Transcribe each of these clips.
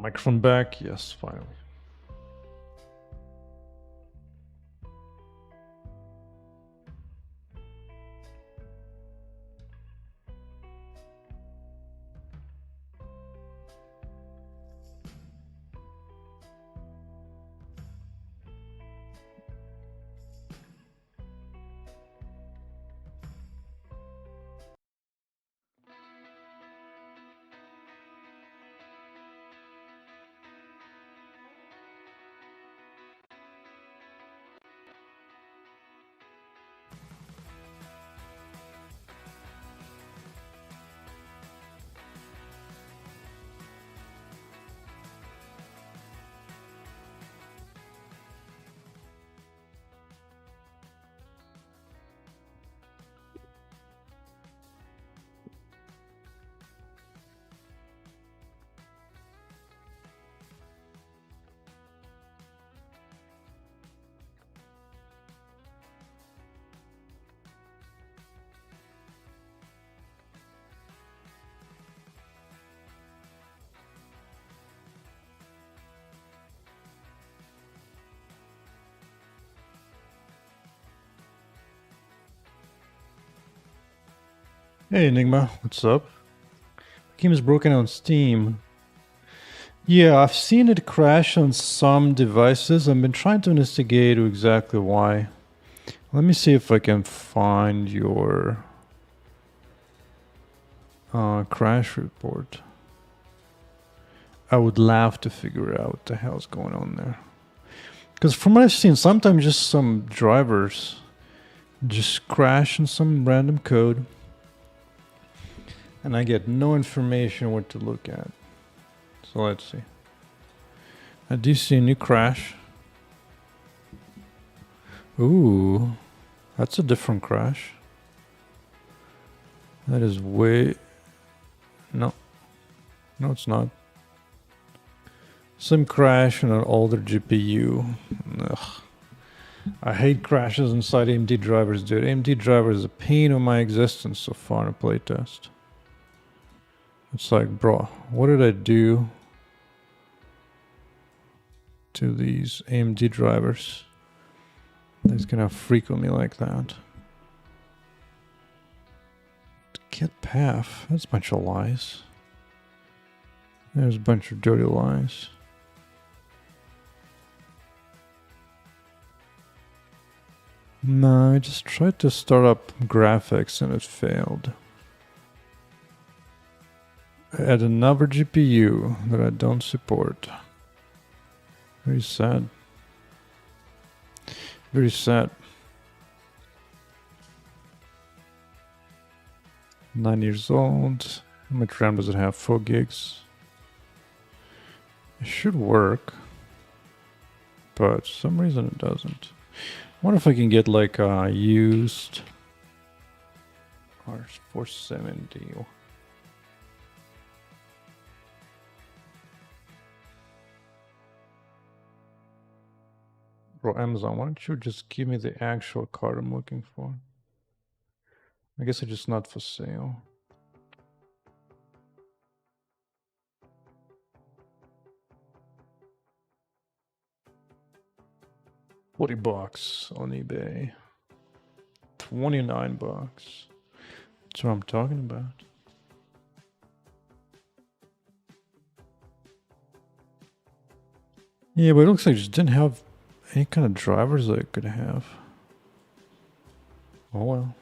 Microphone back. Yes, finally. Hey Enigma, what's up? Game is broken on Steam. Yeah, I've seen it crash on some devices. I've been trying to investigate exactly why. Let me see if I can find your crash report. I would love to figure out what the hell's going on there. Because from what I've seen, sometimes just some drivers just crash in some random code. And I get no information what to look at. So let's see. I do see a new crash. Ooh, that's a different crash. That is way... No, it's not. Some crash on an older GPU. Ugh. I hate crashes inside AMD drivers, dude. AMD driver is a pain in my existence so far in a playtest. It's like, bro, what did I do to these AMD drivers that's gonna frequent me like that? Get path. That's a bunch of lies. There's a bunch of dirty lies. No, I just tried to start up graphics and it failed. Add another GPU that I don't support. Very sad. Very sad. 9 years old. How much RAM does it have? 4 gigs. It should work. But for some reason it doesn't. I wonder if I can get like a used R470. Bro, Amazon, why don't you just give me the actual card I'm looking for? I guess it's just not for sale. $40 on eBay. 29 bucks. That's what I'm talking about. Yeah, but it looks like it just didn't have any kind of drivers that it could have. Oh well.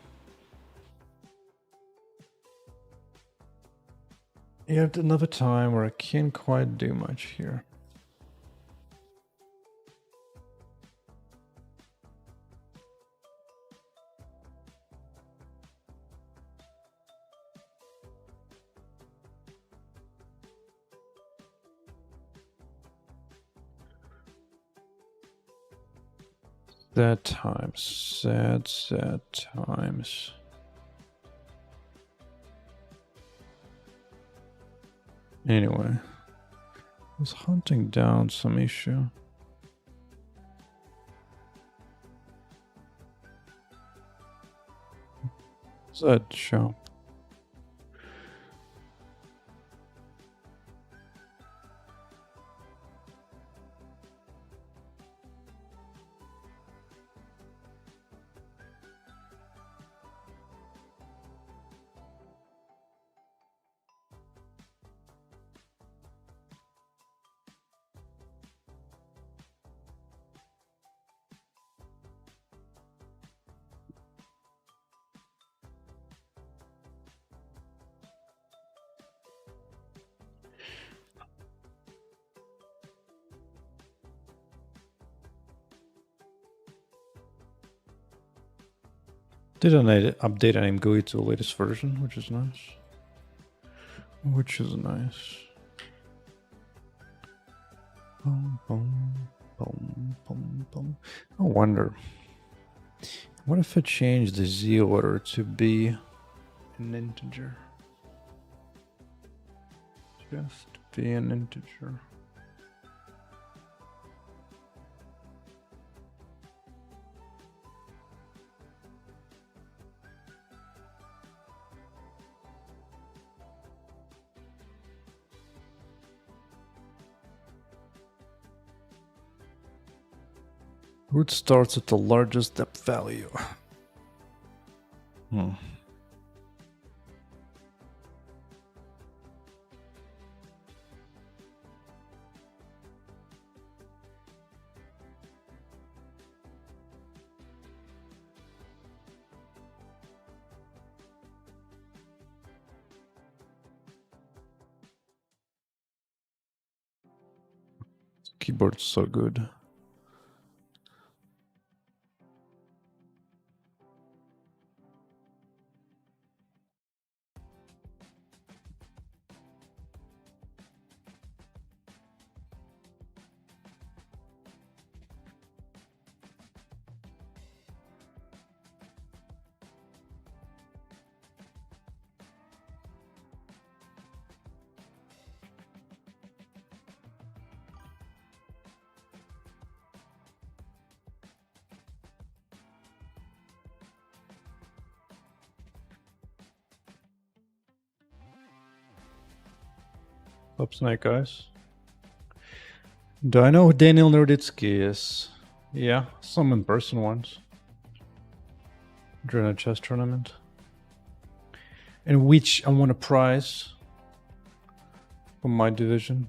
Yet another time where I can't quite do much here. Sad times. Sad times. Anyway, I was hunting down some issue. What's that show? Didn't update any GUI to the latest version, which is nice. Which is nice. Boom, boom, boom, boom, boom. I wonder, what if I change the Z order to be an integer? Just be an integer. Root starts at the largest depth value. Keyboard's so good. Up Snake Eyes. Do I know who Daniel Nerditsky is? Yeah, some in-person ones. During a chess tournament. In which I won a prize for my division.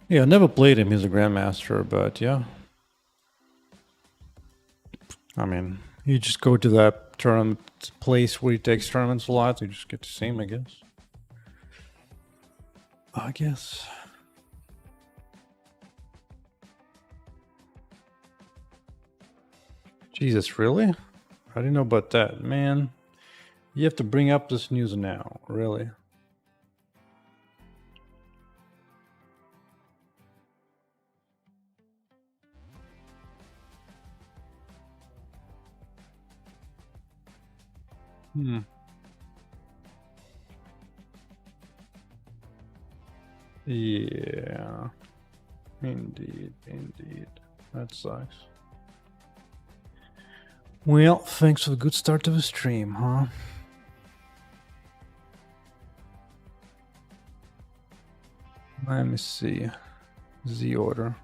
Yeah, I never played him. He's a grandmaster, but yeah. I mean, you just go to that tournament place where he takes tournaments a lot. You just get to see him, I guess. I guess. Jesus, really? I didn't know about that, man. You have to bring up this news now, really. Yeah. Indeed, indeed. That sucks. Well, thanks for the good start to the stream, huh? Let me see. Z order.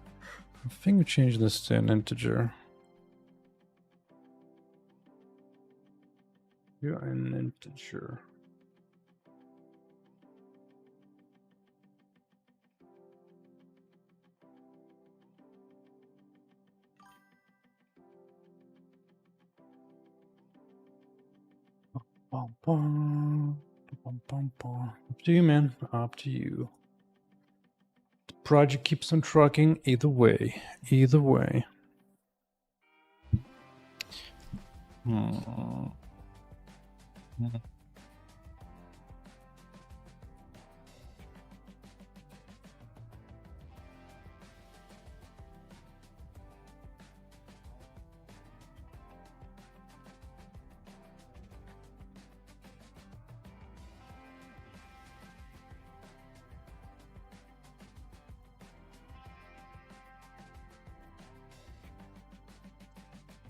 I think we changed this to an integer. You're an integer. Up to you, man. Up to you. The project keeps on trucking either way. Either way.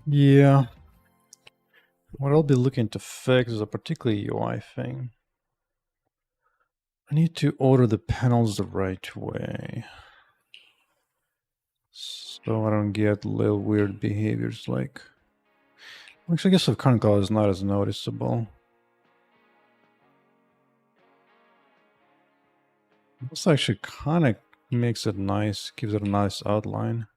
Yeah. What I'll be looking to fix is a particular UI thing. I need to order the panels the right way. So I don't get little weird behaviors like... Actually, I guess the current color is not as noticeable. This actually kind of makes it nice, gives it a nice outline.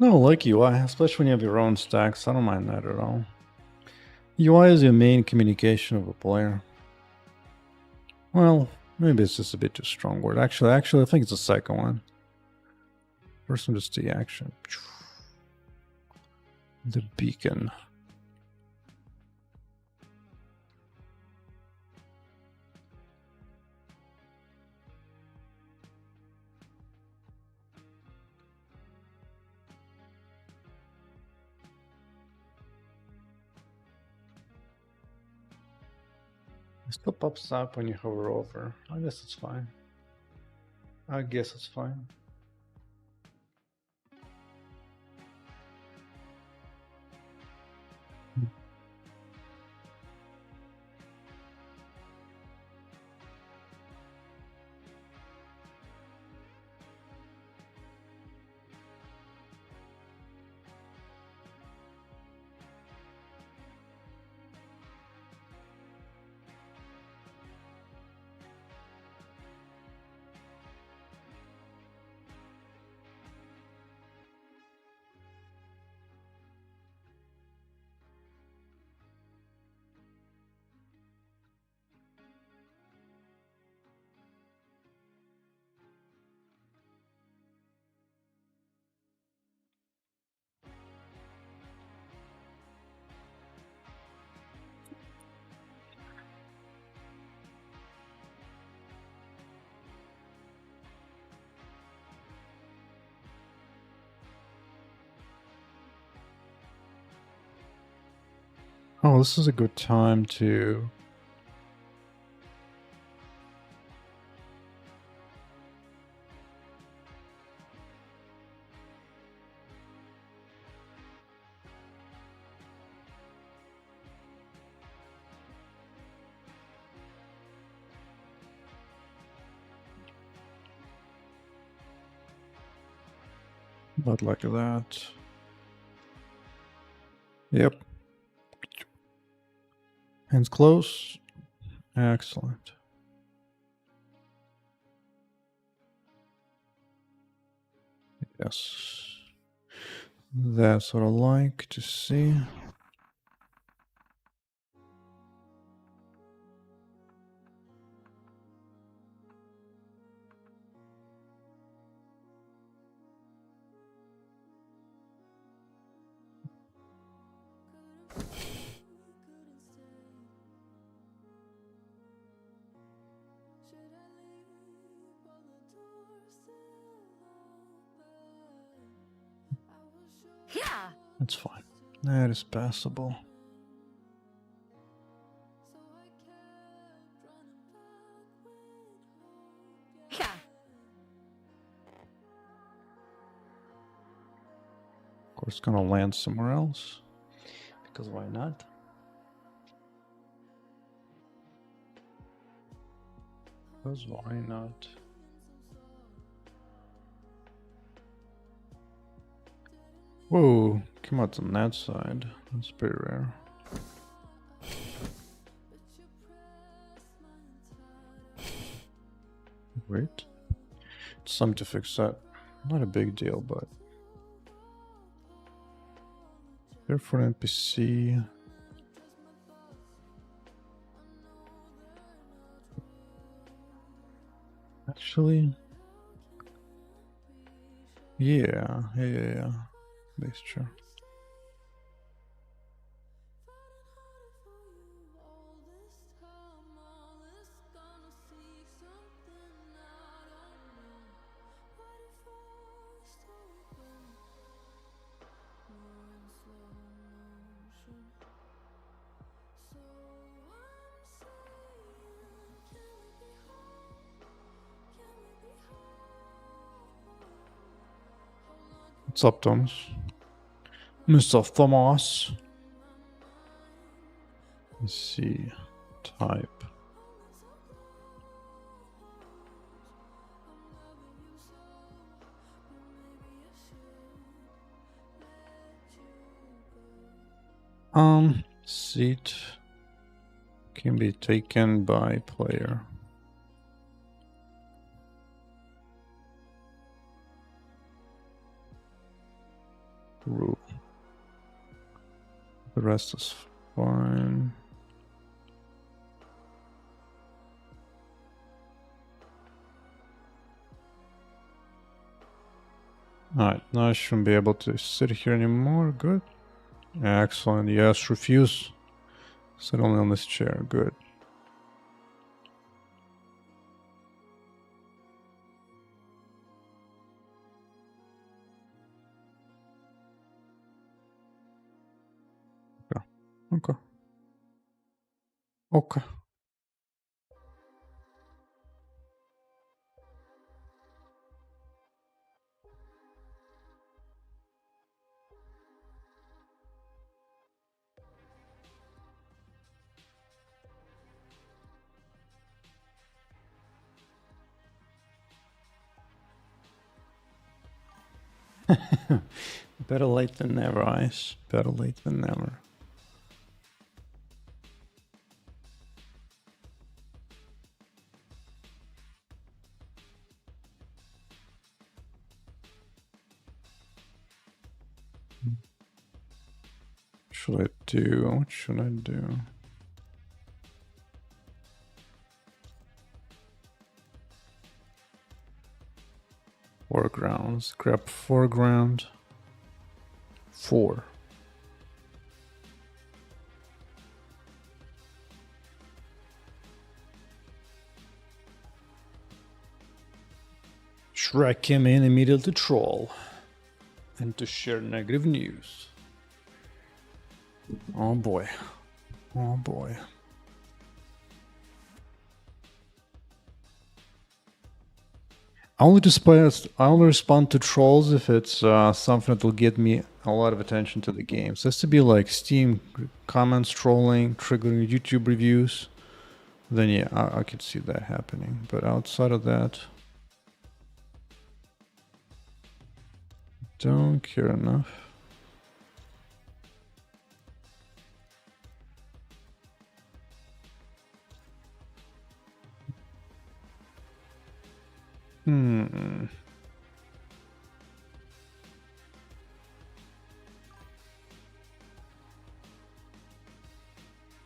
No, like UI, especially when you have your own stacks. I don't mind that at all. UI is your main communication of a player. Well, maybe it's just a bit too strong word. Actually, I think it's the second one. First one, just the action. The beacon. It still pops up when you hover over. I guess it's fine. I guess it's fine. Oh, this is a good time to... About like that. Yep. Hands close. Excellent. Yes. That's what I like to see. Yeah. That's fine. That is passable. Yeah. Of course, gonna land somewhere else. Because why not? Because why not? Whoa, came out on that side. That's pretty rare. Wait. It's something to fix that. Not a big deal, but... Here for an NPC. Actually... Yeah. That's true. What's up, Thomas? Mr. Thomas. Let's see. Type. Seat can be taken by player. screw. The rest is fine. Alright, now I shouldn't be able to sit here anymore. Good. Excellent. Yes, refuse. Sit only on this chair. Good. Okay. Okay. Okay. Better late than never, Ice. Better late than never. Should I do? What should I do? Foregrounds. Grab foreground. 4. Shrek came in immediately to troll and to share negative news. Oh boy. Oh boy. I only respond to trolls if it's something that will get me a lot of attention to the game. So it has to be like Steam comments trolling, triggering YouTube reviews. Then yeah, I could see that happening. But outside of that, don't care enough.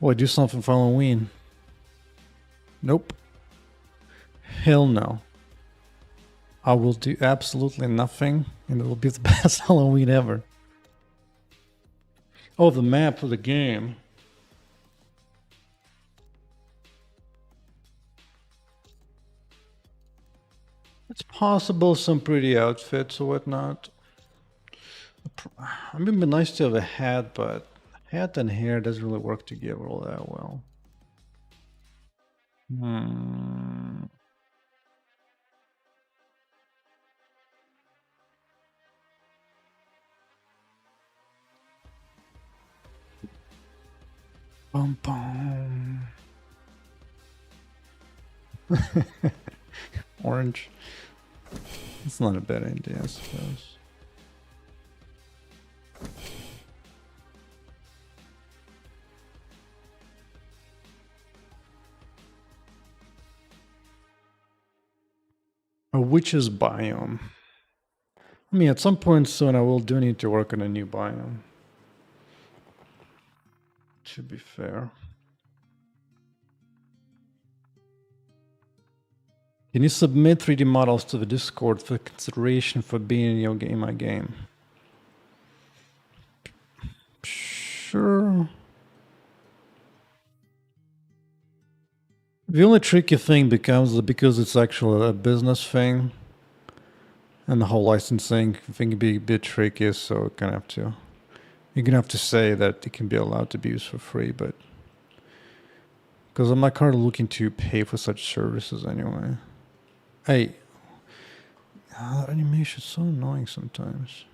Oh, I do something for Halloween. Nope. Hell no. I will do absolutely nothing, and it will be the best Halloween ever. Oh, the map of the game. It's possible some pretty outfits or whatnot. I mean, it'd be nice to have a hat, but hat and hair doesn't really work together all that well. Bum bum. Orange. It's not a bad idea, I suppose. A witch's biome. I mean, at some point soon I will do need to work on a new biome. To be fair. Can you submit 3D models to the Discord for consideration for being in your game, my game? Sure. The only tricky thing becomes that because it's actually a business thing, and the whole licensing thing can be a bit tricky, so you're gonna have to say that it can be allowed to be used for free, but because I'm not currently looking to pay for such services anyway. Hey, that animation is so annoying sometimes.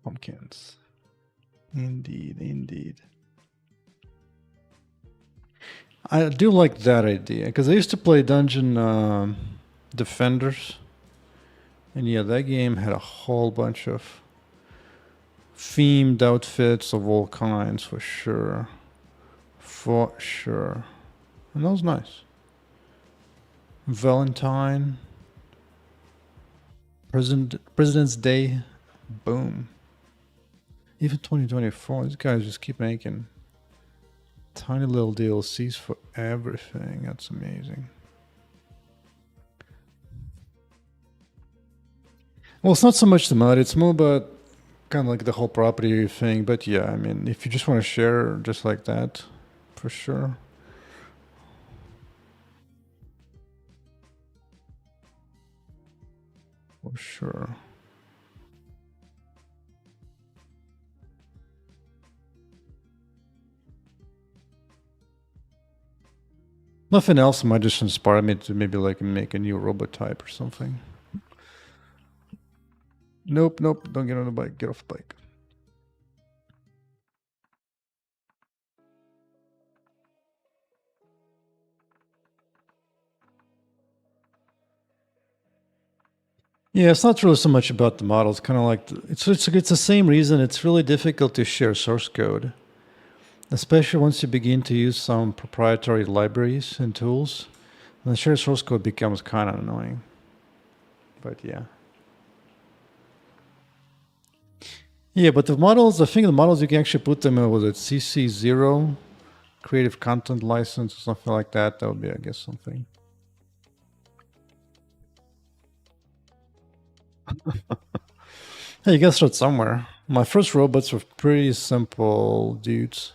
Pumpkins. Indeed, indeed. I do like that idea, because I used to play Dungeon Defenders. And yeah, that game had a whole bunch of themed outfits of all kinds, for sure. For sure. And that was nice. Valentine. President's Day. Boom. Even 2024, these guys just keep making tiny little DLCs for everything. That's amazing. Well, it's not so much the mod, it's more about kind of like the whole property thing. But yeah, I mean, if you just want to share just like that, for sure. For sure. Nothing else might just inspire me to maybe like make a new robot type or something. Nope, nope, don't get on the bike, get off the bike. Yeah, it's not really so much about the model. It's kind of like it's the same reason. It's really difficult to share source code, especially once you begin to use some proprietary libraries and tools. Then shared source code becomes kind of annoying. But yeah. Yeah, but the models, I think the models you can actually put them in, was it CC0, Creative Content License or something like that. That would be, I guess, something. Hey, you gotta start somewhere. My first robots were pretty simple dudes.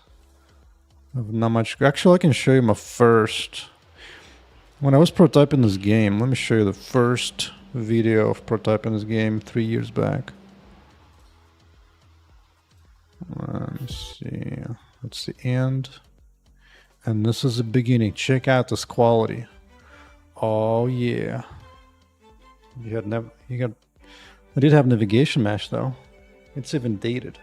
Not much. Actually, I can show you my first. When I was prototyping this game, let me show you the first video of prototyping this game 3 years back. Let me see. That's the end. And this is the beginning. Check out this quality. Oh yeah. I did have navigation mesh though. It's even dated.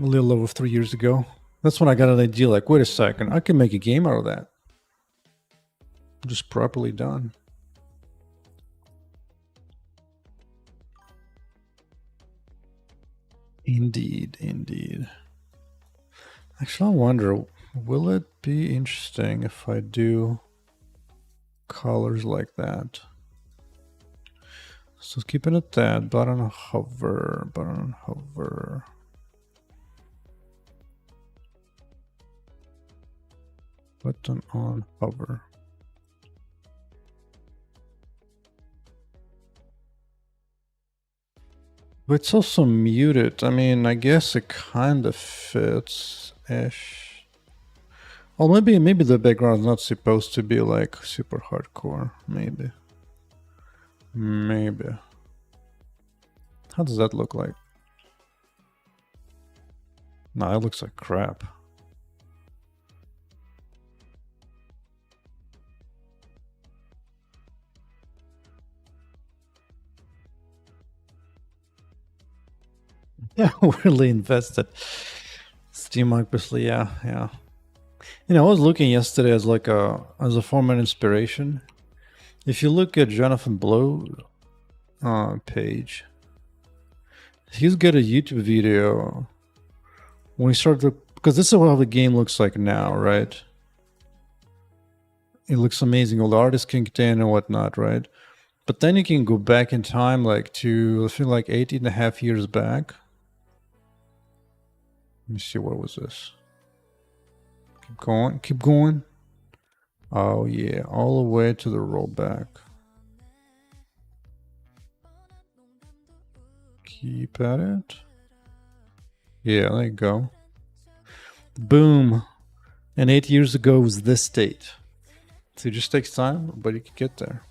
A little over 3 years ago. That's when I got an idea like, wait a second, I can make a game out of that. Just properly done. Indeed, indeed. Actually, I wonder, will it be interesting if I do colors like that? So keeping it that, button hover, button hover. Button on hover. But it's also muted. I mean, I guess it kind of fits-ish. Well, maybe the background is not supposed to be like super hardcore. Maybe. Maybe. How does that look like? No, it looks like crap. Yeah, really invested. Steam obviously, yeah. You know, I was looking yesterday as like as a form of inspiration. If you look at Jonathan Blow page, he's got a YouTube video when he started because this is how the game looks like now, right? It looks amazing. All the artists can get in and whatnot, right? But then you can go back in time like to I feel like 18.5 years back. Let me see, what was this? Keep going. Oh yeah, all the way to the rollback. Keep at it. Yeah, there you go. Boom. And 8 years ago was this state. So it just takes time, but you can get there.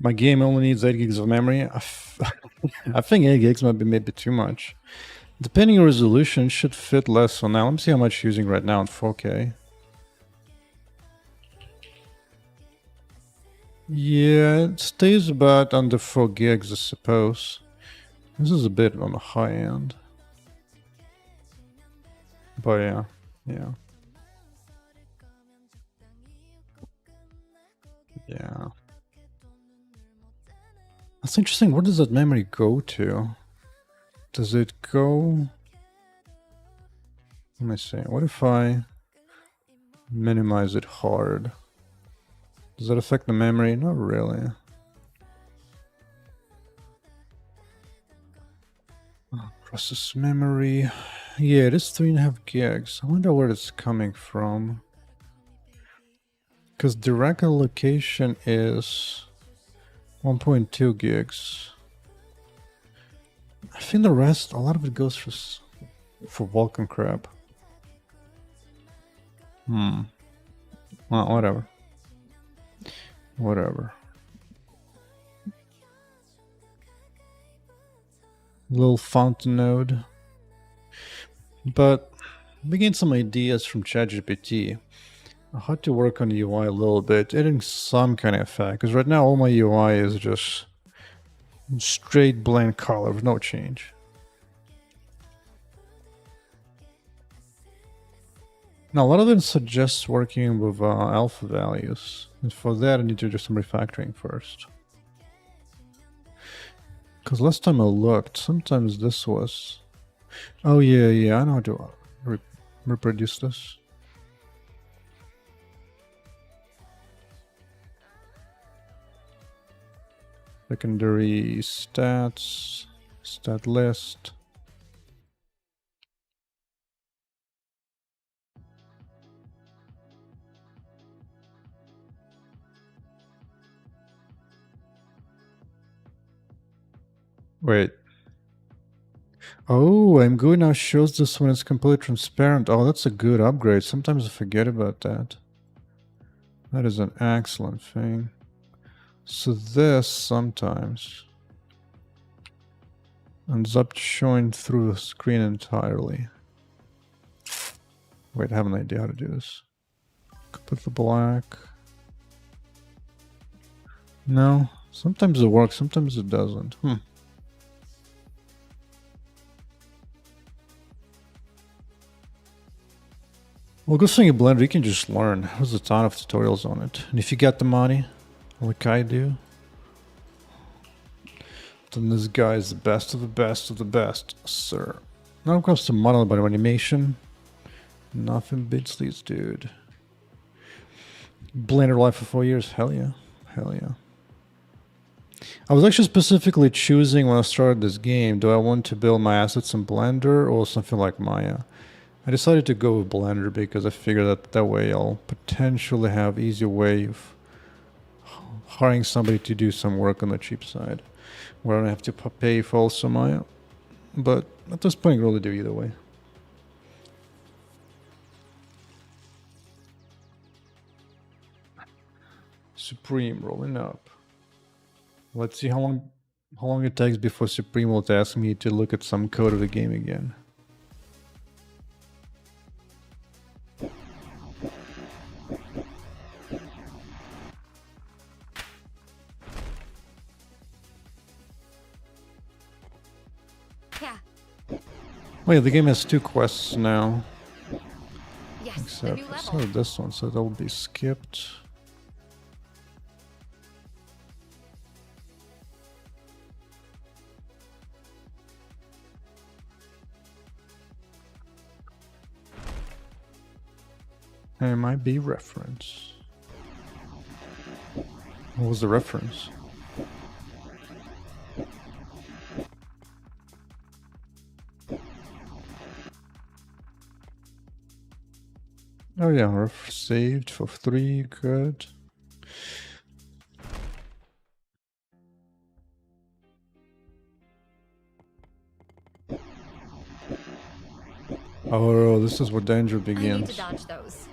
My game only needs 8 gigs of memory. I think 8 gigs might be maybe too much. Depending on resolution, should fit less. So now let me see how much you're using right now in 4K. Yeah, it stays about under 4 gigs, I suppose. This is a bit on the high end. But yeah. That's interesting. Where does that memory go to? Does it go? Let me see. What if I minimize it hard? Does that affect the memory? Not really. Process memory. Yeah, it is 3.5 gigs. I wonder where it's coming from. Because direct allocation is 1.2 gigs. I think the rest, a lot of it goes for Vulkan crap. Well, whatever. Whatever. Little fountain node. But we gained some ideas from ChatGPT. I had to work on the UI a little bit, adding some kind of effect. Because right now all my UI is just straight blank color with no change. Now, a lot of them suggest working with alpha values. And for that, I need to do some refactoring first. Because last time I looked, sometimes this was... Oh, yeah, I know how to reproduce this. Secondary stats, stat list. Wait. Oh, I'm good now shows this when it's completely transparent. Oh, that's a good upgrade. Sometimes I forget about that. That is an excellent thing. So this sometimes ends up showing through the screen entirely. Wait, I have an idea how to do this. Put the black. No, sometimes it works, sometimes it doesn't. Well, good thing in Blender, you can just learn. There's a ton of tutorials on it. And if you get the money, like I do, then this guy is the best of the best of the best, sir. Now it comes to model by animation. Nothing beats these, dude. Blender life for 4 years, hell yeah. Hell yeah. I was actually specifically choosing when I started this game, do I want to build my assets in Blender or something like Maya? I decided to go with Blender because I figured that way I'll potentially have easier way of hiring somebody to do some work on the cheap side, where I don't have to pay for also Maya. But at this point, I really do either way. Supreme rolling up. Let's see how long it takes before Supreme will ask me to look at some code of the game again. Wait, the game has 2 quests now. Yes, Except it's not this one, so that will be skipped. There might be reference. What was the reference? Oh yeah, ref saved for 3, good. Oh, this is where danger begins. I need to dodge those.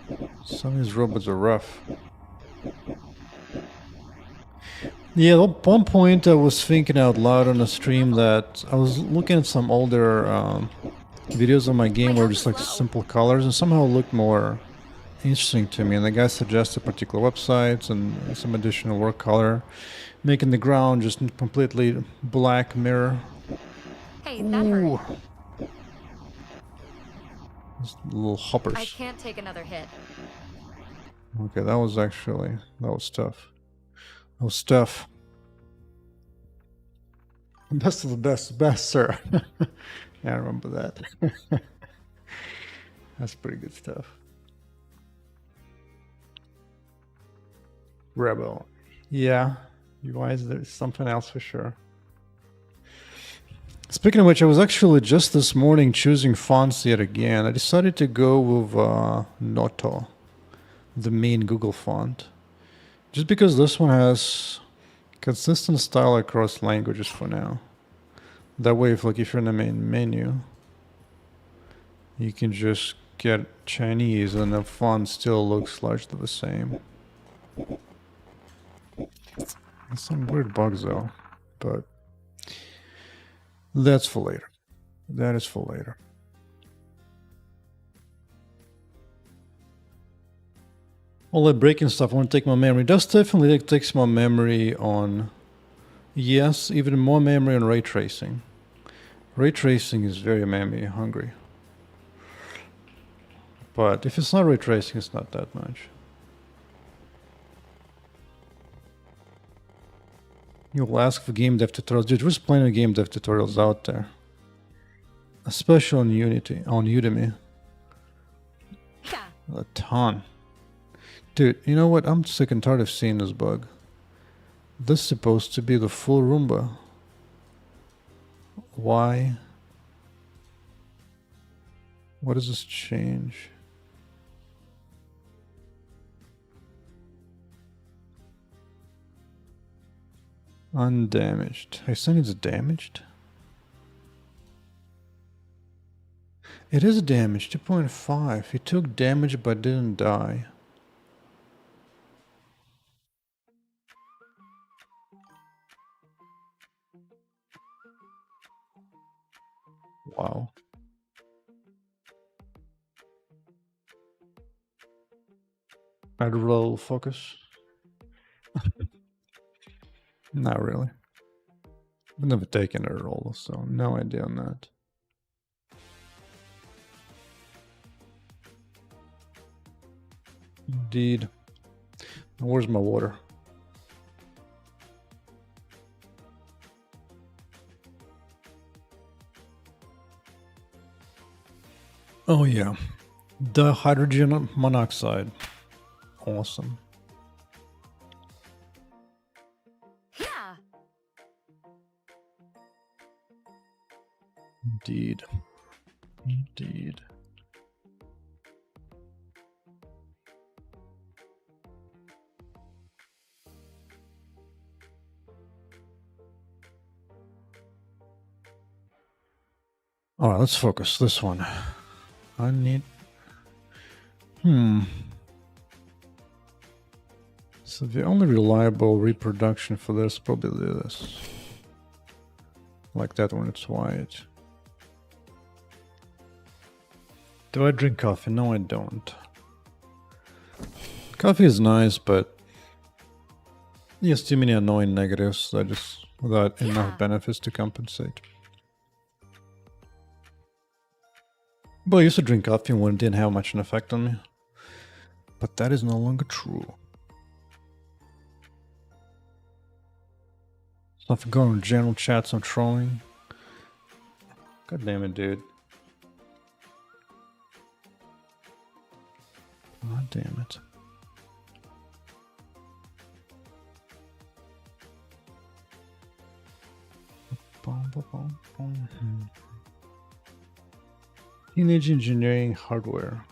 Some of these robots are rough. Yeah, at one point I was thinking out loud on a stream that I was looking at some older videos of my game where just like simple colors and somehow it looked more interesting to me, and the guy suggested particular websites and some additional work color, making the ground just completely black mirror. Hey, that hurt. Just little hoppers. I can't take another hit. Okay, that was tough. That was tough. Best of the best, sir. Yeah, I remember that. That's pretty good stuff. Rebel. Yeah. Otherwise, there's something else for sure. Speaking of which, I was actually just this morning choosing fonts yet again. I decided to go with Noto, the main Google font. Just because this one has consistent style across languages for now. That way, if you're in the main menu, you can just get Chinese and the font still looks largely the same. There's some weird bugs though, but that's for later. That is for later. All that breaking stuff, I want to take my memory. Does definitely takes my memory on... Yes, even more memory on ray tracing. Ray tracing is very memory hungry. But if it's not ray tracing, it's not that much. You'll ask for game dev tutorials. Dude, there's plenty of game dev tutorials out there. Especially on Udemy. Yeah. A ton. Dude, you know what? I'm sick and tired of seeing this bug. This is supposed to be the full Roomba. Why? What does this change? Undamaged. I think it's damaged. It is damaged, 2.5. He took damage but didn't die. Wow. I'd roll focus. Not really. I've never taken a roll, so no idea on that. Indeed. Where's my water? Oh yeah. The hydrogen monoxide. Awesome. Yeah. Indeed. Indeed. Alright, let's focus. This one. I need... So the only reliable reproduction for this probably this. Like that when it's white. Do I drink coffee? No, I don't. Coffee is nice, but yes, too many annoying negatives that just without enough benefits to compensate. Well, I used to drink coffee when it didn't have much an effect on me. But that is no longer true. So if I go in general chats, I'm trolling. God damn it, dude. God damn it. Teenage engineering hardware.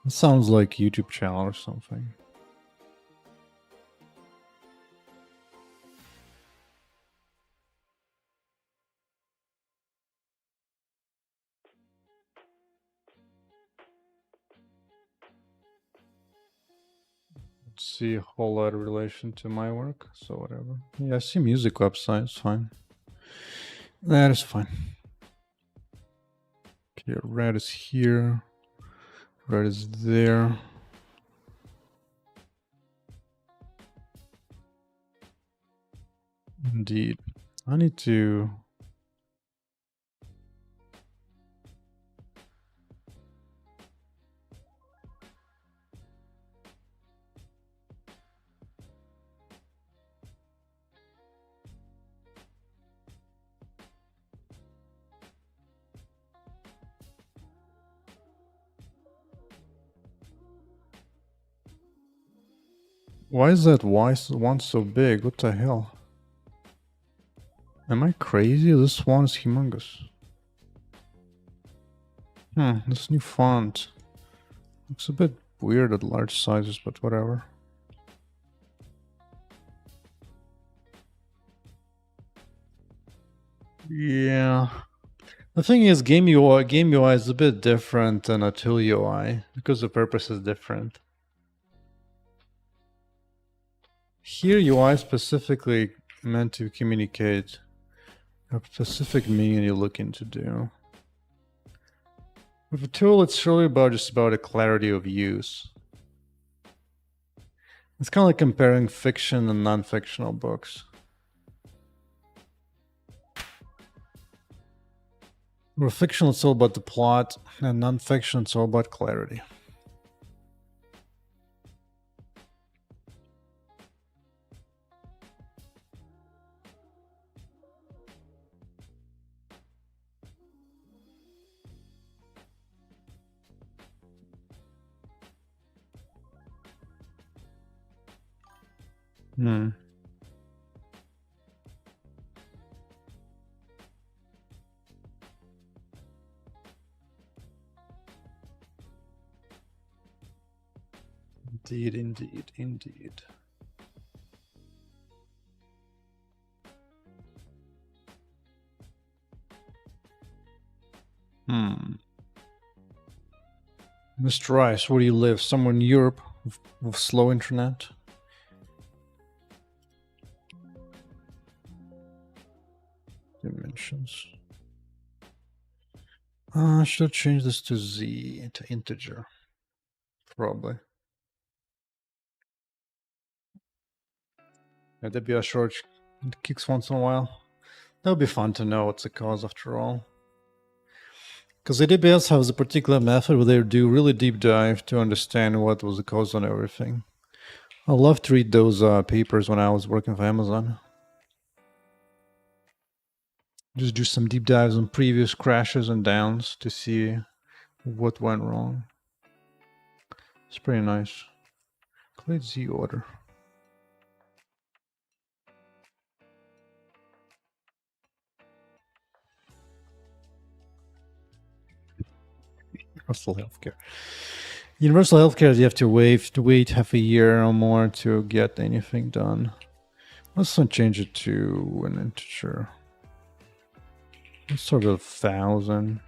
It sounds like YouTube channel or something. Let's see a whole lot of relation to my work, so whatever. Yeah, I see music websites, fine. That is fine. Okay, red is here. Red is there. Indeed. I need to... Why is that one so big? What the hell? Am I crazy? This one is humongous. This new font looks a bit weird at large sizes, but whatever. Yeah. The thing is, game UI is a bit different than a tool UI because the purpose is different. Here, UI is specifically meant to communicate a specific meaning you're looking to do. With a tool, it's really just about a clarity of use. It's kind of like comparing fiction and non-fictional books. With fiction, it's all about the plot, and non-fiction, it's all about clarity. Indeed. Mr. Rice, where do you live? Somewhere in Europe with slow internet? Dimensions. I should change this to Z, to integer. Probably. That'd be a short kicks once in a while. That would be fun to know what's the cause after all. Because AWS has a particular method where they do really deep dive to understand what was the cause on everything. I love to read those papers when I was working for Amazon. Just do some deep dives on previous crashes and downs to see what went wrong. It's pretty nice. Click Z order. Universal healthcare. Universal healthcare, you have to wait half a year or more to get anything done. Let's not change it to an integer. Let's start with 1,000.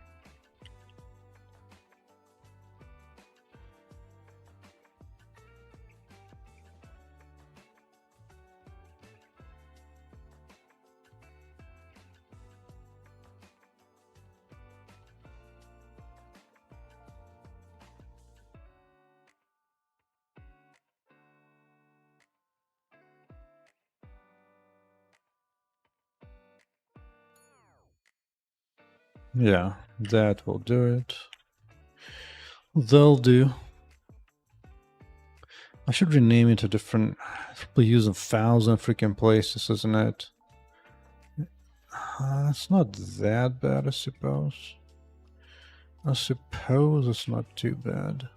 Yeah, that will do it. They'll do. I should rename it to different. Probably use 1,000 freaking places, isn't it? It's not that bad, I suppose. I suppose it's not too bad.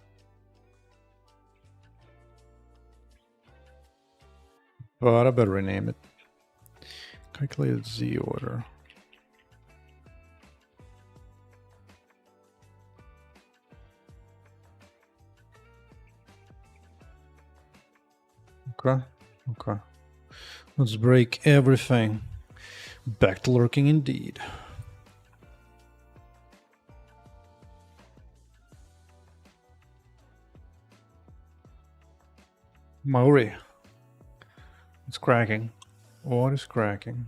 But I better rename it. Calculated Z order. Okay. Let's break everything. Back to lurking indeed. Maori. It's cracking. What is cracking?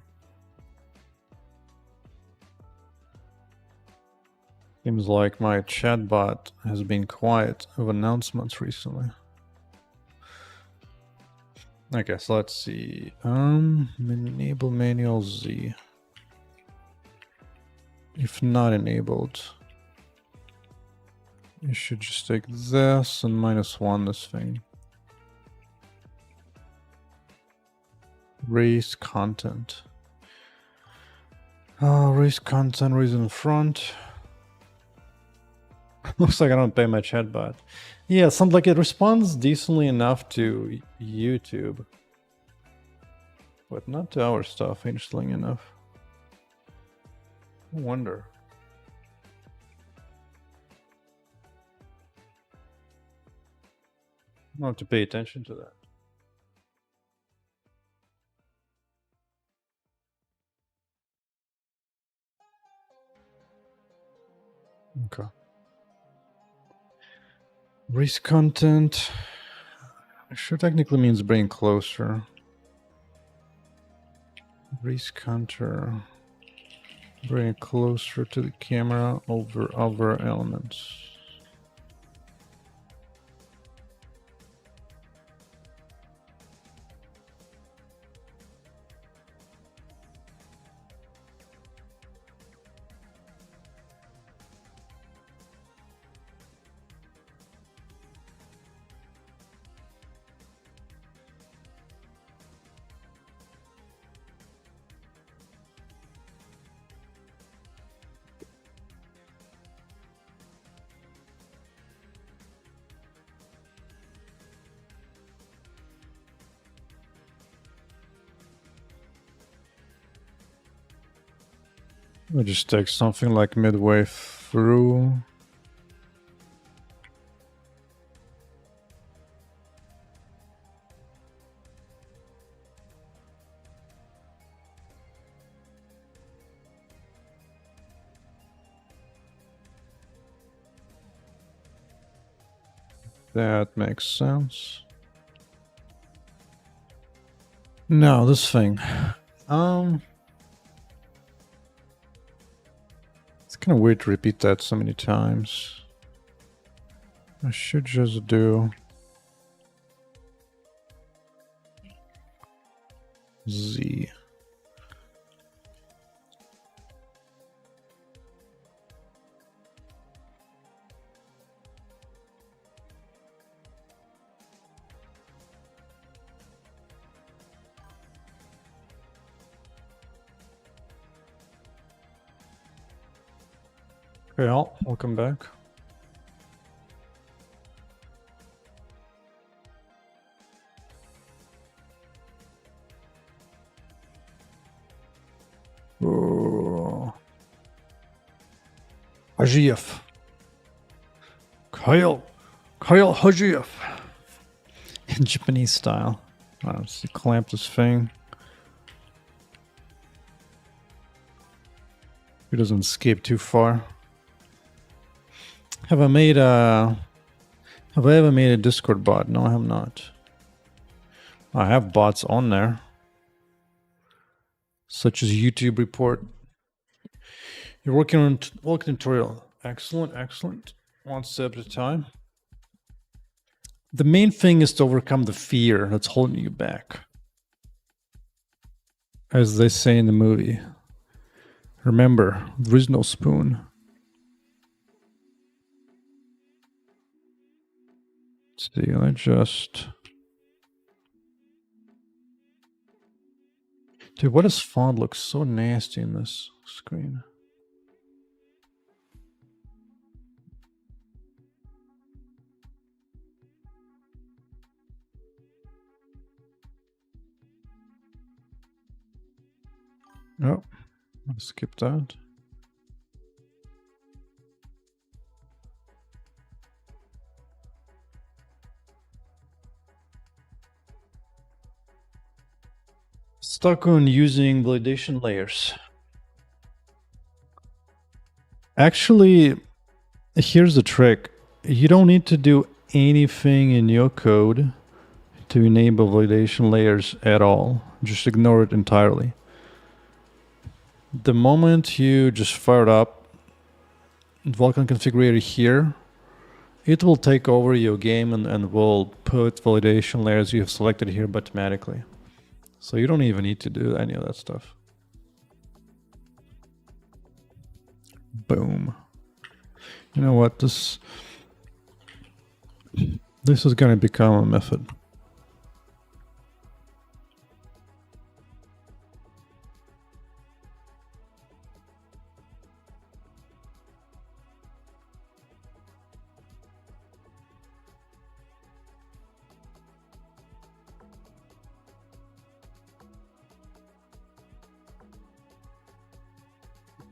Seems like my chatbot has been quiet of announcements recently. Okay, so let's see. Enable manual Z. If not enabled, you should just take this and -1 this thing. Raise content. Raise content, raise in front. Looks like I don't pay my chatbot. Yeah, something like it responds decently enough to YouTube, but not to our stuff, interestingly enough. I wonder. I'll have to pay attention to that. Okay. Race content. Sure technically means bring closer. Race counter. Bring it closer to the camera over other elements. I'll just take something like midway through. That makes sense. No, this thing. It's kind of weird to repeat that so many times. I should just do Z. Okay, welcome back. Oh. Hajiev. Kyle Hajiev. In Japanese style. Let's see, clamp this thing. He doesn't escape too far. Have I ever made a Discord bot? No, I have not. I have bots on there, such as YouTube report. You're working on Vulkan tutorial. Excellent, excellent. One step at a time. The main thing is to overcome the fear that's holding you back. As they say in the movie. Remember, there is no spoon. Let's see, I just... Dude, what does font look so nasty in this screen? Oh, I'll skip that. Stuck on using validation layers. Actually, here's the trick. You don't need to do anything in your code to enable validation layers at all. Just ignore it entirely. The moment you just fire up Vulkan configurator here, it will take over your game and will put validation layers you have selected here automatically. So you don't even need to do any of that stuff. Boom. You know what? This is going to become a method.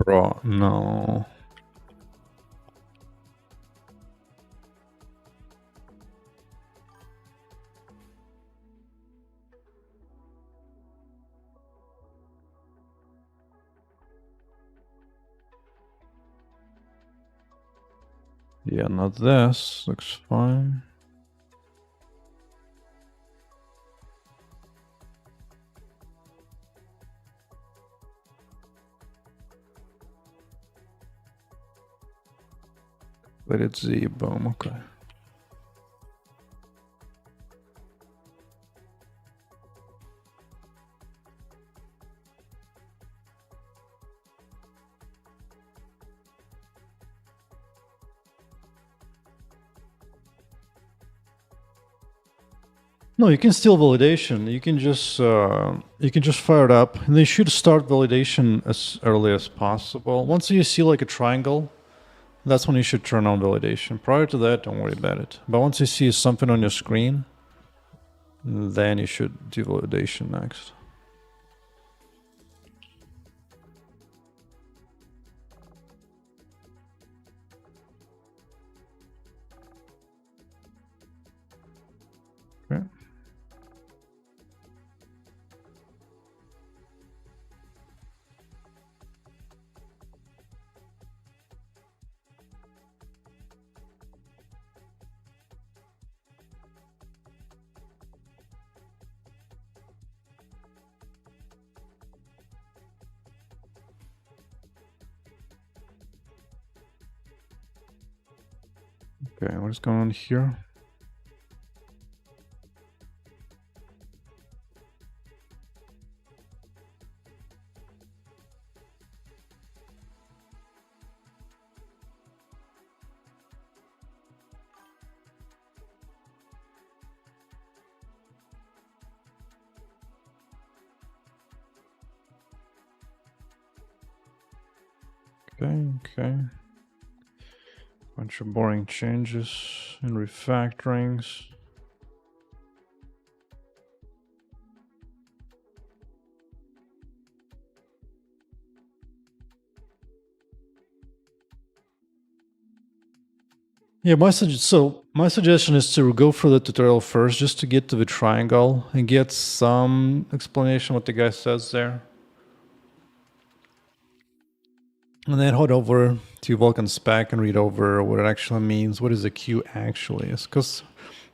Bro, no. Yeah, not this. Looks fine. But it's Z, boom, okay. No, you can steal validation. You can just fire it up, and they should start validation as early as possible. Once you see like a triangle, that's when you should turn on validation. Prior to that, don't worry about it. But once you see something on your screen, then you should do validation next. Okay. Okay, what is going on here? Okay. Bunch of boring changes and refactorings. Yeah, my suggestion is to go for the tutorial first, just to get to the triangle and get some explanation what the guy says there. And then head over to Vulkan spec and read over what it actually means, what is a queue actually is. Because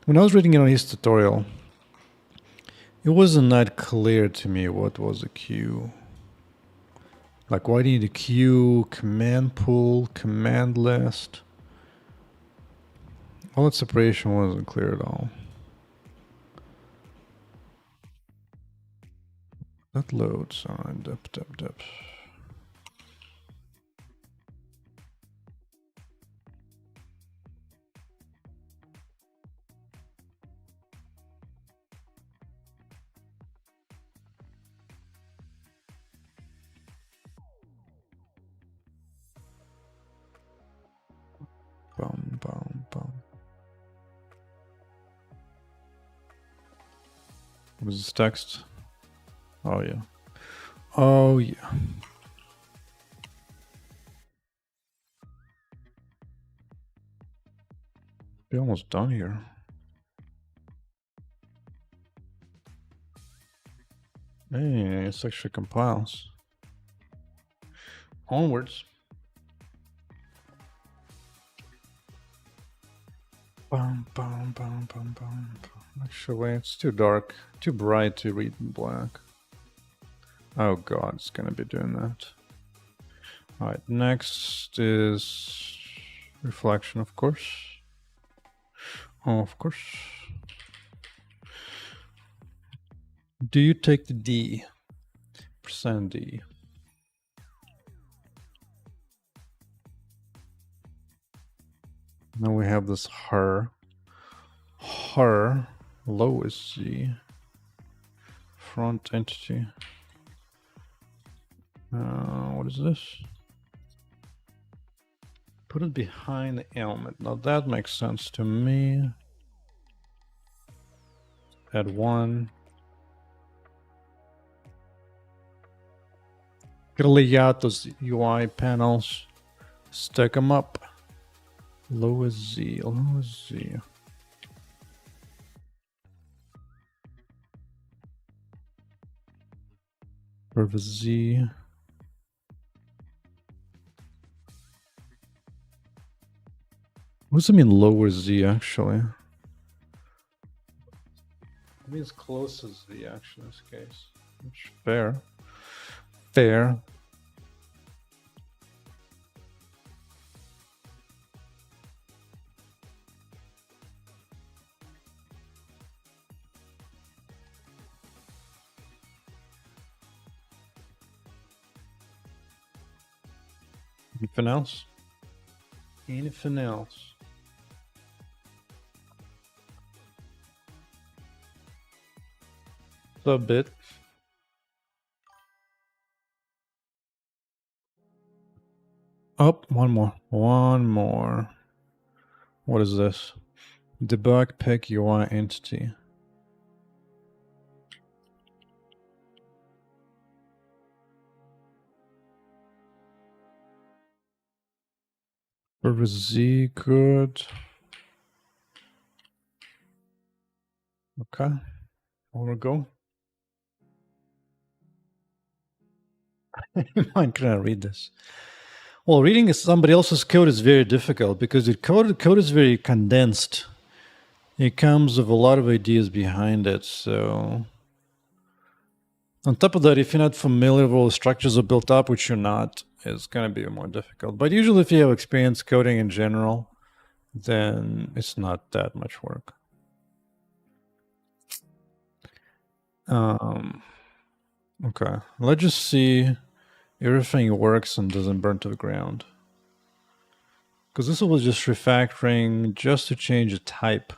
when I was reading it on his tutorial, it wasn't that clear to me what was a queue. Like, why do you need a queue, command pool, command list? All that separation wasn't clear at all. That loads. Alright, dep. Bum. What is this text? Oh yeah. Oh yeah. We're almost done here. Hey, it's actually compiles. Onwards. Bum. Actually, it's too dark, too bright to read in black. Oh god, it's gonna be doing that. Alright, next is reflection, of course. Oh, of course. Do you take the D? %D. Now we have this her. Her, low is Z. Front entity. What is this? Put it behind the element. Now that makes sense to me. Add 1. Gotta lay out those UI panels. Stack them up. Low as Z, low as Z. Curve Z. What does it mean lower Z actually? It means close as Z actually in this case. Which fair. Fair. Anything else? Anything else? A bit. Oh, one more. One more. What is this? Debug pick UI entity. Curve Z, good. Okay. Wanna go? Mind can I read this? Well, reading somebody else's code is very difficult because the code is very condensed. It comes with a lot of ideas behind it. So, on top of that, if you're not familiar with all the structures are built up, which you're not, it's going to be more difficult. But usually, if you have experience coding in general, then it's not that much work. Okay, let's just see everything works and doesn't burn to the ground. Because this was just refactoring just to change the type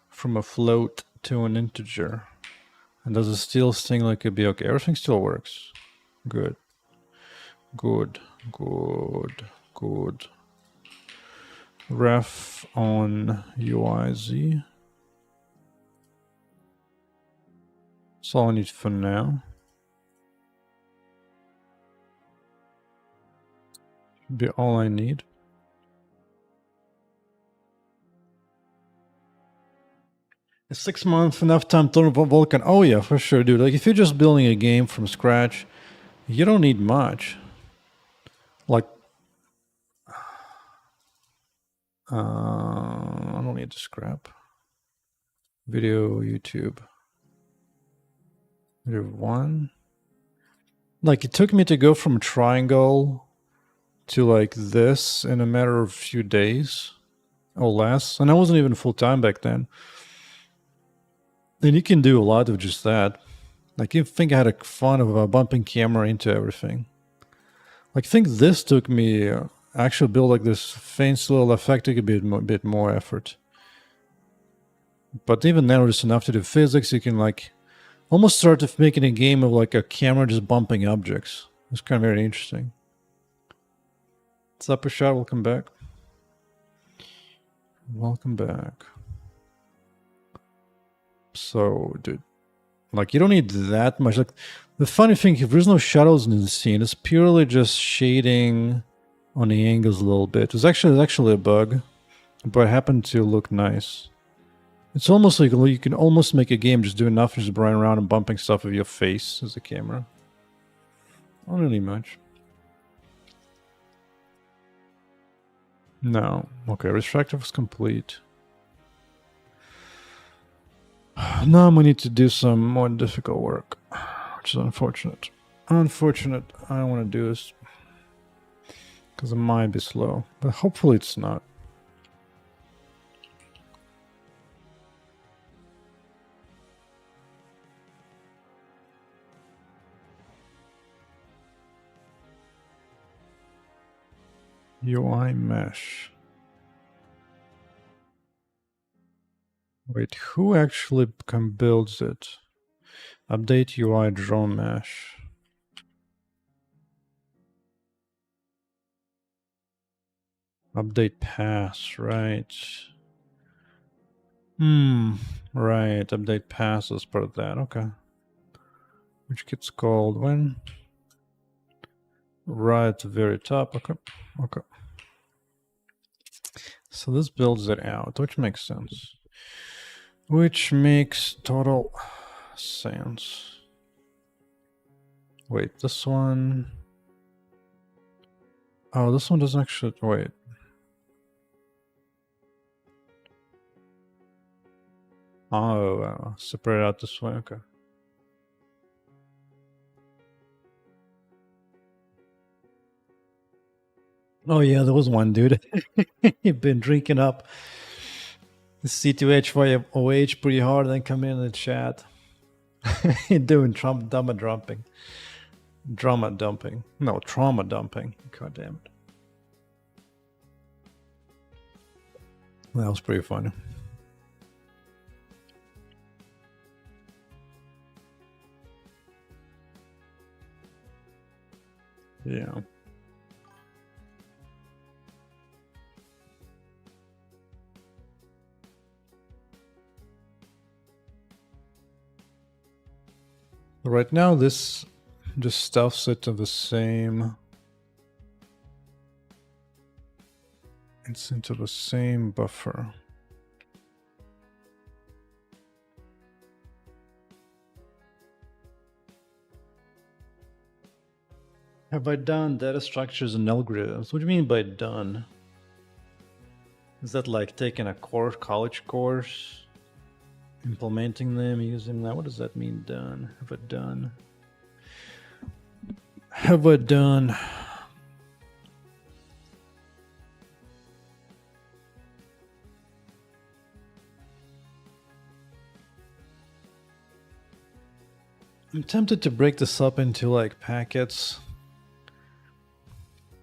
from a float to an integer. And does it still sing like it'd be okay? Everything still works. Good. Good. Good. Good. Ref on UIZ. That's all I need for now. Should be all I need. Is 6 months enough time to learn about Vulkan? Oh yeah, for sure, dude. Like if you're just building a game from scratch, you don't need much. Like, I don't need to scrap. Video, YouTube. Video 1. Like it took me to go from triangle to like this in a matter of a few days or less. And I wasn't even full time back then. And you can do a lot of just that. Like you think I had a fun of bumping camera into everything. Like I think this took me actually build like this fancy little effect took a bit more effort. But even now it's enough to do physics. You can like almost start to making a game of like a camera just bumping objects. It's kind of very interesting. What's up, Rashad? Welcome back. Welcome back. So, dude, like you don't need that much. Like the funny thing, if there's no shadows in the scene, it's purely just shading on the angles a little bit. It's actually a bug, but it happened to look nice. It's almost like you can almost make a game just doing nothing, just running around and bumping stuff with your face as a camera. Not really much. No. Okay, retrospective is complete. Now we need to do some more difficult work, which is unfortunate. Unfortunate. I don't want to do this because it might be slow, but hopefully it's not. UI mesh. Wait, who actually builds it? Update UI draw mesh. Update pass, right. Right, update pass is part of that, okay. Which gets called when? right at the very top. Okay. Okay. So this builds it out, which makes sense. Which makes total sense. Wait, this one. Oh, this one doesn't actually. Wait. Oh, separate out this way. Okay. Oh yeah, there was one dude. He'd been drinking up the C2H5OH pretty hard, then come in the chat. Doing drama dumping. Drama dumping. No, trauma dumping. God damn it. That was pretty funny. Yeah. Right now, this just stuffs it to the same. It's into the same buffer. Have I done data structures and algorithms? What do you mean by done? Is that like taking a college course, implementing them, using that? What does that mean, done? Have I done? Have I done? I'm tempted to break this up into like packets,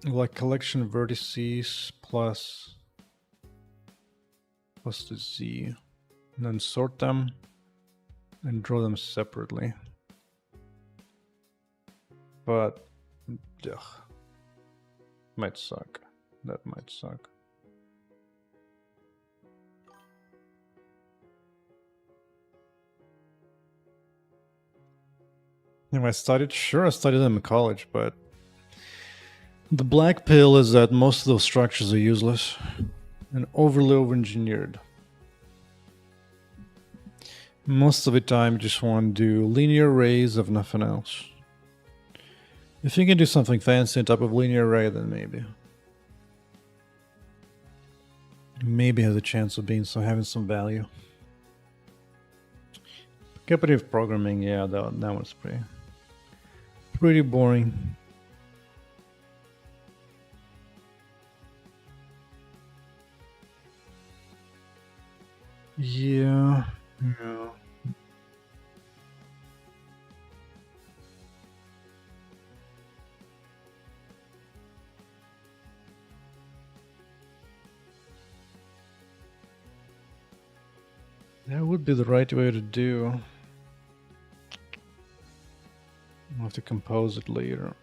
like collection vertices plus the Z, and then sort them and draw them separately. But ugh, might suck. That might suck. Have I studied? Sure, I studied them in college, but the black pill is that most of those structures are useless and overly over-engineered. Most of the time, you just want to do linear arrays of nothing else. If you can do something fancy on top of linear array, then maybe. Maybe has a chance of being having some value. Competitive programming, yeah, that one's pretty boring. Yeah. That would be the right way to do. I'll have to compose it later.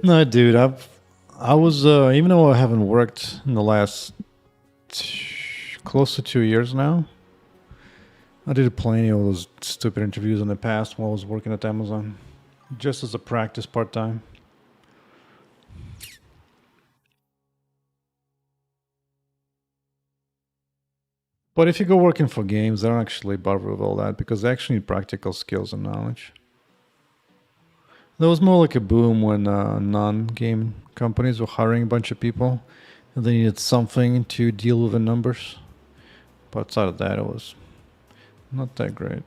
No, dude, I was even though I haven't worked in the last close to 2 years now, I did plenty of those stupid interviews in the past while I was working at Amazon, just as a practice part-time. But if you go working for games, they don't actually bother with all that because they actually need practical skills and knowledge. There was more like a boom when non-game companies were hiring a bunch of people and they needed something to deal with the numbers. But outside of that, it was not that great.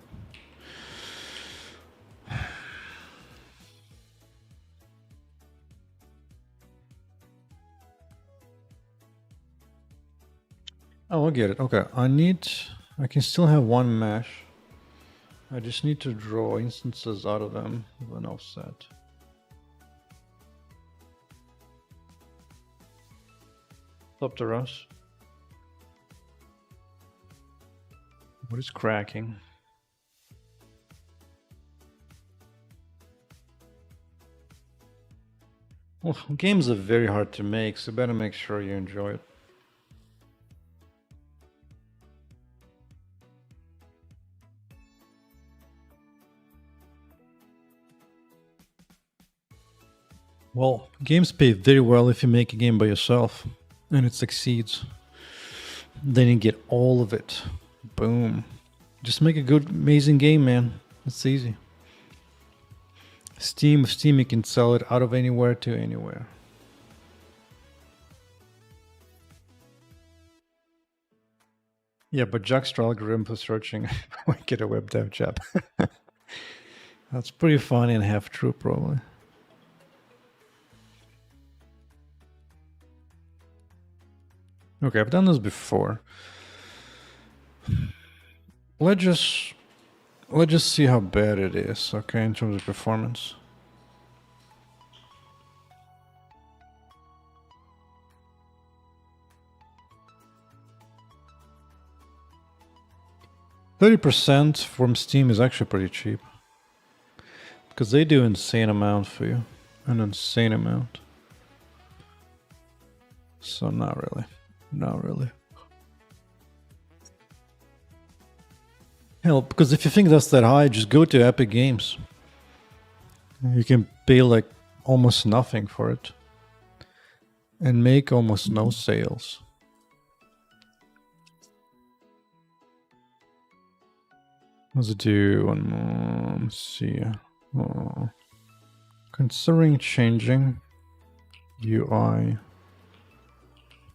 Oh, I get it. Okay, I can still have one mesh. I just need to draw instances out of them with an offset. Up to us. What is cracking? Well, games are very hard to make, so better make sure you enjoy it. Well, games pay very well if you make a game by yourself and it succeeds. Then you get all of it. Boom. Just make a good, amazing game, man. It's easy. Steam, you can sell it out of anywhere to anywhere. Yeah, but Jack's algorithm for searching might get a web dev job. That's pretty funny and half true, probably. Okay, I've done this before. Let's just see how bad it is, okay, in terms of performance. $30% from Steam is actually pretty cheap. Because they do insane amount for you. An insane amount. So not really. Not really. Hell, because if you think that's that high, just go to Epic Games. You can pay like almost nothing for it. And make almost no sales. Let's do one more. Let's see. Oh. Considering changing UI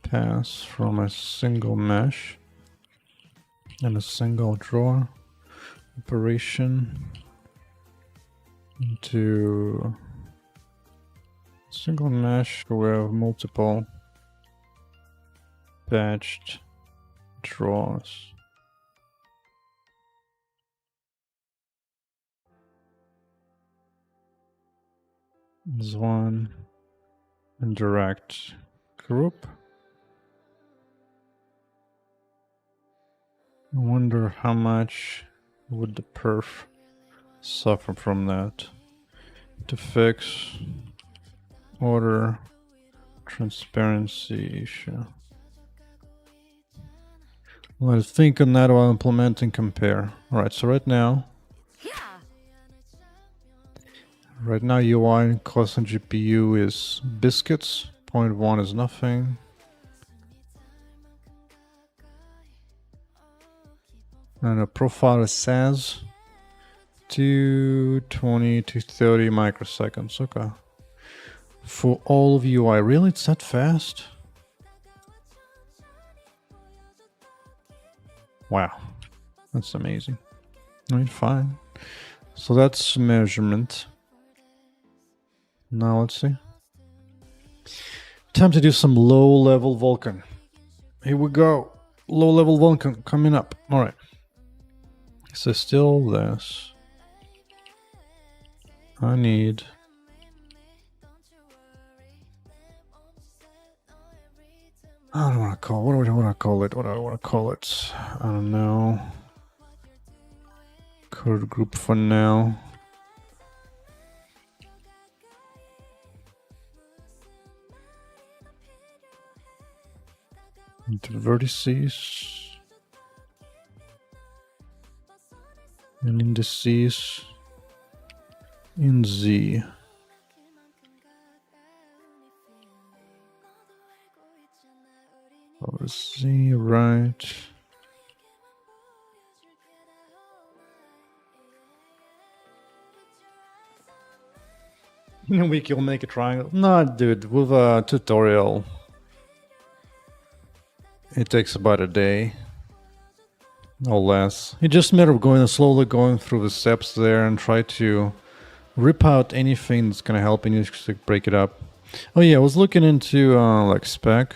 pass from a single mesh and a single drawer operation into single mesh with multiple batched drawers. This one and direct group. I wonder how much would the perf suffer from that. To fix order transparency issue. Let's think on that while implementing compare. Alright, so right now UI cost on GPU is biscuits, 0.1 is nothing. And a profile is SAS, 220 to 30 microseconds, okay. For all of UI, really? It's that fast? Wow, that's amazing. I mean, fine. So that's measurement. Now let's see. Time to do some low-level Vulkan. Here we go. Low-level Vulkan coming up. All right. So still this. I need. I don't want to call. What do I want to call it? What do I want to call it? I don't know. Code group for now. Into the vertices and indices in Z. Over Z, right. In a week you'll make a triangle. No, dude, with a tutorial it takes about a day or less. It's just a matter of slowly going through the steps there and try to rip out anything that's gonna help you to break it up. Oh yeah, I was looking into like spec.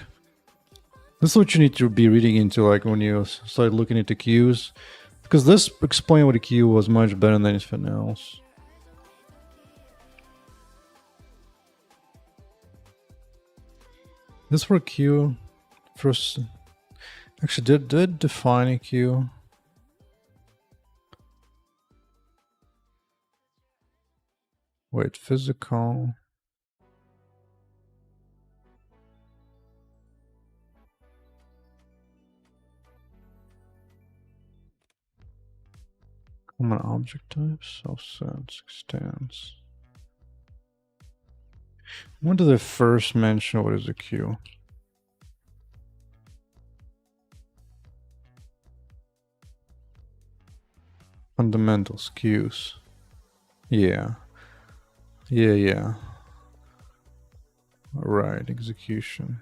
This is what you need to be reading into like when you start looking into queues. Because this explaining what a queue was much better than anything else. This for a queue. First, actually, did define a queue. Wait, physical. Common object types, offsets, extends. When did they first mention what is a queue? Fundamentals, queues. Yeah. Yeah. Alright, execution.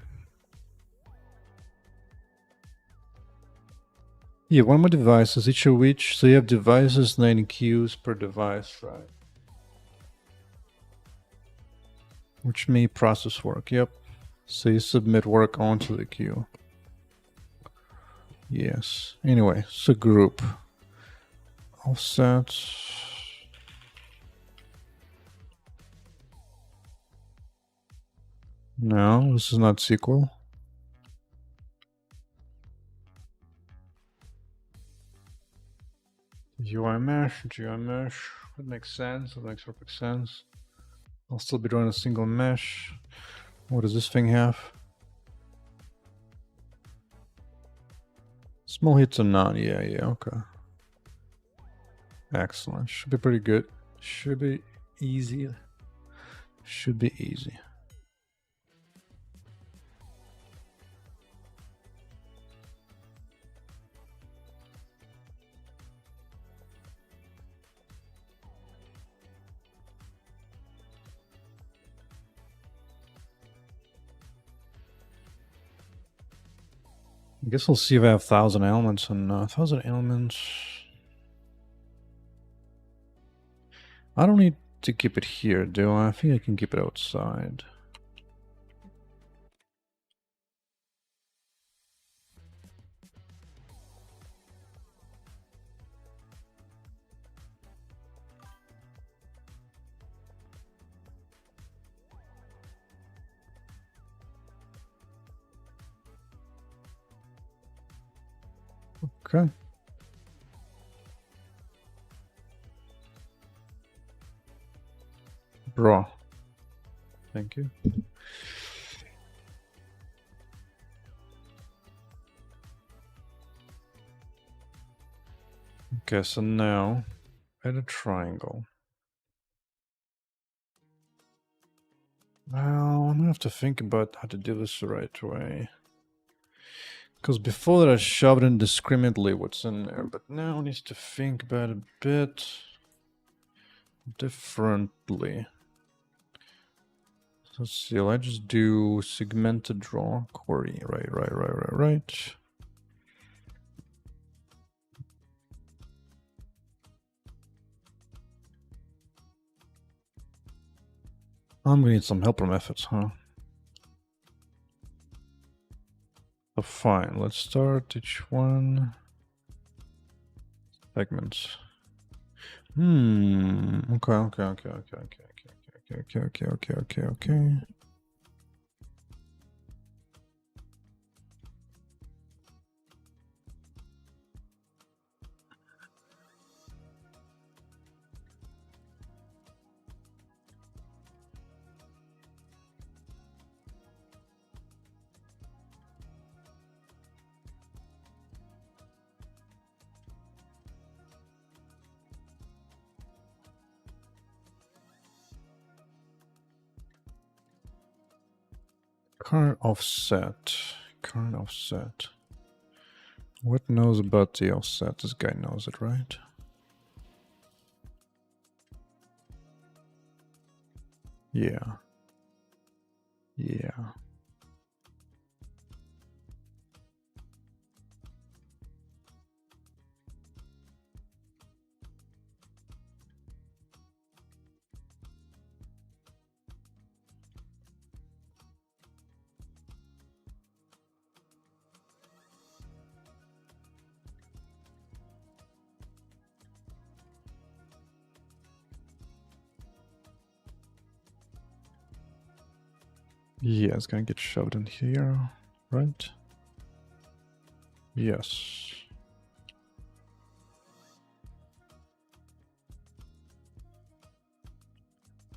Yeah, one more devices, each of which, so you have devices, 9 queues per device, right? Which may process work, yep. So you submit work onto the queue. Yes. Anyway, so group. Offset. No, this is not SQL. UI mesh, GUI mesh. That makes sense. That makes perfect sense. I'll still be drawing a single mesh. What does this thing have? Small hits or none. Yeah, okay. Excellent. Should be pretty good. Should be easy. Should be easy. I guess we'll see if I have 1,000 elements and 1,000 elements. I don't need to keep it here, do I? I think I can keep it outside. Okay. Bro. Thank you. Okay, so now add a triangle. Well, I'm gonna have to think about how to do this the right way. Because before that I shoved indiscriminately what's in there, but now I need to think about it a bit differently. Let's see, I just do segmented draw query. Right. I'm gonna need some helper methods, huh? So fine, let's start each one. Segments. Okay. Current offset. What knows about the offset? This guy knows it, right? Yeah. Yeah, it's gonna get shoved in here, right? Yes.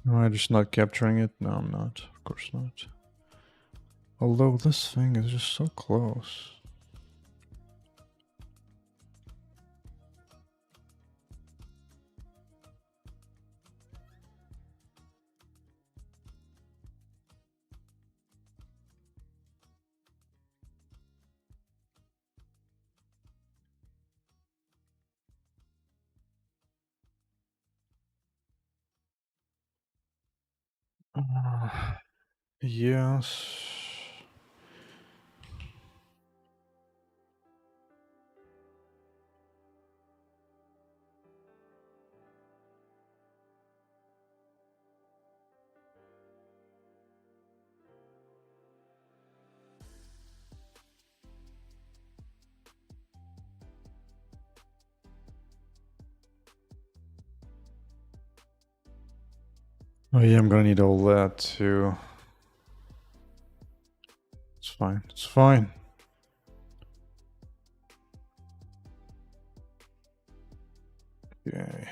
Am I just not capturing it? No, I'm not. Of course not. Although this thing is just so close. Yes. Oh yeah, I'm gonna need all that too. It's fine. It's fine. Okay.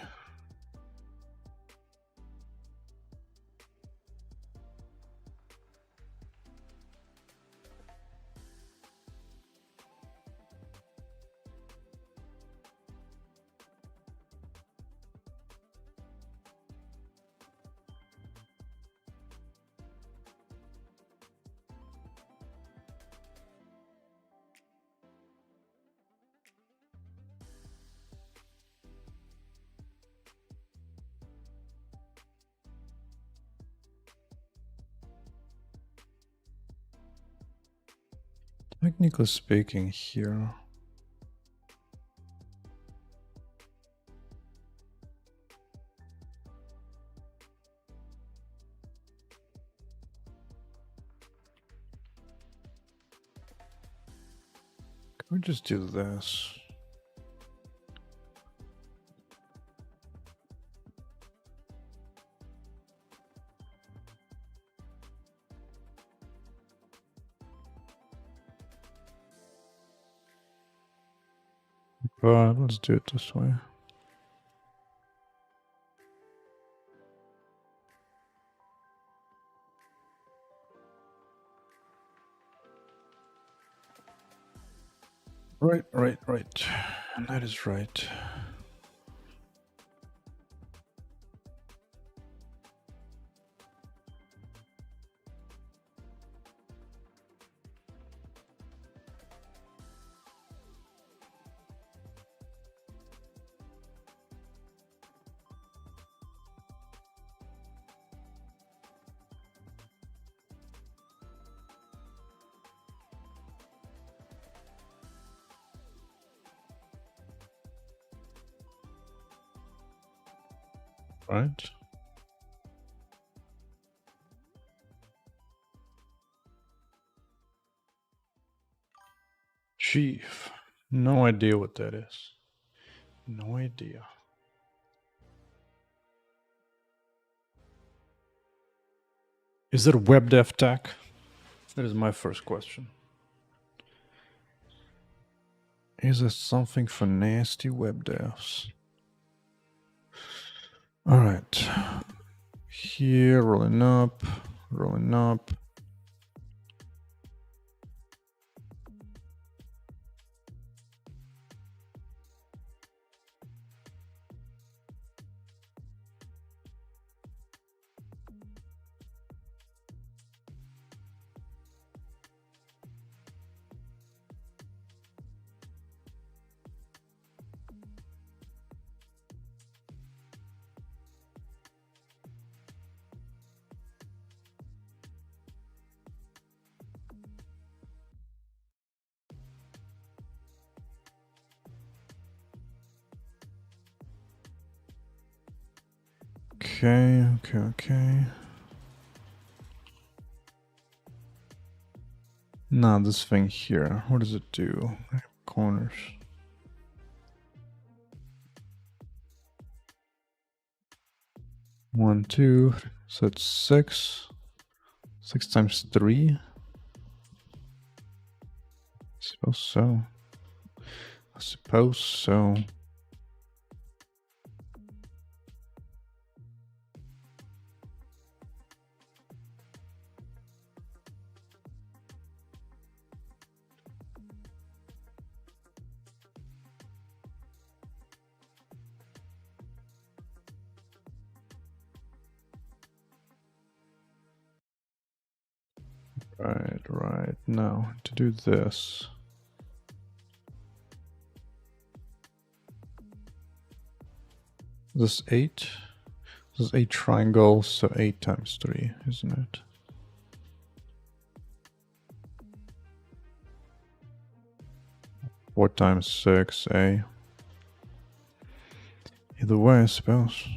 Technically speaking here. Can we just do this? But let's do it this way. Right. That is right. Right. Chief. No idea what that is. No idea. Is it web dev tech? That is my first question. Is it something for nasty web devs? All right. Here, rolling up, rolling up. Okay. Now this thing here, what does it do? Corners. One, two, so it's 6. 6 times 3. I suppose so. Right. Now, to do this. This 8. This is 8 triangles, so 8 times 3, isn't it? Four times 6, eh? Either way, I suppose.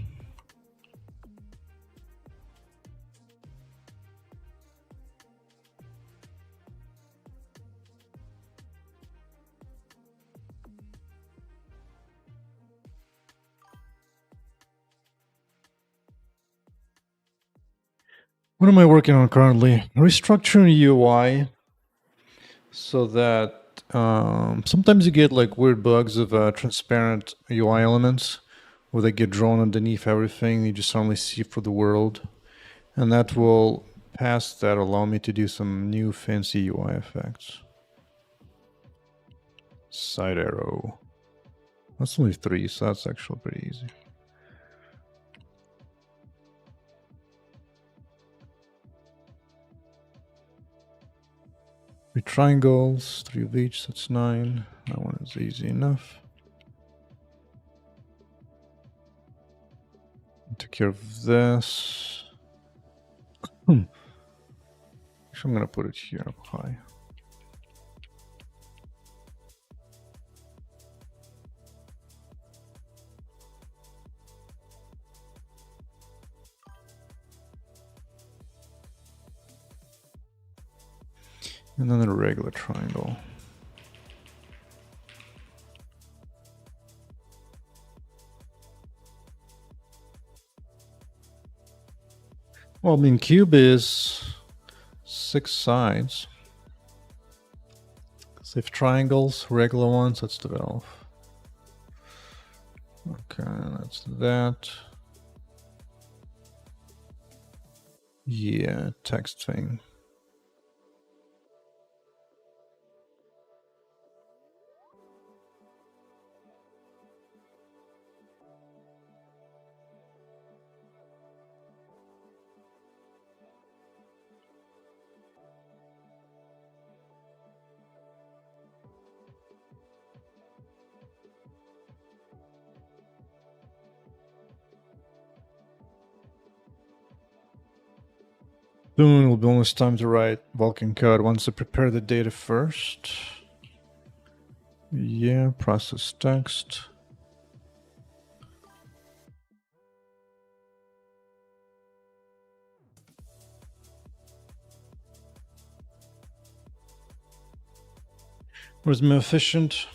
What am I working on currently? Restructuring UI so that sometimes you get like weird bugs of transparent UI elements where they get drawn underneath everything. You just only see for the world. And that will, past that, allow me to do some new fancy UI effects. Side arrow. That's only 3, so that's actually pretty easy. Three triangles, 3 of each, that's 9. That one is easy enough. Take care of this. Actually, I'm gonna put it here up high. And then a regular triangle. Well, I mean, cube is 6 sides. So if triangles, regular ones, that's 12. Okay, that's that. Yeah, text thing. Soon will be almost time to write Vulkan code. Once I prepare the data first. Yeah, process text. Where's more efficient?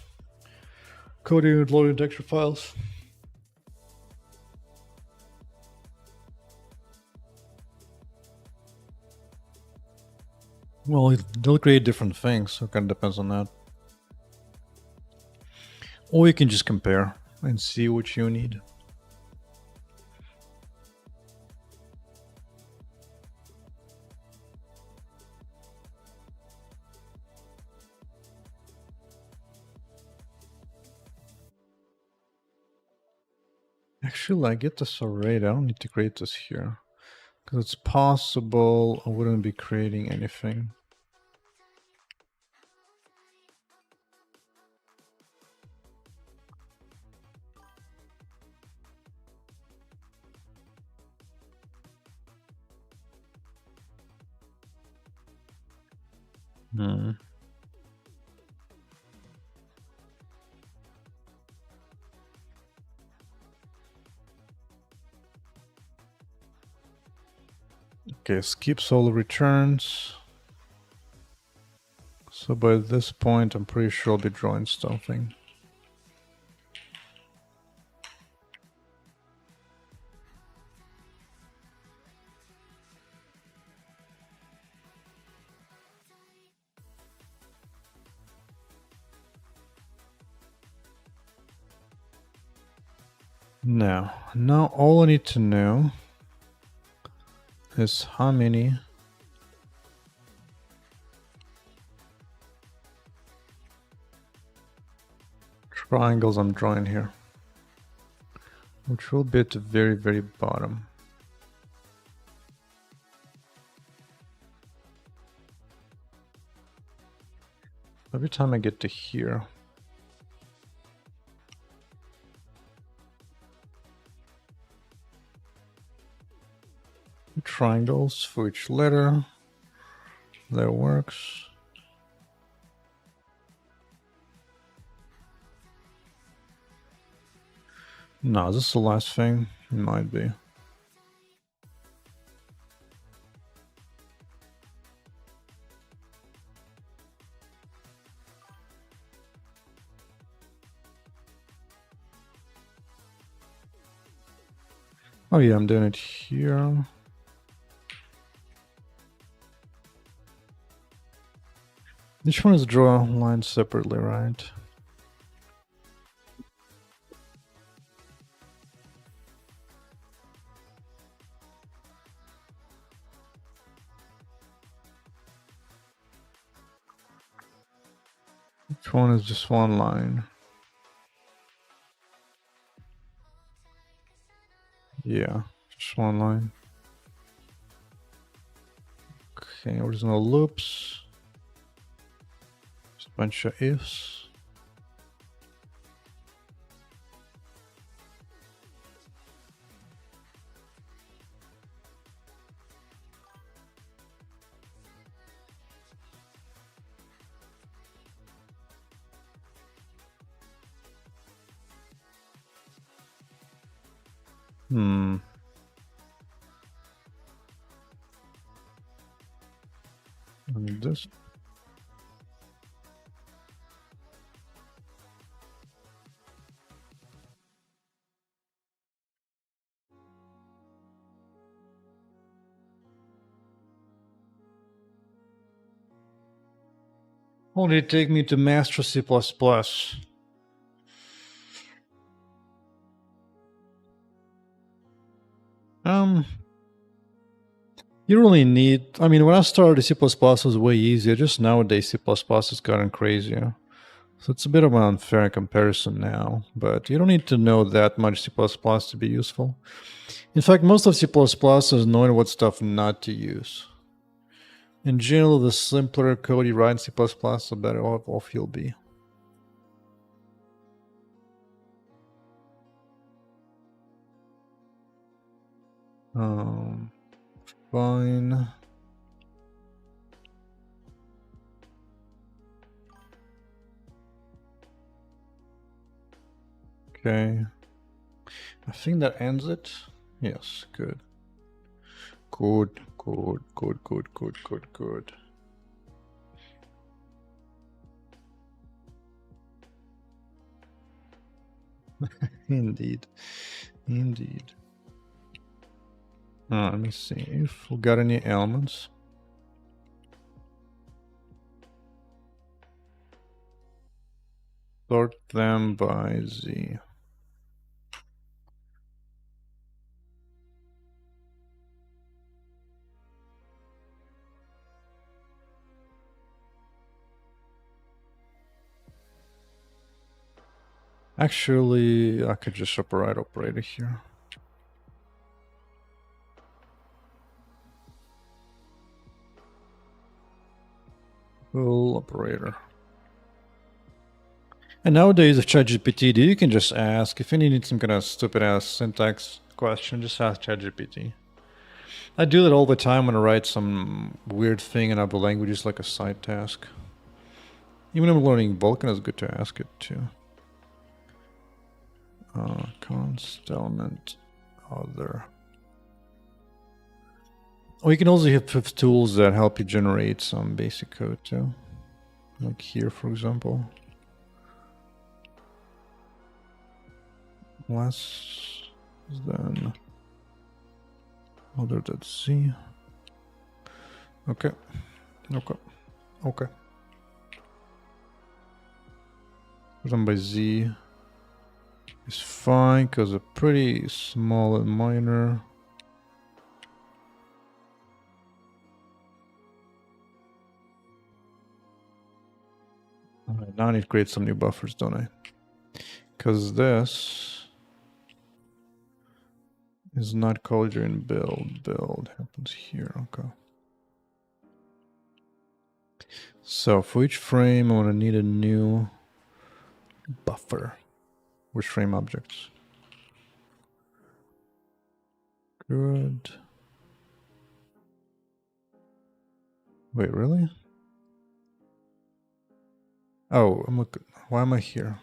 Coding and loading texture files. Well, they'll create different things, so it kind of depends on that. Or you can just compare and see what you need. Actually, I get this already. I don't need to create this here. Because it's possible I wouldn't be creating anything. Okay, skip solo returns. So by this point, I'm pretty sure I'll be drawing something. Now all I need to know is how many triangles I'm drawing here, which will be at the very, very bottom. Every time I get to here, triangles for each letter. That works. No, this is the last thing. It might be. Oh yeah, I'm doing it here. Each one is draw lines separately, right? Each one is just one line. Yeah, just one line. Okay, there's no loops. Just a bunch of ifs. And this. Only take me to master C++. You really need, I mean, when I started, C++ was way easier. Just nowadays, C++ has gotten crazier. So it's a bit of an unfair comparison now, but you don't need to know that much C++ to be useful. In fact, most of C++ is knowing what stuff not to use. In general, the simpler code you write in C++, the better off you'll be. Fine. Okay. I think that ends it. Yes, good. Good. Indeed. Let me see if we got any elements. Sort them by Z. Actually, I could just override operator here. Full operator. And nowadays with ChatGPT, you can just ask, if you need some kind of stupid ass syntax question, just ask ChatGPT. I do that all the time when I write some weird thing in other languages like a side task. Even when I'm learning Vulkan, it's good to ask it too. Const element other. Oh, you can also have tools that help you generate some basic code too. Like here, for example. Less than other.c. Okay. Run by Z is fine because they're pretty small and minor. Alright, now I need to create some new buffers, don't I? Because this is not called during build. Build happens here. Okay. So for each frame, I want to need a new buffer. Which frame objects? Good. Wait, really? Oh, I'm looking. Why am I here?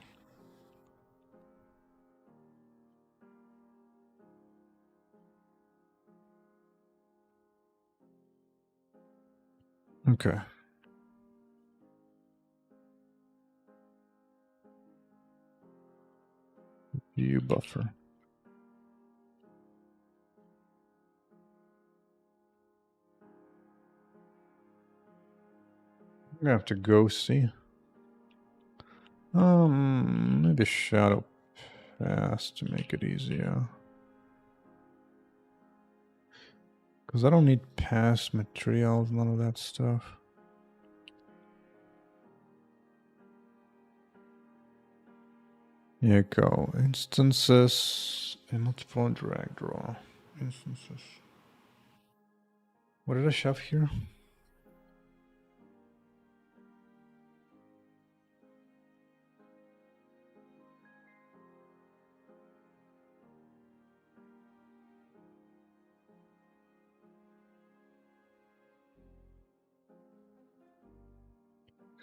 Okay. View buffer. I'm gonna have to go see. Maybe shadow pass to make it easier. Because I don't need past materials, none of that stuff. Here you go. Instances and multiple drag draw. Instances. What did I shove here?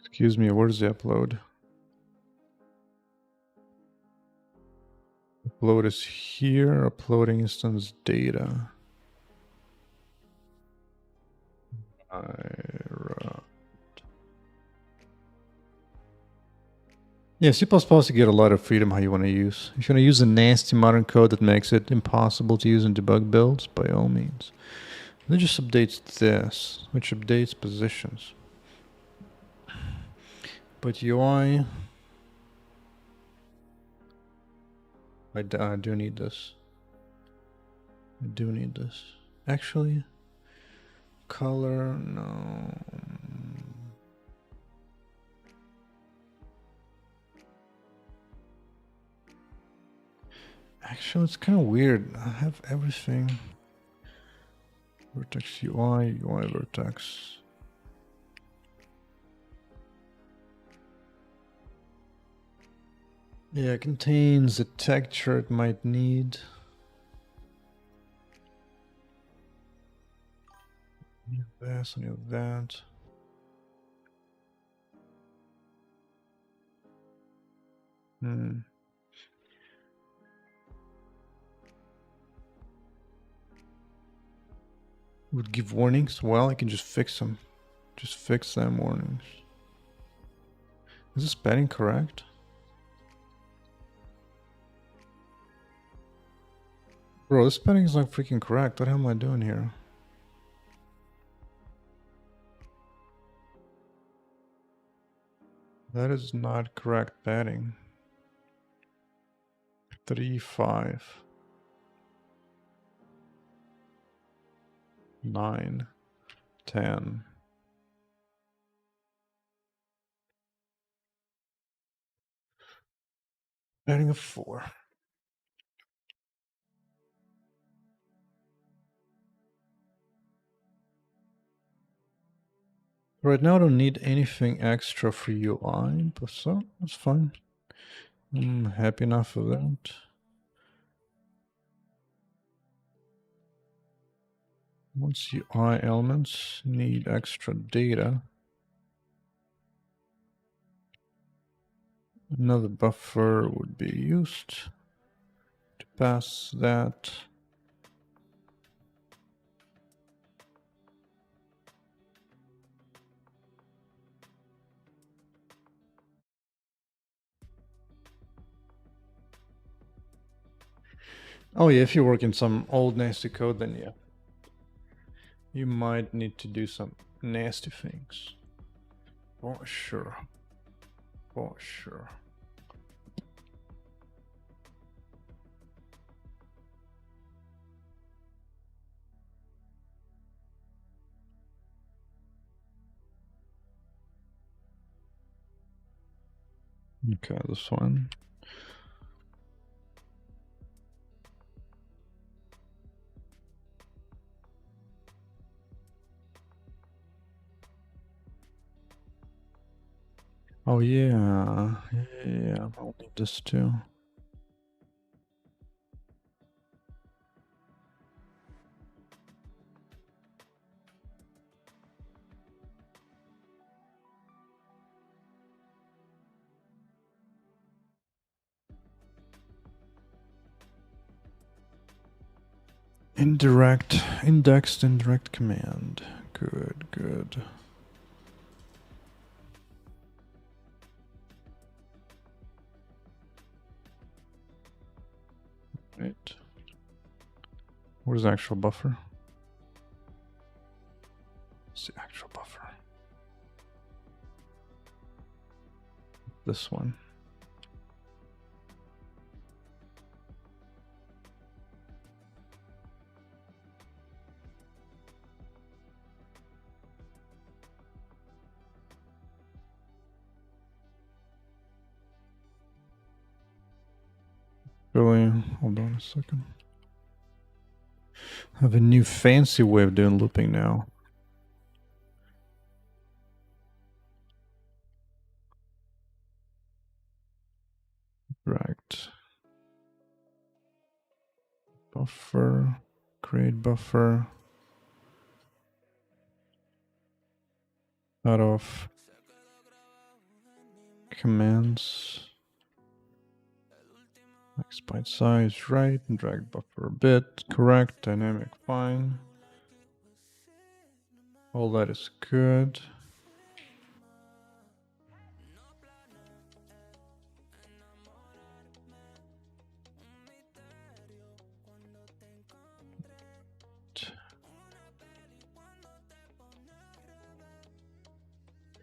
Excuse me, where's the upload? Upload is here, uploading instance data. Yeah, C++ you get a lot of freedom how you want to use. If you want to use a nasty modern code that makes it impossible to use in debug builds, by all means. Then it just updates this, which updates positions. But UI, I do need this. I do need this. Actually, color, no. Actually, it's kind of weird. I have everything. Vertex UI, UI vertex. Yeah, it contains the texture it might need. Any of this, any of that. Would give warnings? Well, I can just fix them. Just fix them warnings. Is this padding correct? Bro, this padding is not freaking correct. What the hell am I doing here? That is not correct padding. 3, 5, 9, 10. Padding of 4. Right now I don't need anything extra for UI, but so that's fine. I'm happy enough with that. Once UI elements need extra data, another buffer would be used to pass that. Oh yeah, if you work in some old nasty code, then yeah. You might need to do some nasty things. For sure. For sure. Okay, this one. Oh yeah, yeah, I'll need this too. Indirect, indexed indirect command. Good, good. Right. Where's the actual buffer? It's the actual buffer. This one. Really, hold on a second. I have a new fancy way of doing looping now. Right. Buffer, create buffer. Out of commands. Max byte size, right. And drag buffer a bit. Correct. Dynamic, fine. All that is good.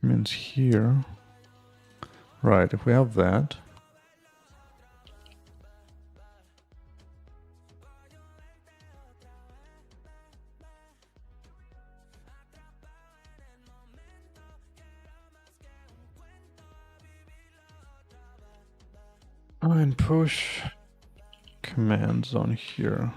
Means here. Right, if we have that. And push commands on here.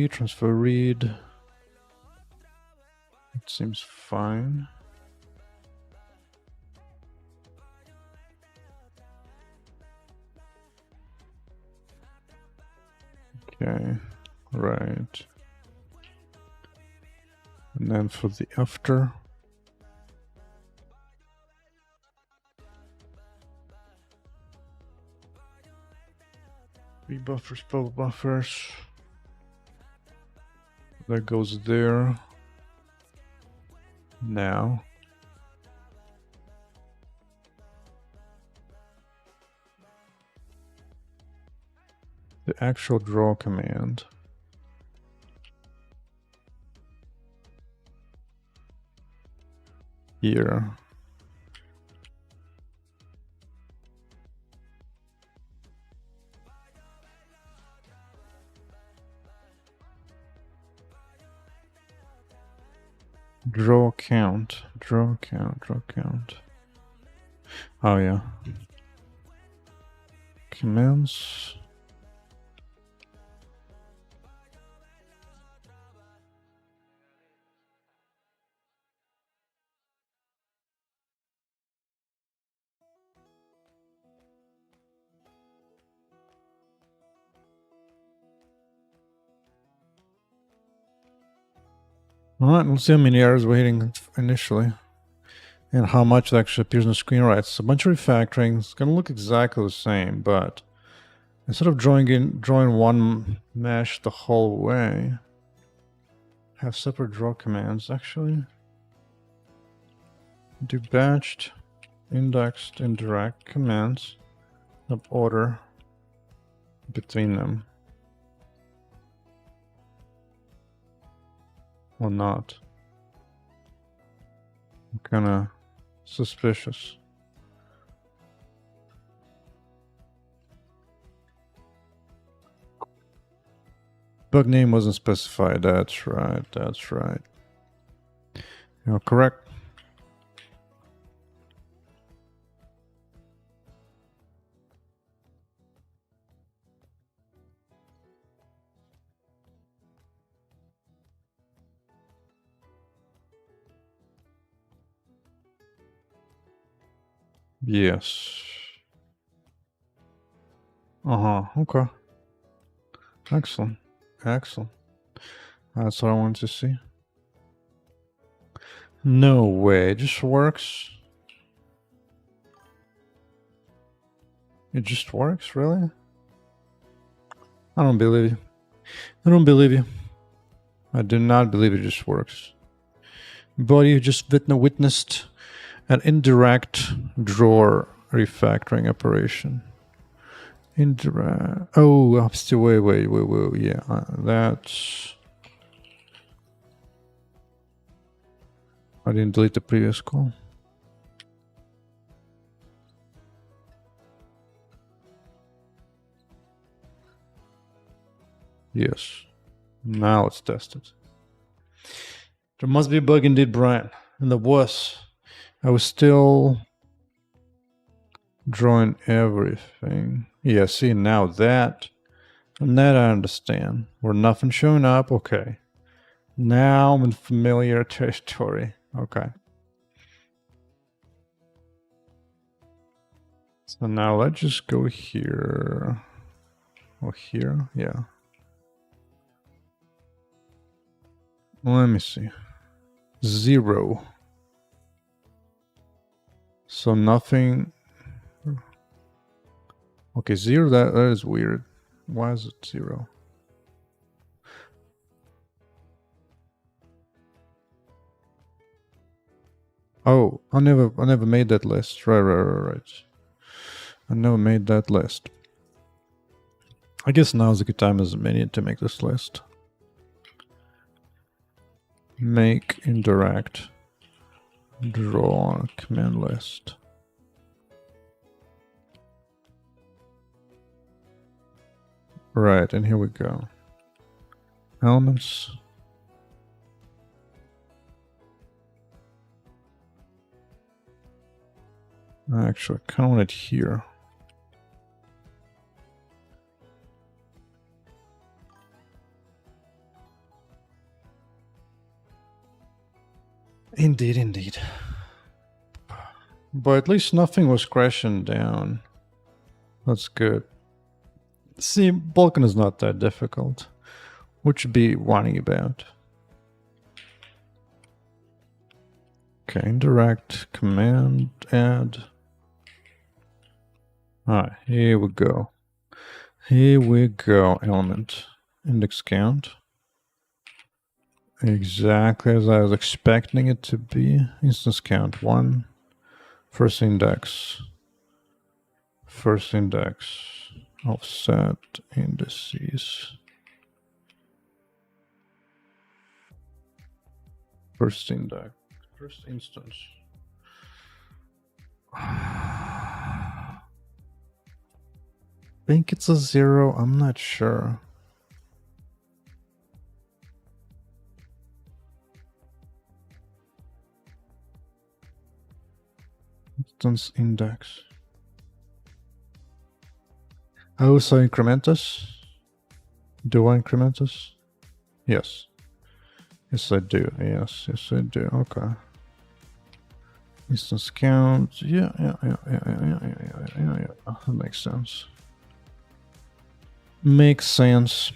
Transfer read. It seems fine. Okay, right. And then for the after. Rebuffers, bubble buffers. That goes there. Now. The actual draw command. Here. Draw count. Draw count. Draw count. Oh yeah. Commands. Alright, let's see how many errors we're hitting initially. And how much it actually appears on the screen. Right, it's a bunch of refactoring. It's gonna look exactly the same, but instead of drawing one mesh the whole way, have separate draw commands actually. Do batched, indexed, indirect commands of order between them. Or not. I'm kinda suspicious. Bug name wasn't specified. That's right. That's right. You're correct. Yes. Okay. Excellent. Excellent. That's what I wanted to see. No way. It just works. It just works, really? I don't believe you. I don't believe you. I do not believe it just works. But you just witnessed an indirect drawer refactoring operation. Indirect. Oh, I'm still wait. Yeah, that's. I didn't delete the previous call. Yes. Now let's test it. There must be a bug indeed, Brian. And there was. I was still drawing everything. Yeah, see, now that. And that I understand. Where nothing showing up, okay. Now I'm in familiar territory. Okay. So now let's just go here. Or here, yeah. Let me see. 0. So nothing. Okay, 0, that is weird. Why is it 0? Oh, I never made that list. Right. I never made that list. I guess now is a good time as a minute to make this list. Make indirect draw command list. Right, and here we go. Elements. Actually, I kind of want it here. Indeed. But at least nothing was crashing down. That's good. See, Vulkan is not that difficult. What should be whining about? Okay, indirect command add. Alright, here we go. Element. Index count. Exactly as I was expecting it to be. Instance count 1. First index. Offset indices. First index. First instance. I think it's a 0. I'm not sure. Instance index. I also increment this. Do I increment this? Yes. Yes, I do. Yes, I do. Okay. Instance count. Yeah. That makes sense. Makes sense.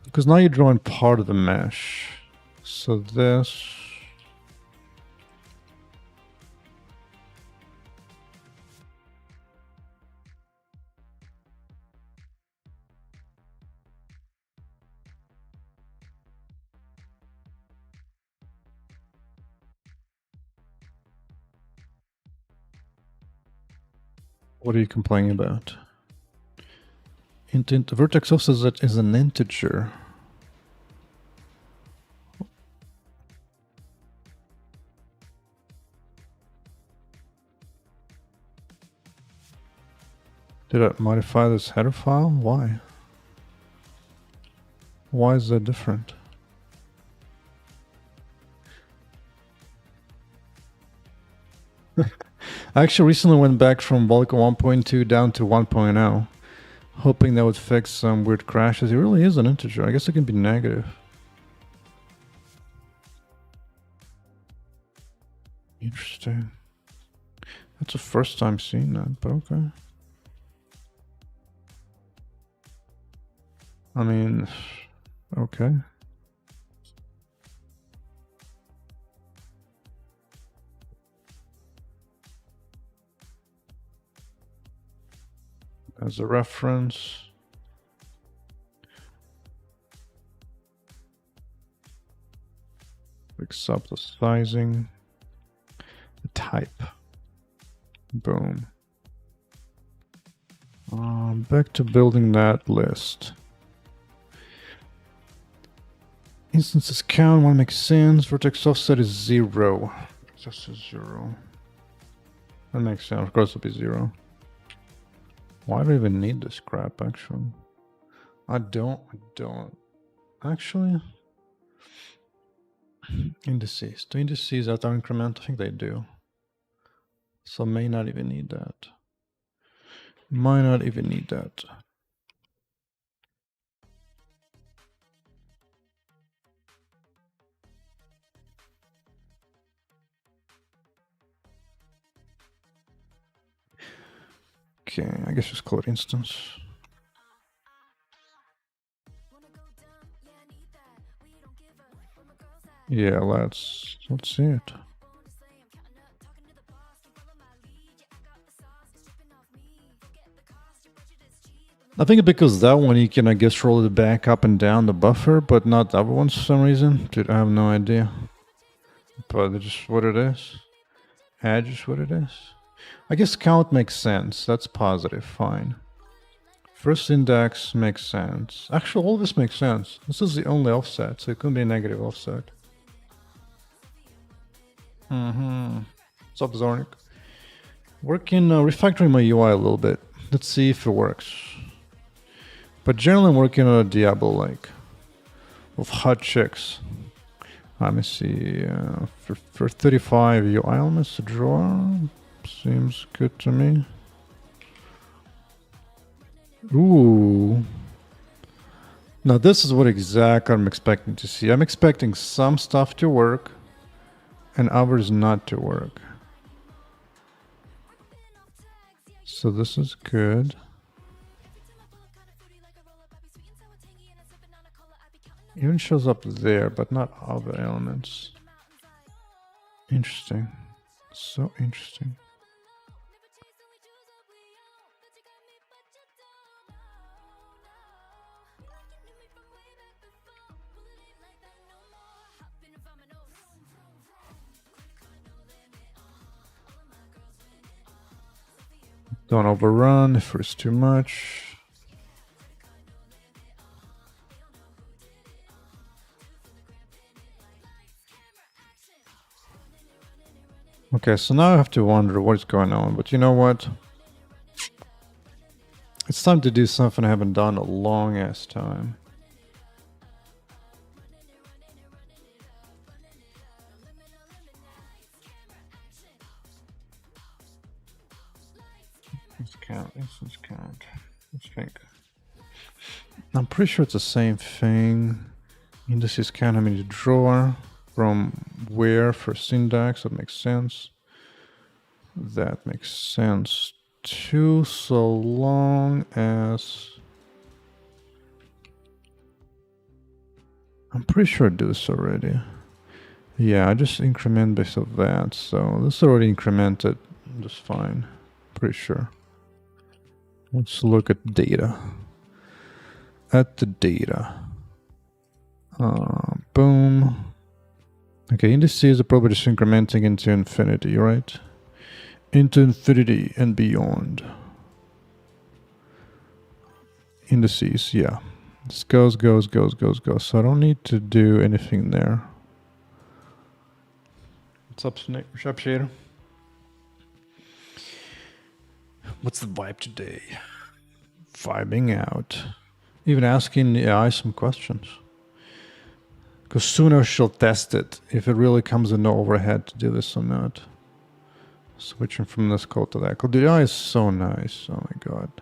Because now you're drawing part of the mesh. So this. What are you complaining about? Intent vertex offset is an integer. Did I modify this header file? Why? Why is that different? I actually recently went back from Vulkan 1.2 down to 1.0, hoping that would fix some weird crashes. It really is an integer. I guess it can be negative. Interesting. That's the first time seeing that, but okay. I mean, okay. As a reference. Fix up the sizing. The type. Boom. Back to building that list. Instances count, one makes sense. Vertex offset is 0. Vertex is 0. That makes sense. Of course it'll be 0. Why do I even need this crap, actually? I don't. Actually, indices. Do indices auto increment? I think they do. So may not even need that. Might not even need that. Okay, I guess just call it instance. Yeah, let's see it. I think because that one you can, I guess, roll it back up and down the buffer, but not the other ones for some reason. Dude, I have no idea. But it's just what it is. Edge is what it is. I guess count makes sense. That's positive. Fine. First index makes sense. Actually, all this makes sense. This is the only offset, so it couldn't be a negative offset. What's up, Zornik? Working, refactoring my UI a little bit. Let's see if it works. But generally I'm working on a Diablo-like. With hot chicks. Let me see. For 35 UI elements to draw. Seems good to me. Ooh. Now this is what exactly I'm expecting to see. I'm expecting some stuff to work and others not to work. So this is good. Even shows up there, but not other elements. Interesting. So interesting. Don't overrun if it's too much. Okay, so now I have to wonder what's going on, but you know what? It's time to do something I haven't done a long ass time. Let's count, let's count. Let's think. I'm pretty sure it's the same thing. Indices count how many drawer. From where first index, that makes sense. That makes sense too, so long as... I'm pretty sure I do this already. Yeah, I just increment based on that, so this is already incremented just fine. Pretty sure. Let's look at data. At the data. Boom. Okay, indices are probably just incrementing into infinity, right? Into infinity and beyond. Indices, yeah. This goes. So I don't need to do anything there. What's up, Snake? What's up, Shader? What's the vibe today? Vibing out. Even asking the AI some questions. Because sooner she'll test it if it really comes in no overhead to do this or not. Switching from this code to that code. The AI is so nice. Oh my god.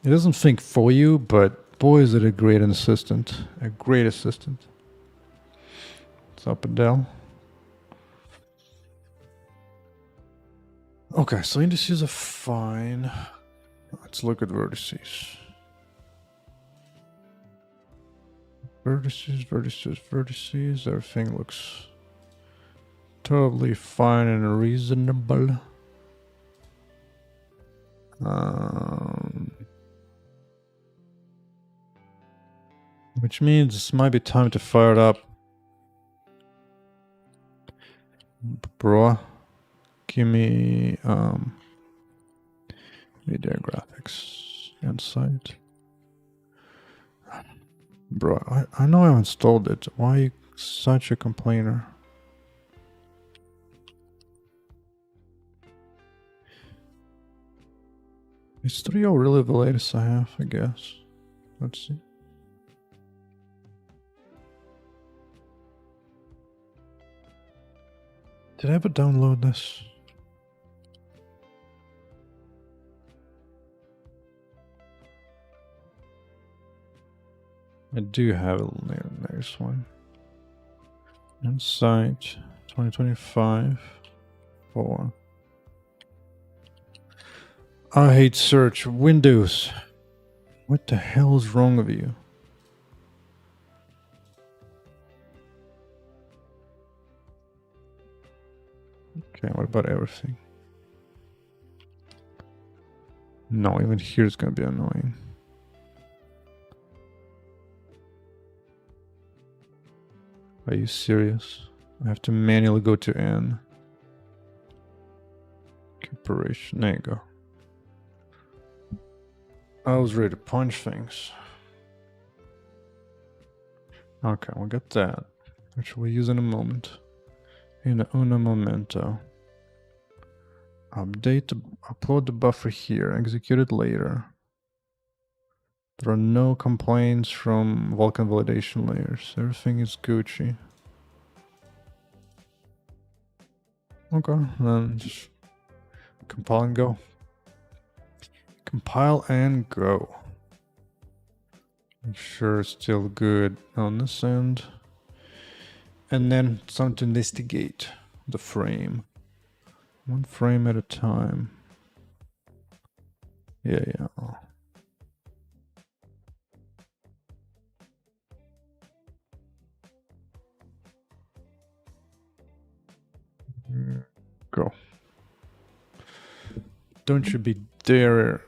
It doesn't think for you, but boy is it a great assistant. A great assistant. What's up, Adele? Okay, so indices are fine. Let's look at vertices. Vertices, vertices, vertices. Everything looks totally fine and reasonable. Which means this might be time to fire it up. Bro, give me video graphics inside. Bro, I know I installed it. Why are you such a complainer? Is 3.0 really the latest I have, I guess? Let's see. Did I ever download this? I do have a nice one. Inside 2025 4. I hate search. Windows. What the hell is wrong with you? Okay, what about everything? No, even here it's gonna be annoying. Are you serious? I have to manually go to N. Corporation. There you go. I was ready to punch things. Okay, we'll get that, which we'll use in a moment. In un momento. Upload the buffer here, execute it later. There are no complaints from Vulkan validation layers. Everything is Gucci. Okay, then just compile and go. Compile and go. Make sure it's still good on this end. And then it's time to investigate the frame. One frame at a time. Yeah. Go. Don't you be dare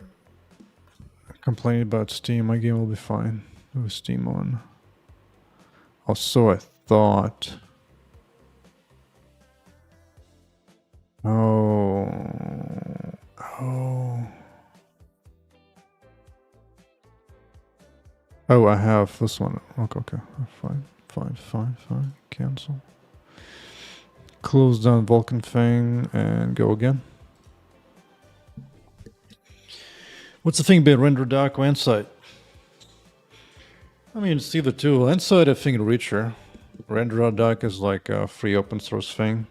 complain about Steam. My game will be fine with Steam on. Oh, so I thought. Oh. Oh, I have this one. Okay. Fine. Cancel. Close down Vulkan thing and go again. What's the thing about render dock or Insight? I mean, it's either two. Insight, I think, richer. Render dock is like a free open source thing.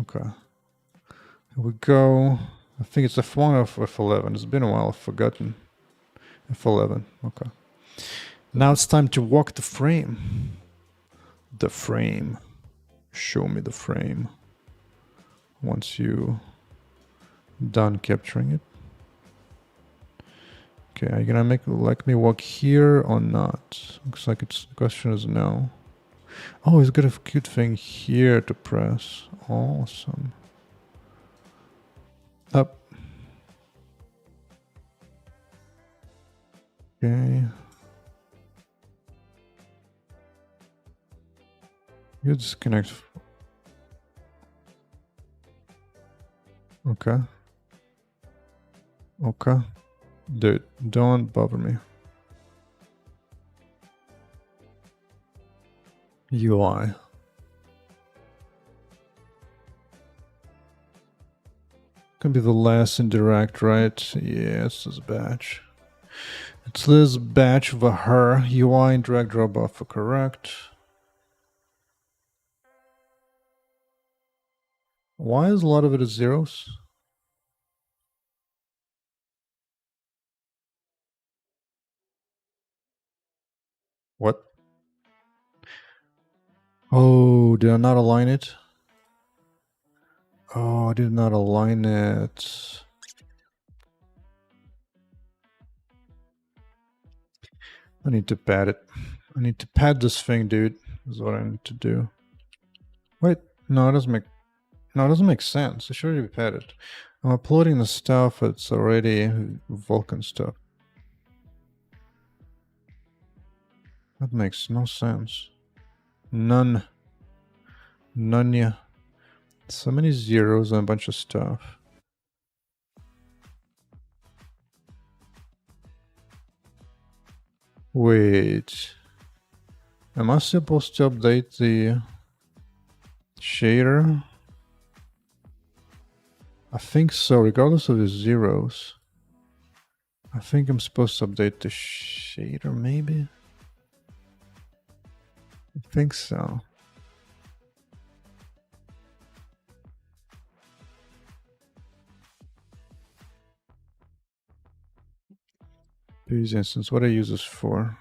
Okay. Here we go. I think it's F1 or F11. It's been a while. I've forgotten. F11. Okay. Now it's time to walk the frame. The frame. Show me the frame. Once you done capturing it. Okay, are you gonna let me walk here or not? Looks like the question is no. Oh, he's got a cute thing here to press. Awesome. Up. Okay. You disconnect. Okay. Dude, don't bother me. UI. Gonna be the last indirect, right? Yes, this batch. It's this batch of a her UI indirect draw buffer, correct? Why is a lot of it is zeros? What? Oh, did I not align it? Oh, I did not align it. I need to pad it. I need to pad this thing, dude. Is what I need to do. Wait, no, it doesn't make sense. It should already be padded. I'm uploading the stuff. It's already Vulkan stuff. That makes no sense. None. None. Yeah. So many zeros and a bunch of stuff. Wait. Am I supposed to update the shader? I think so, regardless of the zeros. I think I'm supposed to update the shader, maybe? I think so. Base instance, what do I use this for?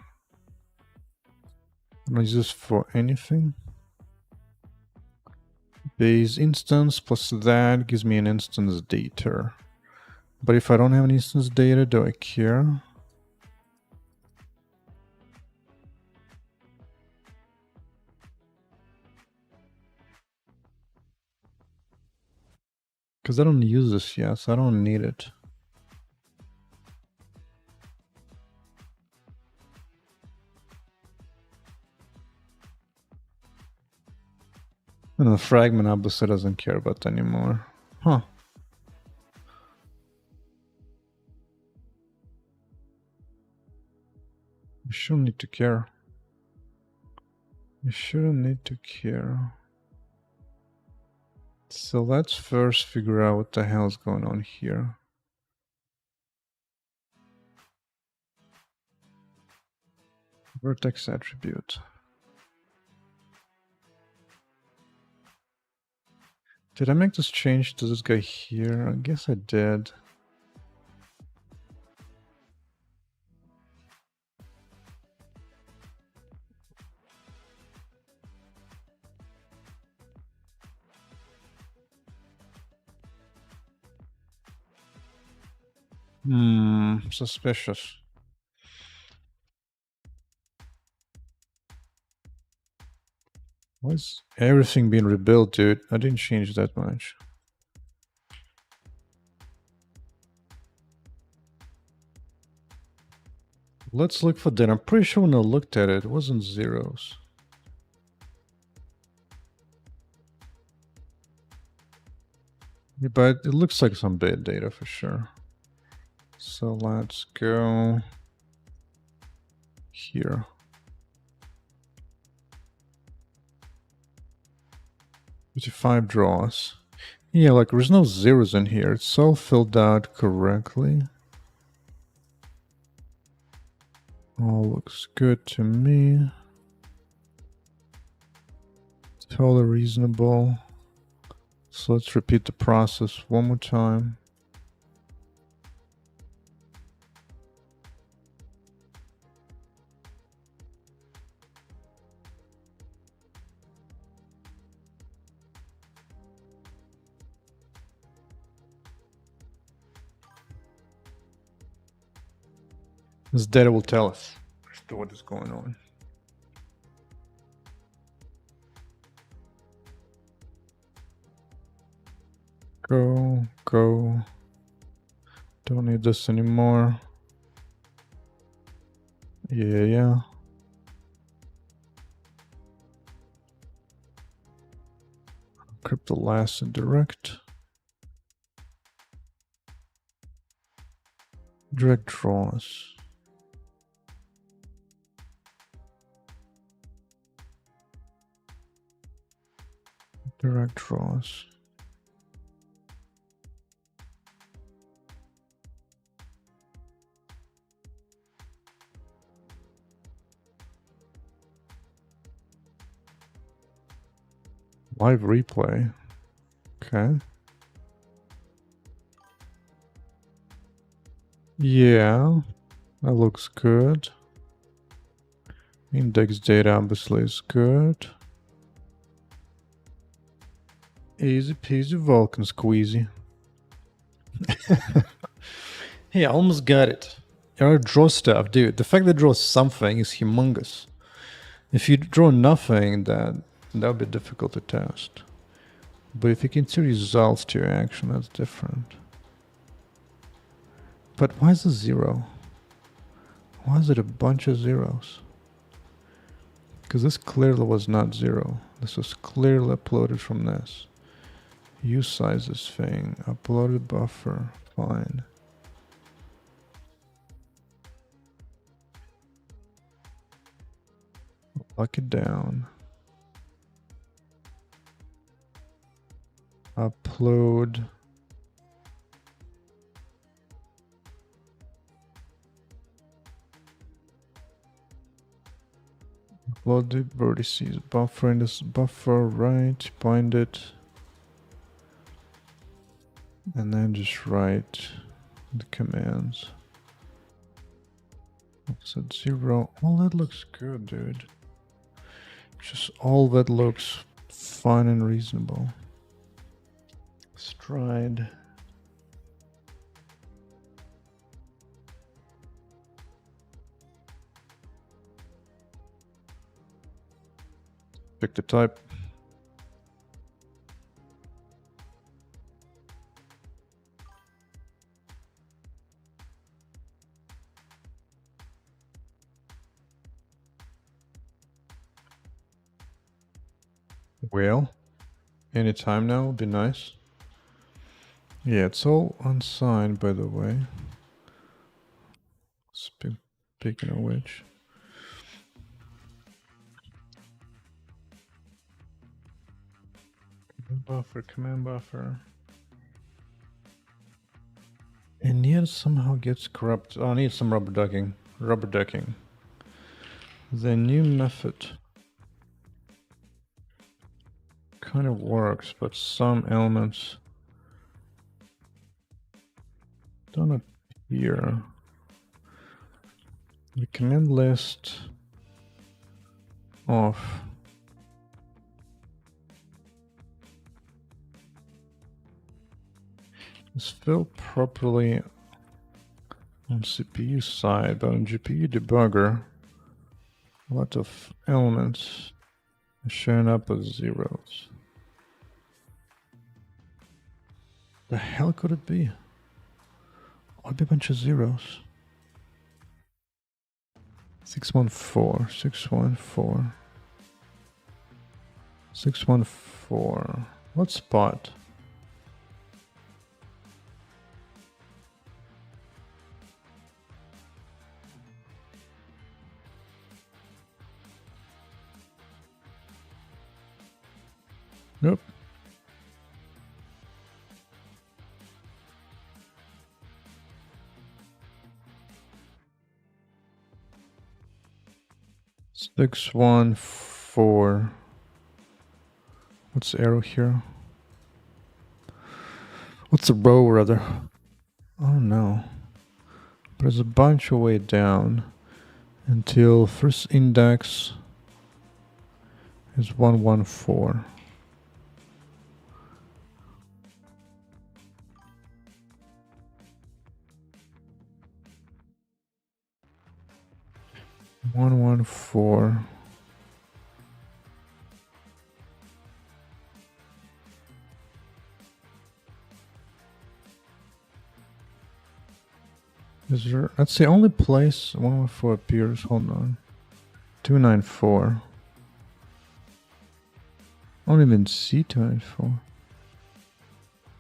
I don't use this for anything. Base instance plus that gives me an instance data. But if I don't have an instance data, do I care? Because I don't use this yet, so I don't need it. And the fragment obviously doesn't care about that anymore. Huh. You shouldn't need to care. You shouldn't need to care. So let's first figure out what the hell is going on here. Vertex attribute. Did I make this change to this guy here? I guess I did. Suspicious. Why is everything being rebuilt, dude? I didn't change that much. Let's look for that. I'm pretty sure when I looked at it, it wasn't zeros. Yeah, but it looks like some bad data for sure. So let's go here. Five draws. Yeah, like there's no zeros in here. It's all filled out correctly. All looks good to me. Totally reasonable. So let's repeat the process one more time. This data will tell us what is going on. Go. Don't need this anymore. Yeah. Encrypt the last and direct. Direct draws. Direct draws. Live replay. Okay. Yeah, that looks good. Index data obviously is good. Easy peasy Vulkan squeezy. Hey, I almost got it. Our draw stuff, dude. The fact that draw something is humongous. If you draw nothing, that would be difficult to test. But if you can see results to your action, that's different. But why is it 0? Why is it a bunch of zeros? Because this clearly was not 0. This was clearly uploaded from this. You size this thing. Uploaded buffer. Fine. Lock it down. Upload. Upload the vertices. Buffer in this buffer, right? Bind it. And then just write the commands. Set 0. All that looks good, dude. Just all that looks fine and reasonable. Stride. Pick the type. Well, anytime now would be nice. Yeah, it's all unsigned, by the way. Speaking of which. Command buffer. And yet somehow gets corrupt. Oh, I need some rubber ducking. Rubber ducking. The new method kind of works, but some elements don't appear. The command list off. Is filled properly on CPU side, but on GPU debugger, a lot of elements are showing up as zeros. The hell could it be? Would be a bunch of zeros. 614, 614, 614. What spot? Nope. Six, 1, 4. What's the arrow here? What's the row, rather? I don't know. But there's a bunch of way down until first index is 114. One, 1, 4. Is there? That's the only place 114 appears. Hold on. 294. I don't even see 294.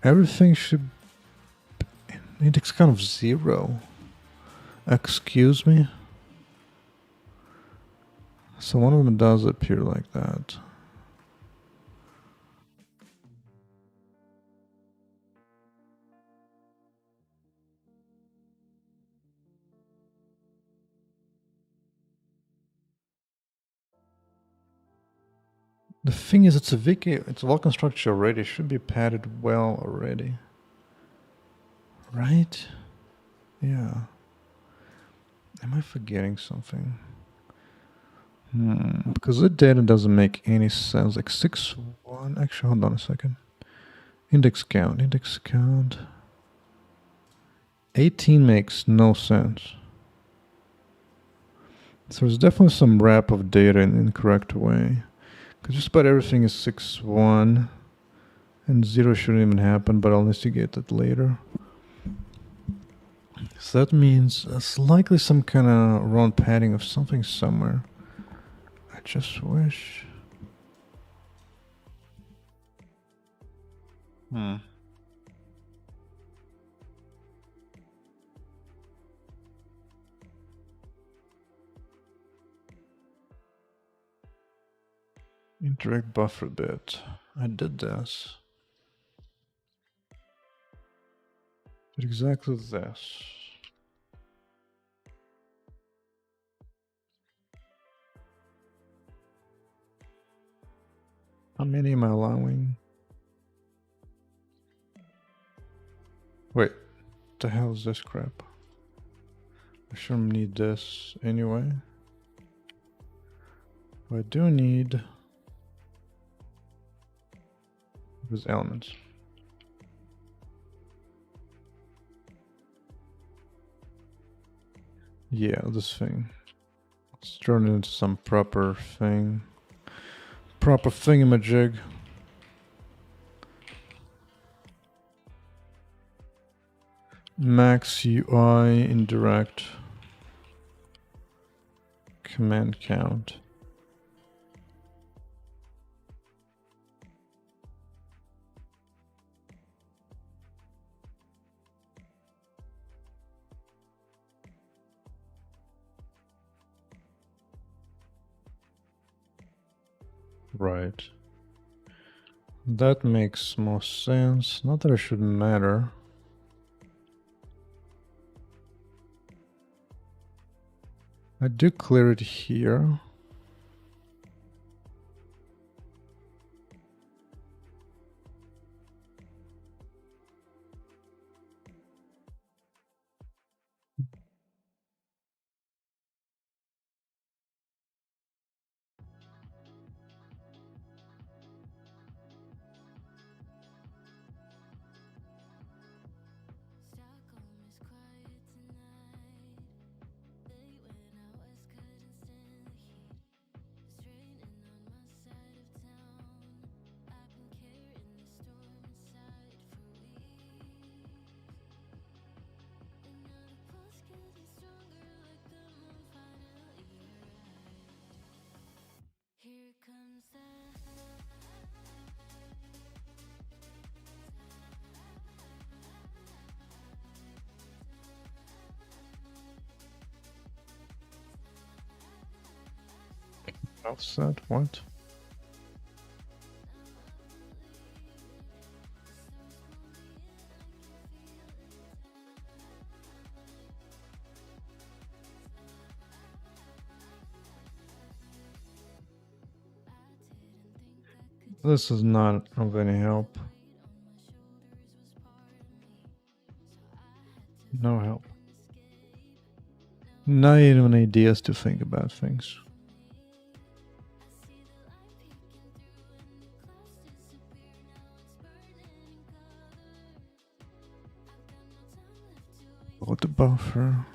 Everything should index count of 0. Excuse me. So one of them does appear like that. The thing is, it's a Vulkan structure already. It should be padded well already. Right? Yeah. Am I forgetting something? Because the data doesn't make any sense. Like 6, 1. Actually, hold on a second. Index count. 18 makes no sense. So there's definitely some wrap of data in an incorrect way. Because just about everything is 6-1. And 0 shouldn't even happen, but I'll investigate that later. So that means it's likely some kind of wrong padding of something somewhere. I just wish. Indirect buffer bit. I did this. Did exactly this. How many am I allowing? Wait, what the hell is this crap? I shouldn't need this anyway. But I do need these elements. Yeah, this thing. Let's turn it into some proper thing. Proper thingamajig. Max UI indirect command count. Right. That makes more sense. Not that it should matter. I do clear it here. Offset, what? This is not of any help. No help. Not even ideas to think about things. What the buffer?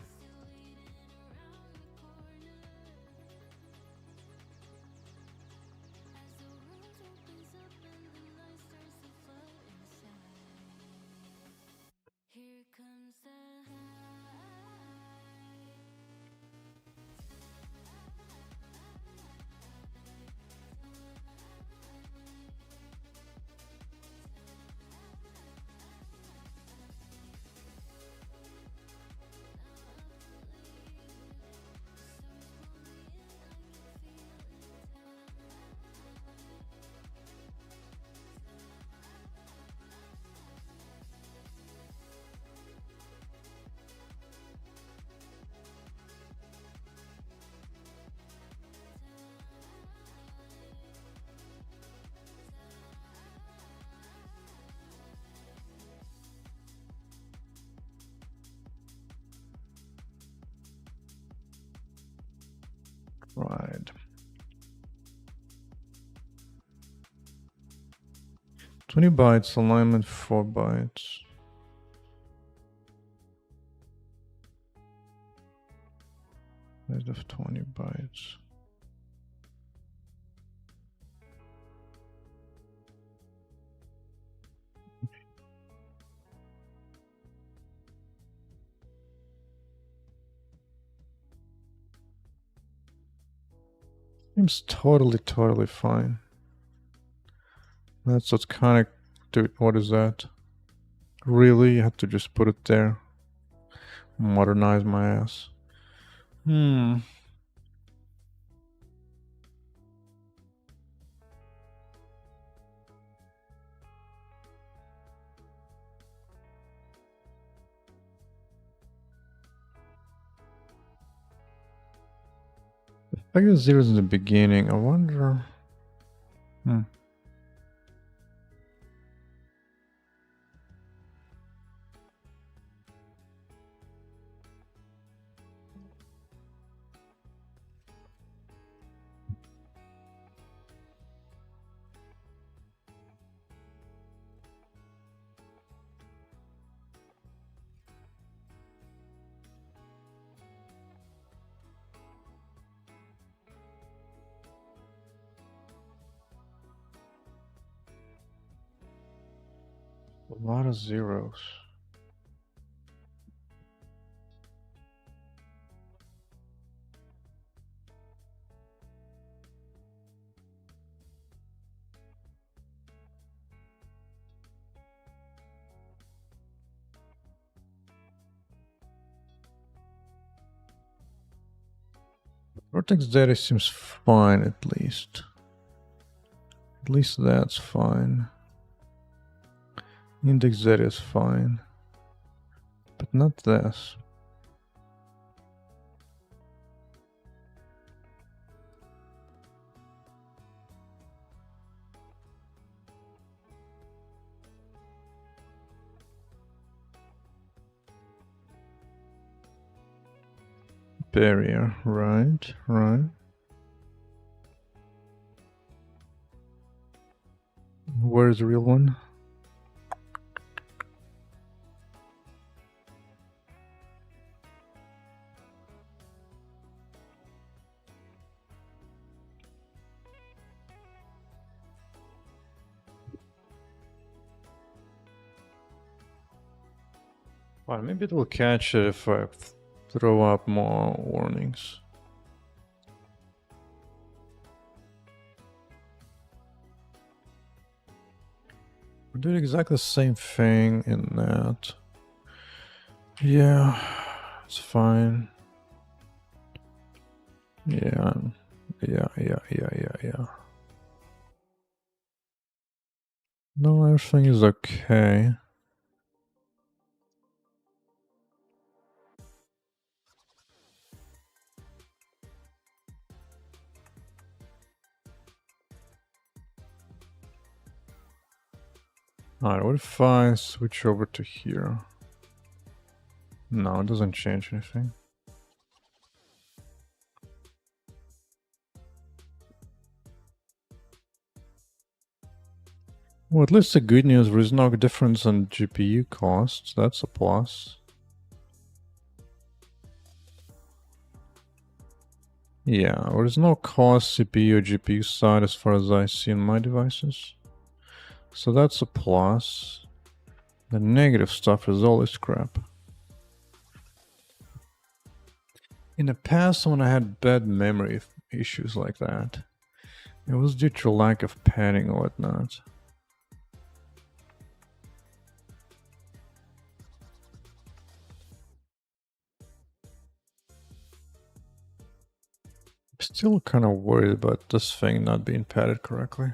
Right. 20 bytes, alignment 4 bytes. Rest of 20 bytes. Seems totally fine. That's what's kind of... Dude, what is that? Really? You had to just put it there? Modernize my ass. I guess zeros in the beginning. I wonder... A lot of zeros. Vertex data seems fine, at least. At least that's fine. Index data is fine. But not this. Barrier, right. Where's the real one? Well, maybe it will catch it if I throw up more warnings. We're doing exactly the same thing in that. Yeah, it's fine. Yeah. No, everything is okay. Alright, what if I switch over to here? No, it doesn't change anything. Well, at least the good news, there is no difference in GPU costs. That's a plus. Yeah, there is no cost CPU or GPU side as far as I see in my devices. So that's a plus. The negative stuff is always crap. In the past, when I had bad memory issues like that, it was due to lack of padding or whatnot. Still kind of worried about this thing not being padded correctly.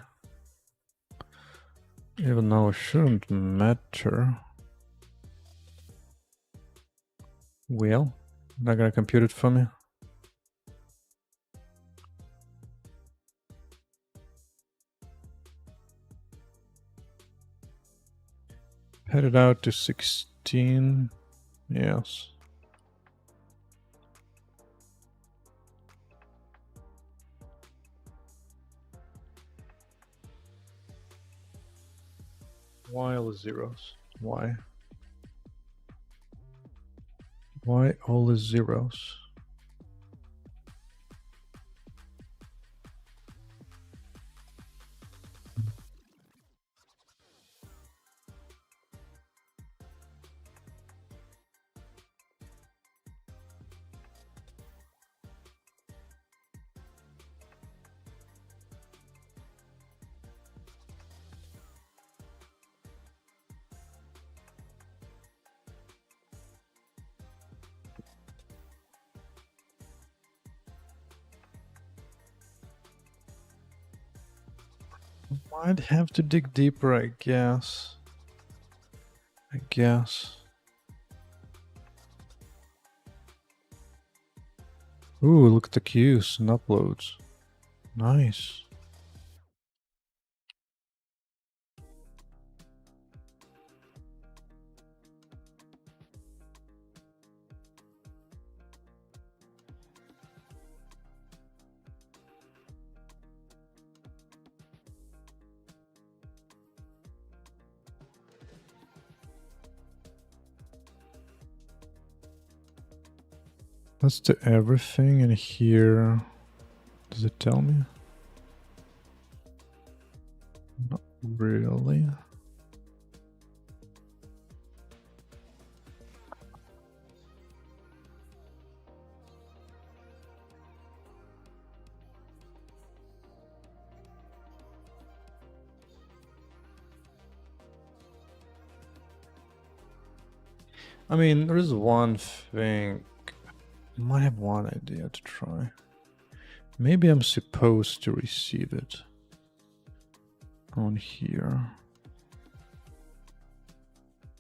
Even though it shouldn't matter. Well, not gonna compute it for me. Pad it out to 16. Yes. Why all the zeros? Why? Why all the zeros? Might have to dig deeper, I guess. Ooh, look at the queues and uploads. Nice. Let's do everything in here. Does it tell me? Not really. I mean, there is one thing. I might have one idea to try. Maybe I'm supposed to receive it on here.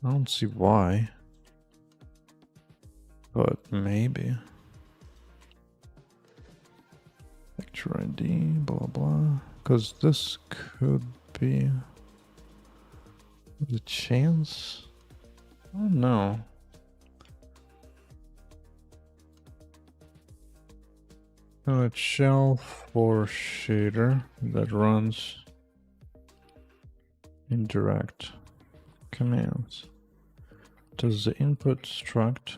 I don't see why, but maybe. Picture ID, blah blah. Because this could be the chance. I don't know. A shell for shader that runs indirect commands. Does the input struct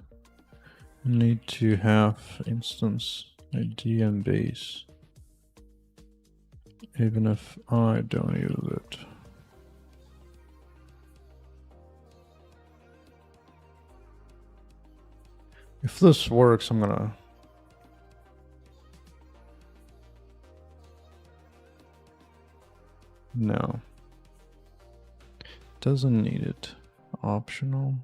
need to have instance ID and base, even if I don't use it? If this works, I'm gonna no. Doesn't need it. Optional.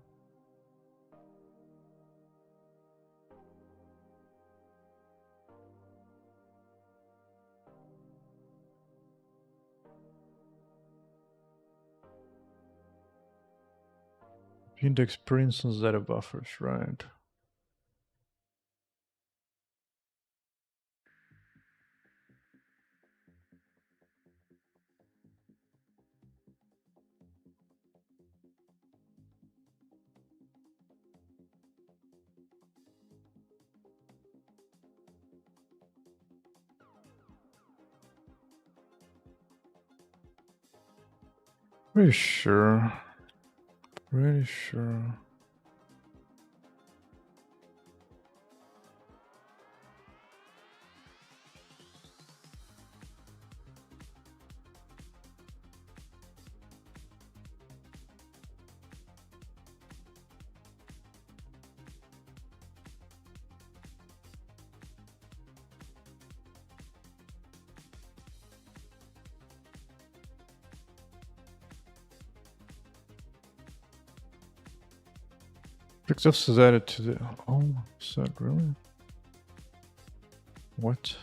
Index per instance data buffers, right? Pretty sure. Pretty sure. Success is added to the. Oh, is that really? What?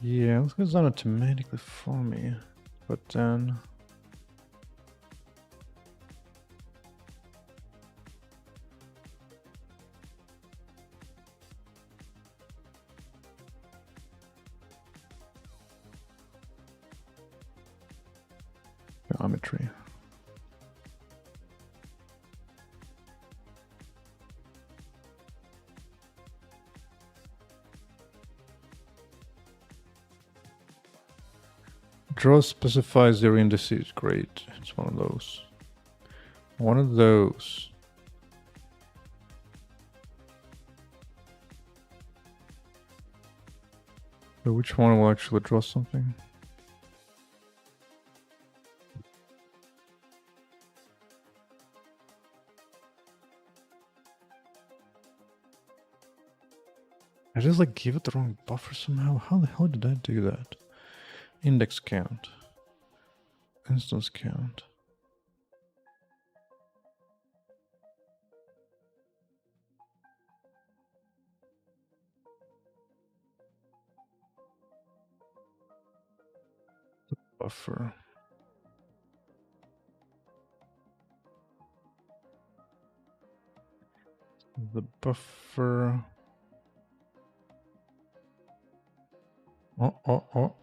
Yeah, this goes on automatically for me, but then. Geometry. Draw specifies their indices. Great. It's one of those. One of those. So which one will actually draw something? I just like give it the wrong buffer somehow. How the hell did I do that? Index count. Instance count. The buffer. The buffer. Oh.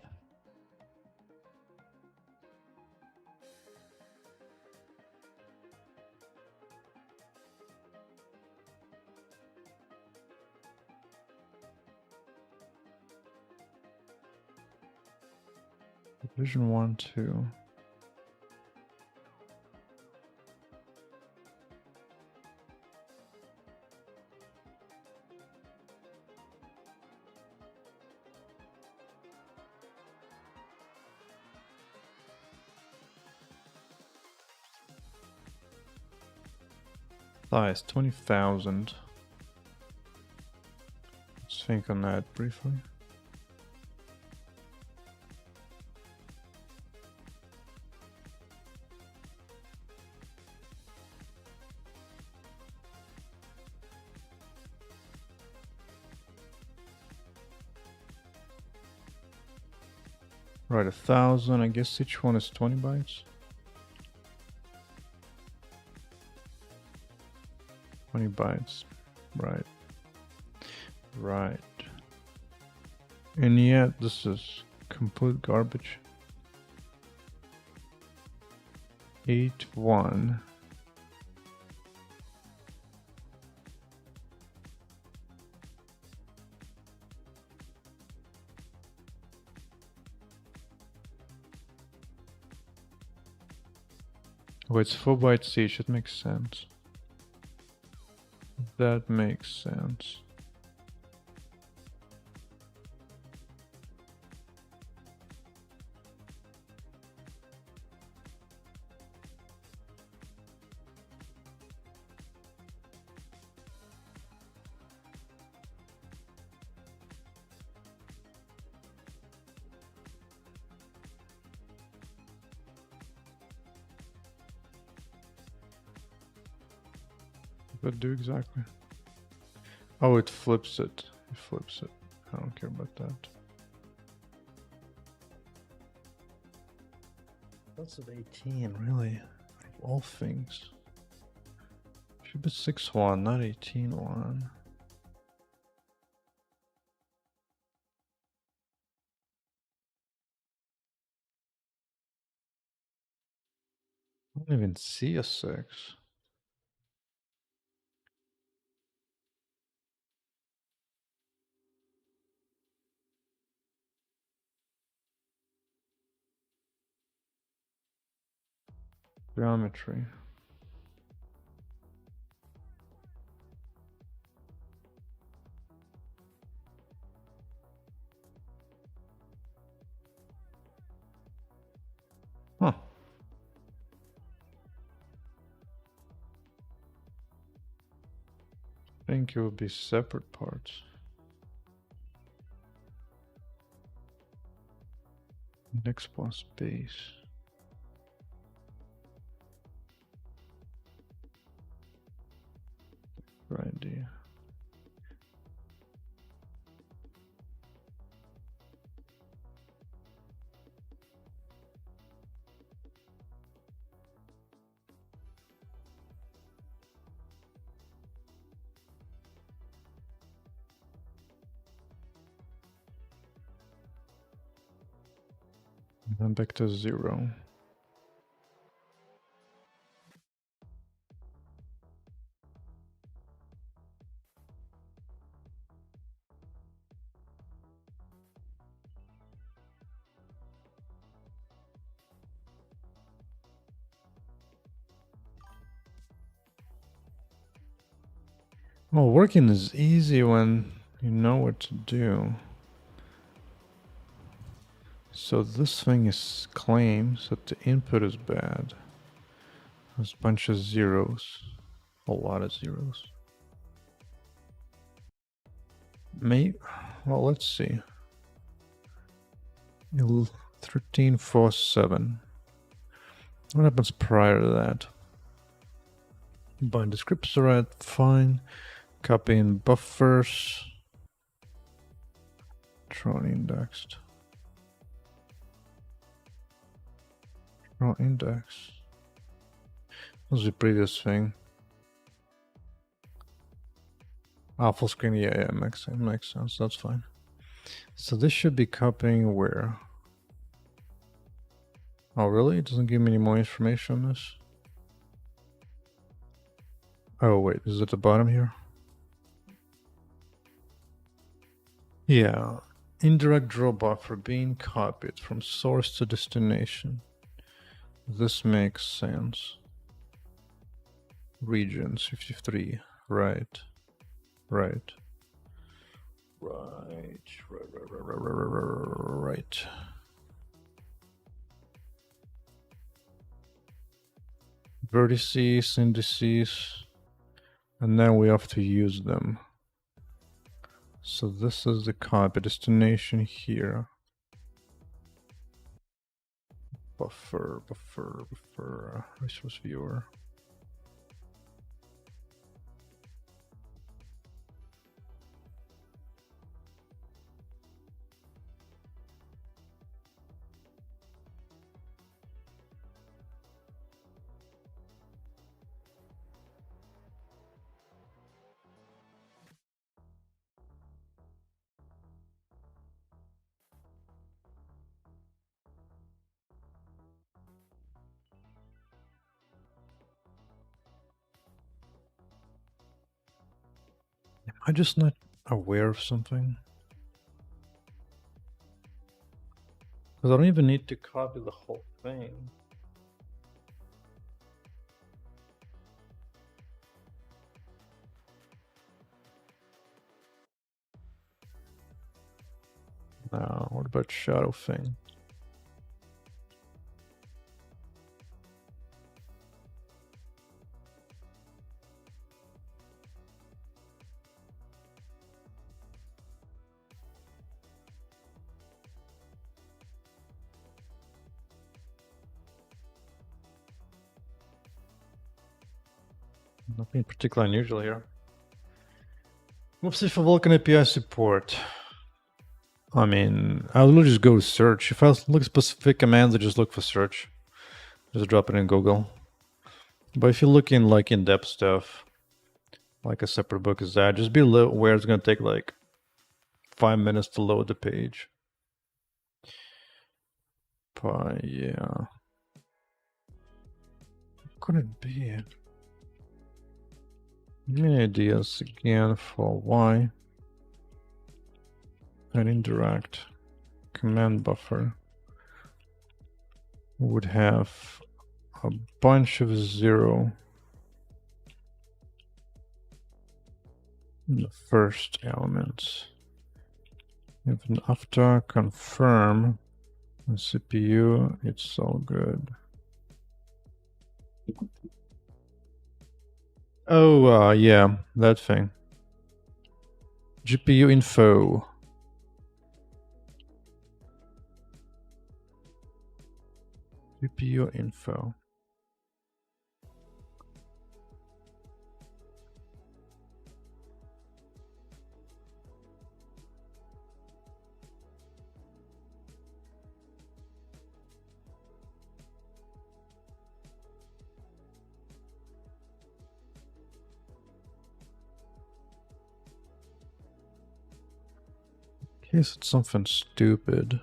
Division 1, 2. Size 20,000. Let's think on that briefly. Right, 1,000. I guess each one is 20 bytes. 20 bytes. Right. Right. And yet, this is complete garbage. 8-1. Oh, it's 4 bytes each. It makes sense. That makes sense. But do exactly. Oh, it flips it. It flips it. I don't care about that. That's of 18, really. Of all things. Should be 6-1, not 18-1. I don't even see a 6. Geometry. Huh. I think it would be separate parts. Index plus base. Good idea. And then back to 0. Well, working is easy when you know what to do. So this thing is claims that the input is bad. There's a bunch of zeros. A lot of zeros. Maybe. Well, let's see. 13, 4, 7. What happens prior to that? Bind the scripts right, fine. Copy in buffers. Tron indexed. Tron index. What was the previous thing? Ah, full screen. Yeah, makes sense. That's fine. So this should be copying where? Oh, really? It doesn't give me any more information on this. Oh, wait, is it at the bottom here? Yeah, indirect draw buffer being copied from source to destination. This makes sense. Regions 53. Right. Vertices, indices, and then we have to use them. So this is the copy destination here. Buffer, resource viewer. Am I just not aware of something? Because I don't even need to copy the whole thing. Now, what about shadow thing? Nothing particularly unusual here. What's it for Vulkan API support? I mean, I'll just go search. If I look specific commands, I just look for search. Just drop it in Google. But if you're looking like in-depth stuff, like a separate book is that, just be aware it's going to take like 5 minutes to load the page. But yeah. What could it be? Give me ideas again for why an indirect command buffer would have a bunch of zero in the first elements. Even after confirm the CPU, it's all good. Oh, yeah, that thing. GPU info. GPU info. In case it's something stupid.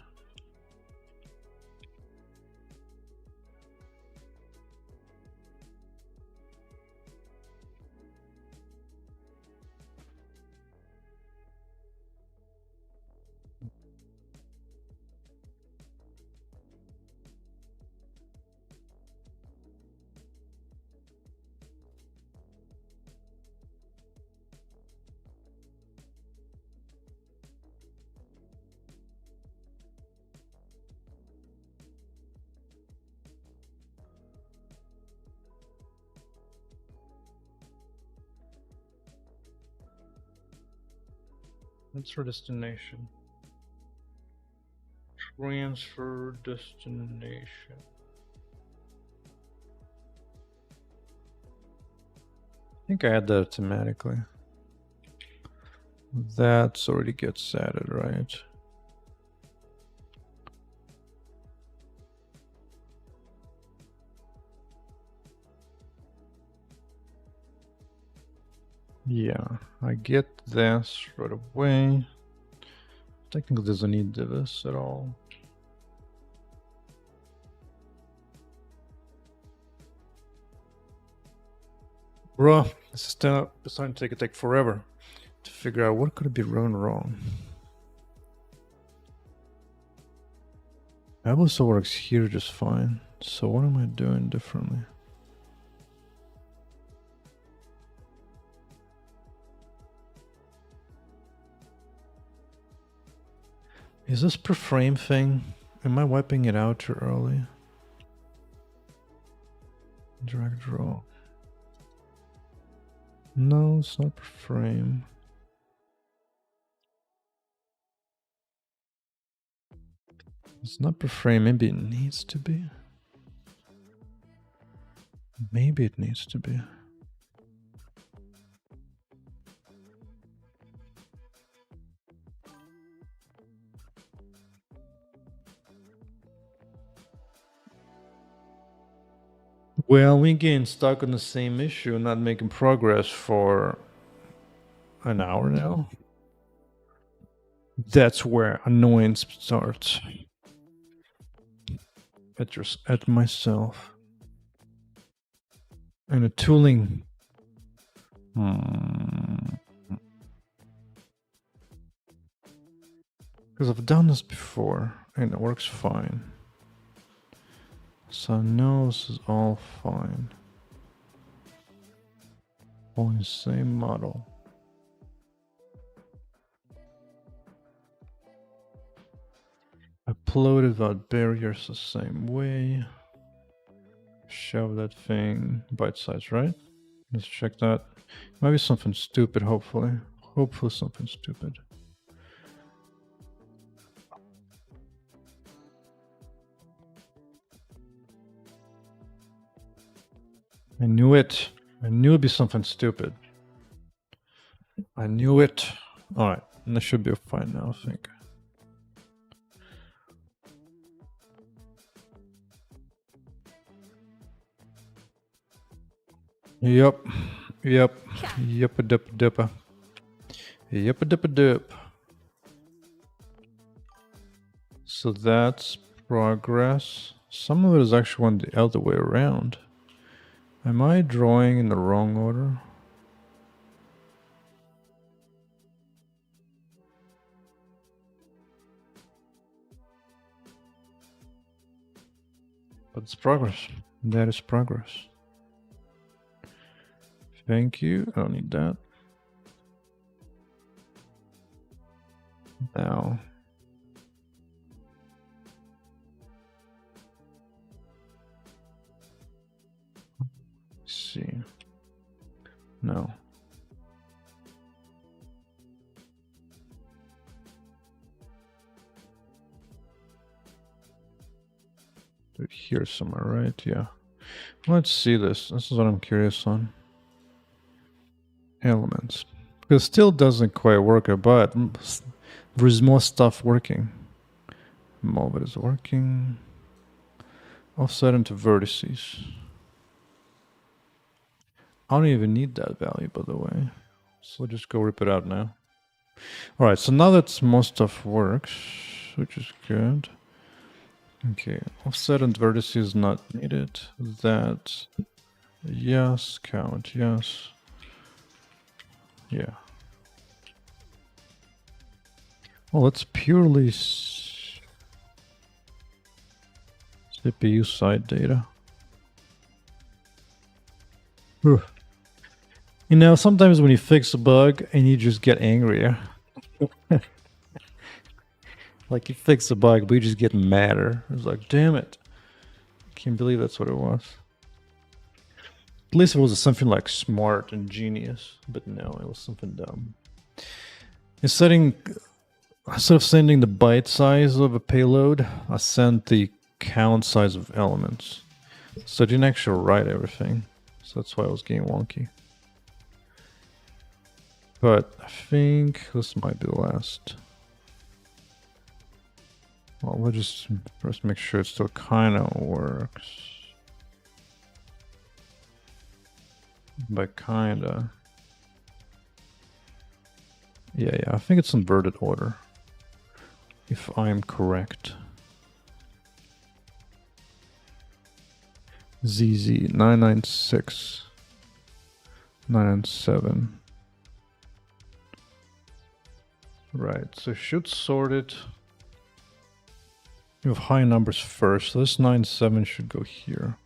Transfer destination. Transfer destination. I think I had that automatically. That's already gets added, right? Yeah, I get this right away. Technically doesn't need this at all. Bruh, this is starting to take forever to figure out what could be wrong. That also works here just fine. So what am I doing differently? Is this per frame thing? Am I wiping it out too early? Drag draw. No, it's not per frame. It's not per frame. Maybe it needs to be. Maybe it needs to be. Well, we getting stuck on the same issue, not making progress for an hour now. That's where annoyance starts. At myself. And the tooling. Because I've done this before and it works fine. So I know this is all fine. On the same model. Upload without barriers the same way. Show that thing bite size, right? Let's check that. Maybe something stupid, hopefully. Hopefully something stupid. I knew it. I knew it'd be something stupid. I knew it. Alright, and that should be fine now, I think. Yep. Yep-a-dip-a-dippa. Yep-a-dip-a-dip. So that's progress. Some of it is actually one the other way around. Am I drawing in the wrong order? But it's progress. That is progress. Thank you. I don't need that. Now. Let's see. No. Do it here somewhere, right? Yeah. Let's see this. This is what I'm curious on. Elements. Because it still doesn't quite work, but there's more stuff working. Move it is working. Offset into vertices. I don't even need that value, by the way. So just go rip it out now. Alright, so now that most stuff works, which is good. Okay, offset and vertices not needed. That, yes, count, yes. Yeah. Well, it's purely CPU side data. Whew. You know, sometimes when you fix a bug and you just get angrier. Like you fix a bug, but you just get madder. It's like, damn it. Can't believe that's what it was. At least it was something like smart and genius. But no, it was something dumb. Instead of sending the byte size of a payload, I sent the count size of elements. So I didn't actually write everything. So that's why I was getting wonky. But I think this might be the last. Well, we'll just first make sure it still kind of works. By kinda. Yeah, I think it's inverted order. If I'm correct. ZZ 996 997. Right, so should sort it. You have high numbers first. So this 97 should go here.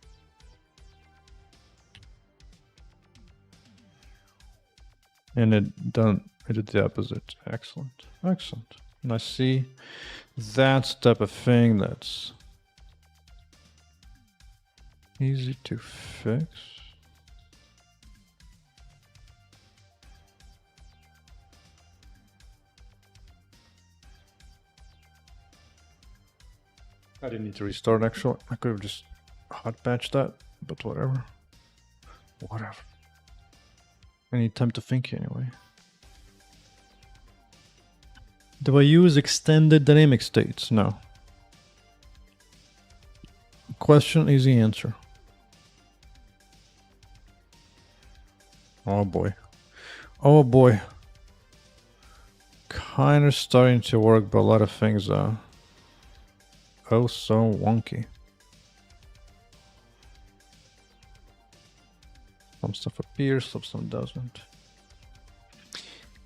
And it did the opposite. Excellent. Excellent. And I see that's the type of thing that's easy to fix. I didn't need to restart actually. I could have just hot patched that, but whatever. Whatever. I need time to think anyway. Do I use extended dynamic states? No. Question, easy answer. Oh boy. Oh boy. Kind of starting to work, but a lot of things are oh so wonky. Some stuff appears, some doesn't.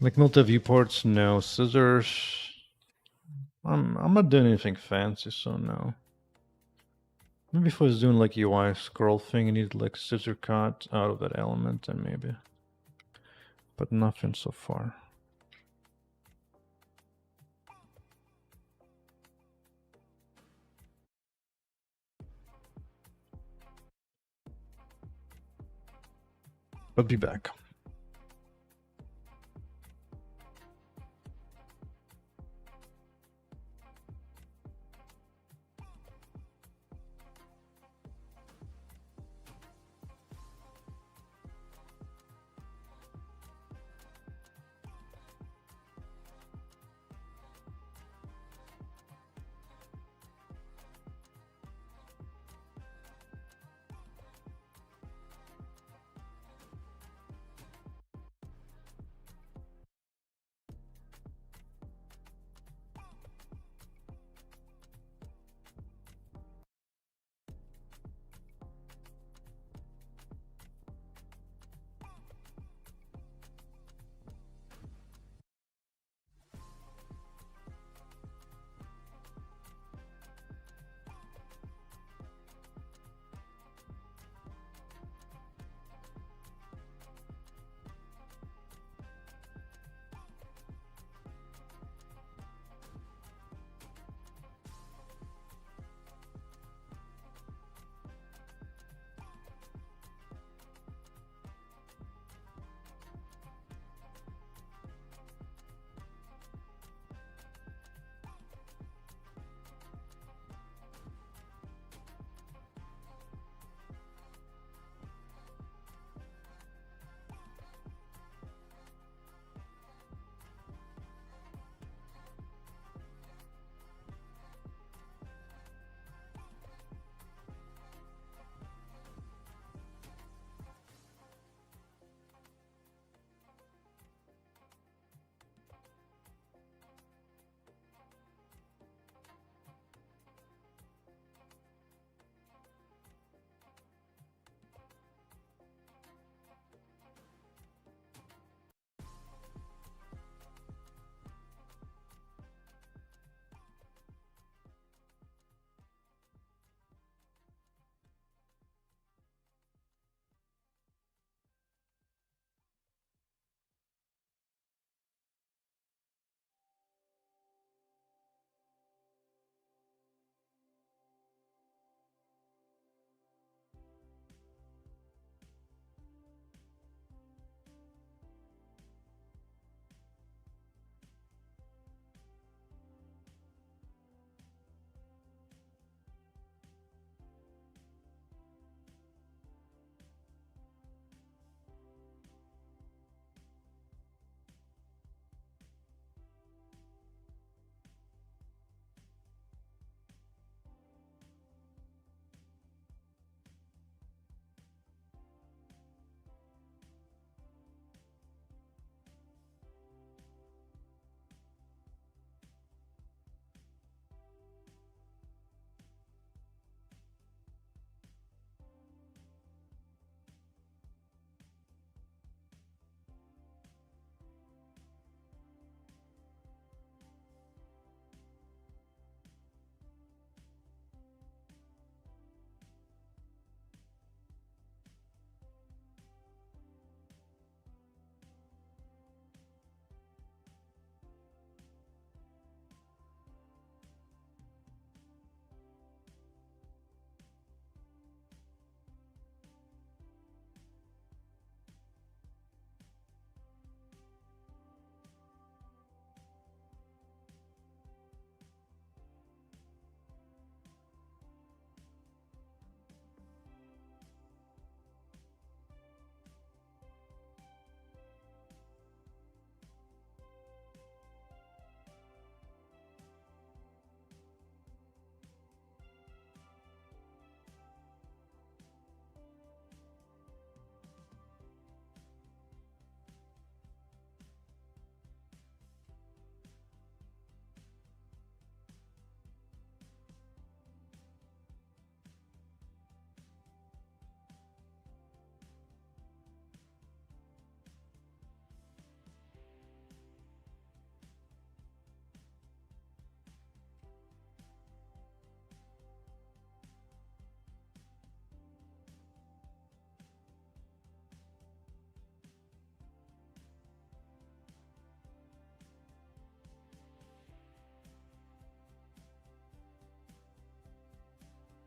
Like multi-viewports, no. Scissors. I'm not doing anything fancy, so no. Maybe if I was doing like UI scroll thing, I needed like scissor cut out of that element, and maybe. But nothing so far. I'll be back.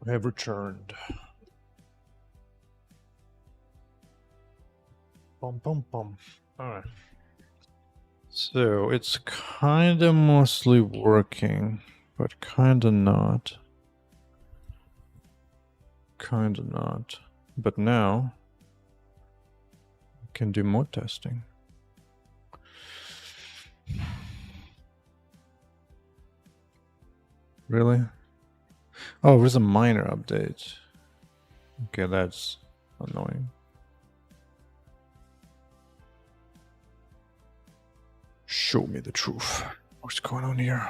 We have returned. Bum bum bum. Alright. So it's kinda mostly working, but kinda not. Kinda not. But now we can do more testing. Really? Oh, there's a minor update. Okay, that's annoying. Show me the truth. What's going on here?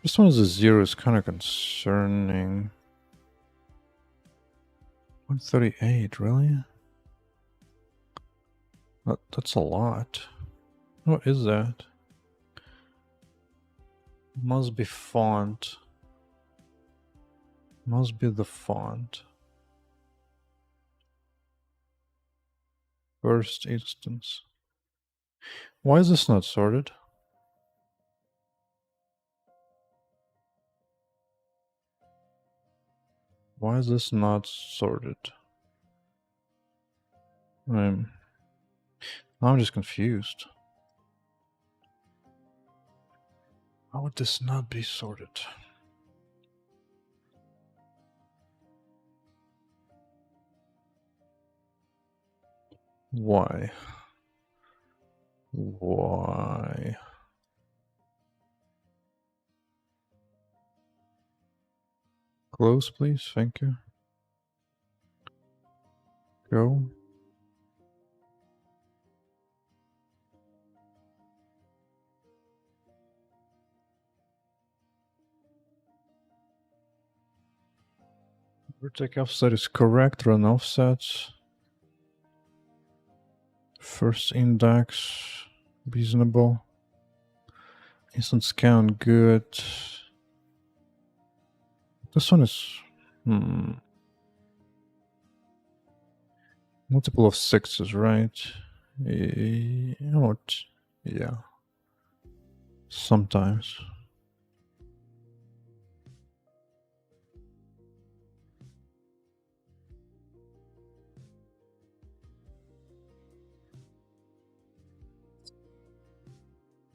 This one is a 0 is kind of concerning. 138, really? That's a lot. What is that? Must be font. Must be the font. First instance. Why is this not sorted? Why is this not sorted? I'm just confused. Why would this not be sorted? Why? Why? Close, please. Thank you. Go. Vertex offset is correct. Run offsets. First index. Reasonable. Instance count good. This one is multiple of 6s, right? Yeah. Sometimes.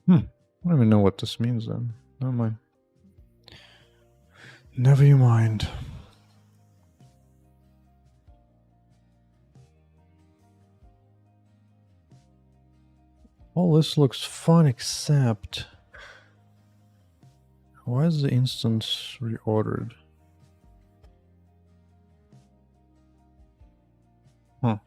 I don't even know what this means then. Never mind. Never you mind. All this looks fun except... Why is the instance reordered? Huh.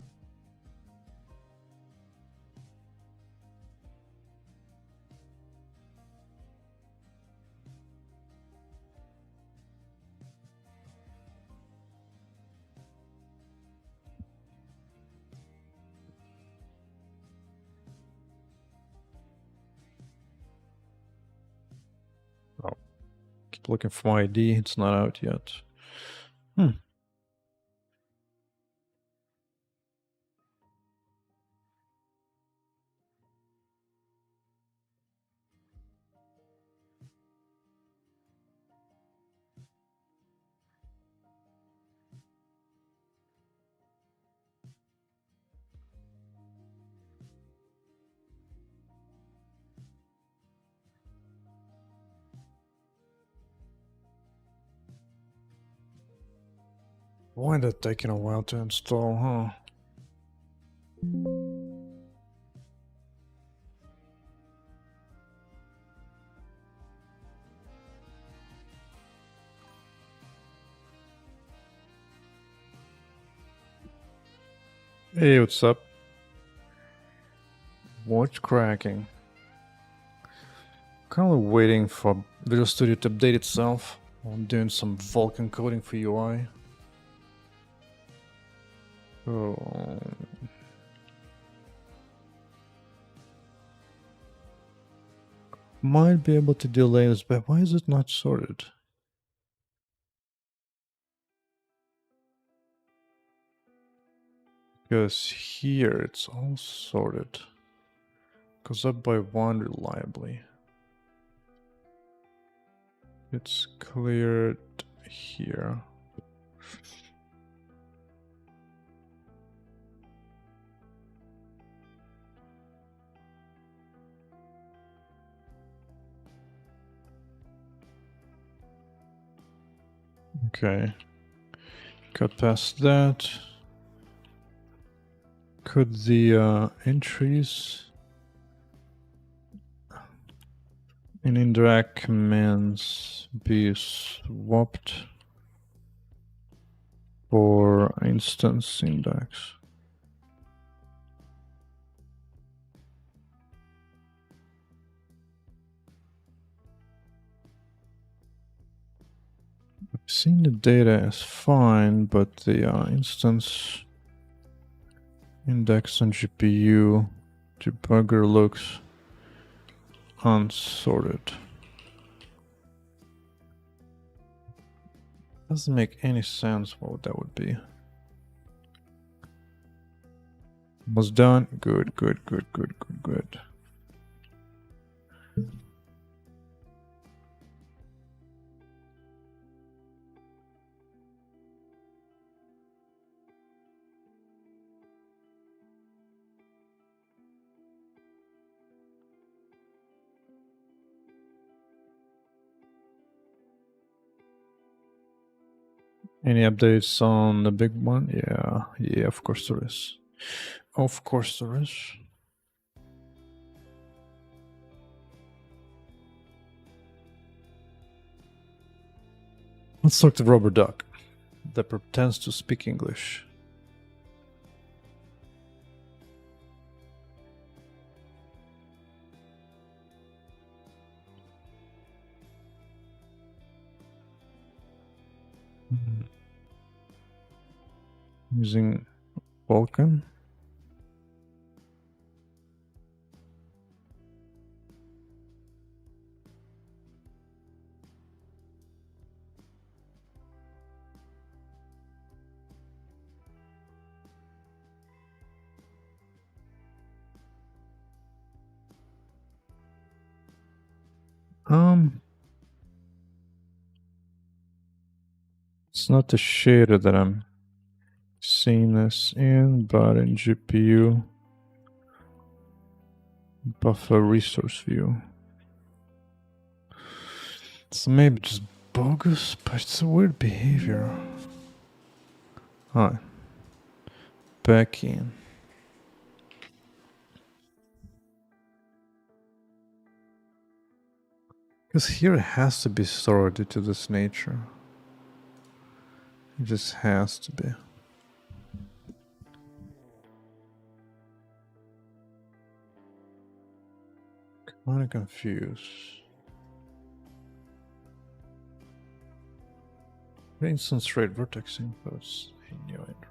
Oh. Keep looking for my ID. It's not out yet. Why that taking a while to install, huh? Hey, what's up? What's cracking? Currently waiting for Visual Studio to update itself. I'm doing some Vulkan coding for UI. Oh. Might be able to delay this, but why is it not sorted? Because here it's all sorted. Goes up by 1 reliably. It's cleared here. Okay. Cut past that. Could the entries in indirect commands be swapped for instance index? I've seen the data as fine, but the instance index on GPU debugger looks unsorted. Doesn't make any sense what that would be. Was done. Good, good, good, good, good, good. Any updates on the big one? Yeah, of course there is. Of course there is. Let's talk to Rubber Duck that pretends to speak English. Using Vulkan. It's not the shader that I'm seeing this in, but in GPU buffer resource view. It's maybe just bogus, but it's a weird behavior. Hi. Back in. Because here it has to be sorted to this nature. It just has to be. Kind of confused. Instance rate vertex inputs in your intro.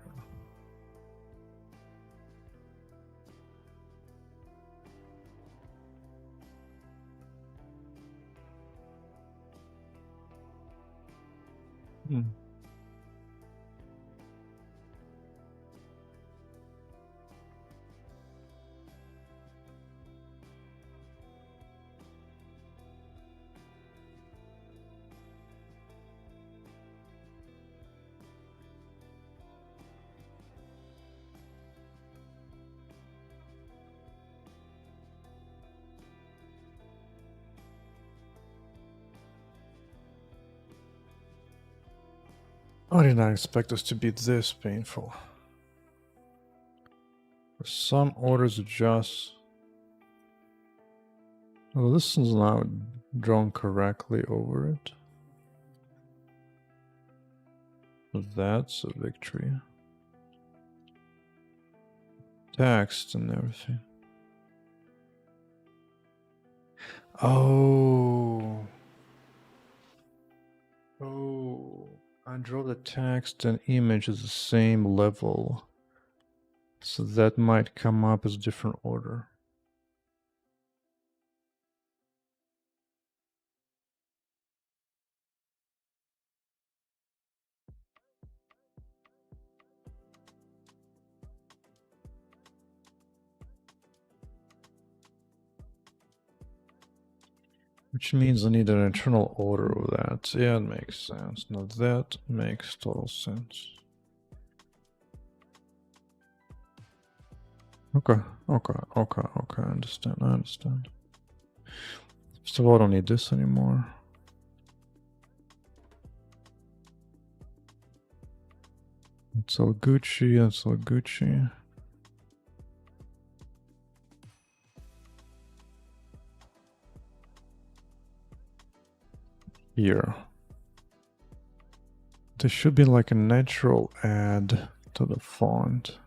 I did not expect this to be this painful. For some orders adjust. Well, this is now drawn correctly over it. That's a victory. text and everything. Oh. Oh. I draw the text and image as the same level. So that might come up as different order. Which means I need an internal order of that. Yeah, it makes sense. Now that makes total sense. Okay, I understand. First of all, I don't need this anymore. It's all Gucci. Here. There should be like a natural add to the font.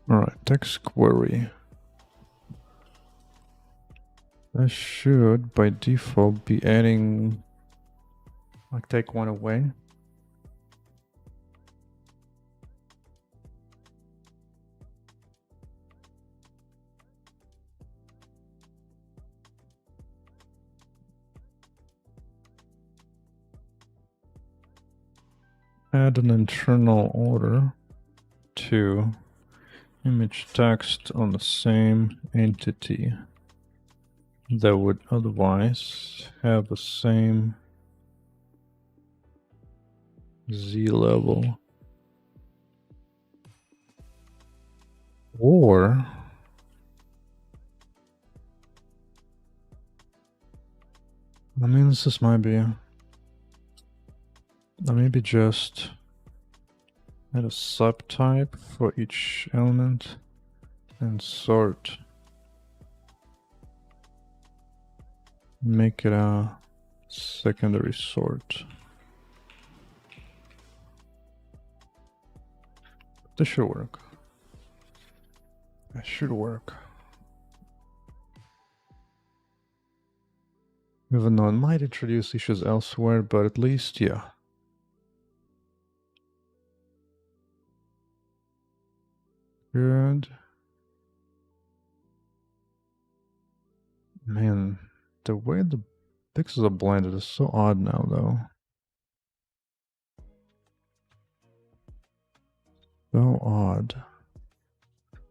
Alright, text query. That should by default be adding, like, take one away. Add an internal order to image text on the same entity that would otherwise have the same Z level. Or I mean, this might be maybe just add a subtype for each element and sort. Make it a secondary sort. This should work. That should work. Even though it might introduce issues elsewhere, but at least, yeah. Good. Man, the way the pixels are blended is so odd now, though. So odd.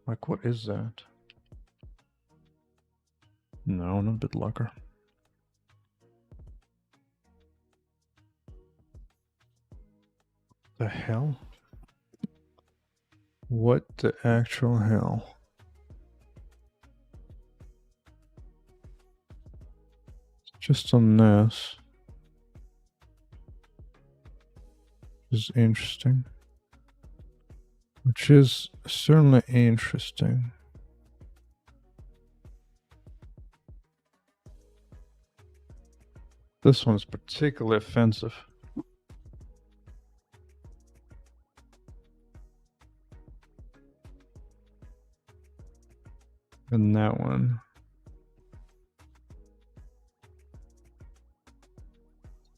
Like, what is that? No, not BitLocker. The hell? What the actual hell? Just on this. Is interesting. Which is certainly interesting. This one's particularly offensive. And that one.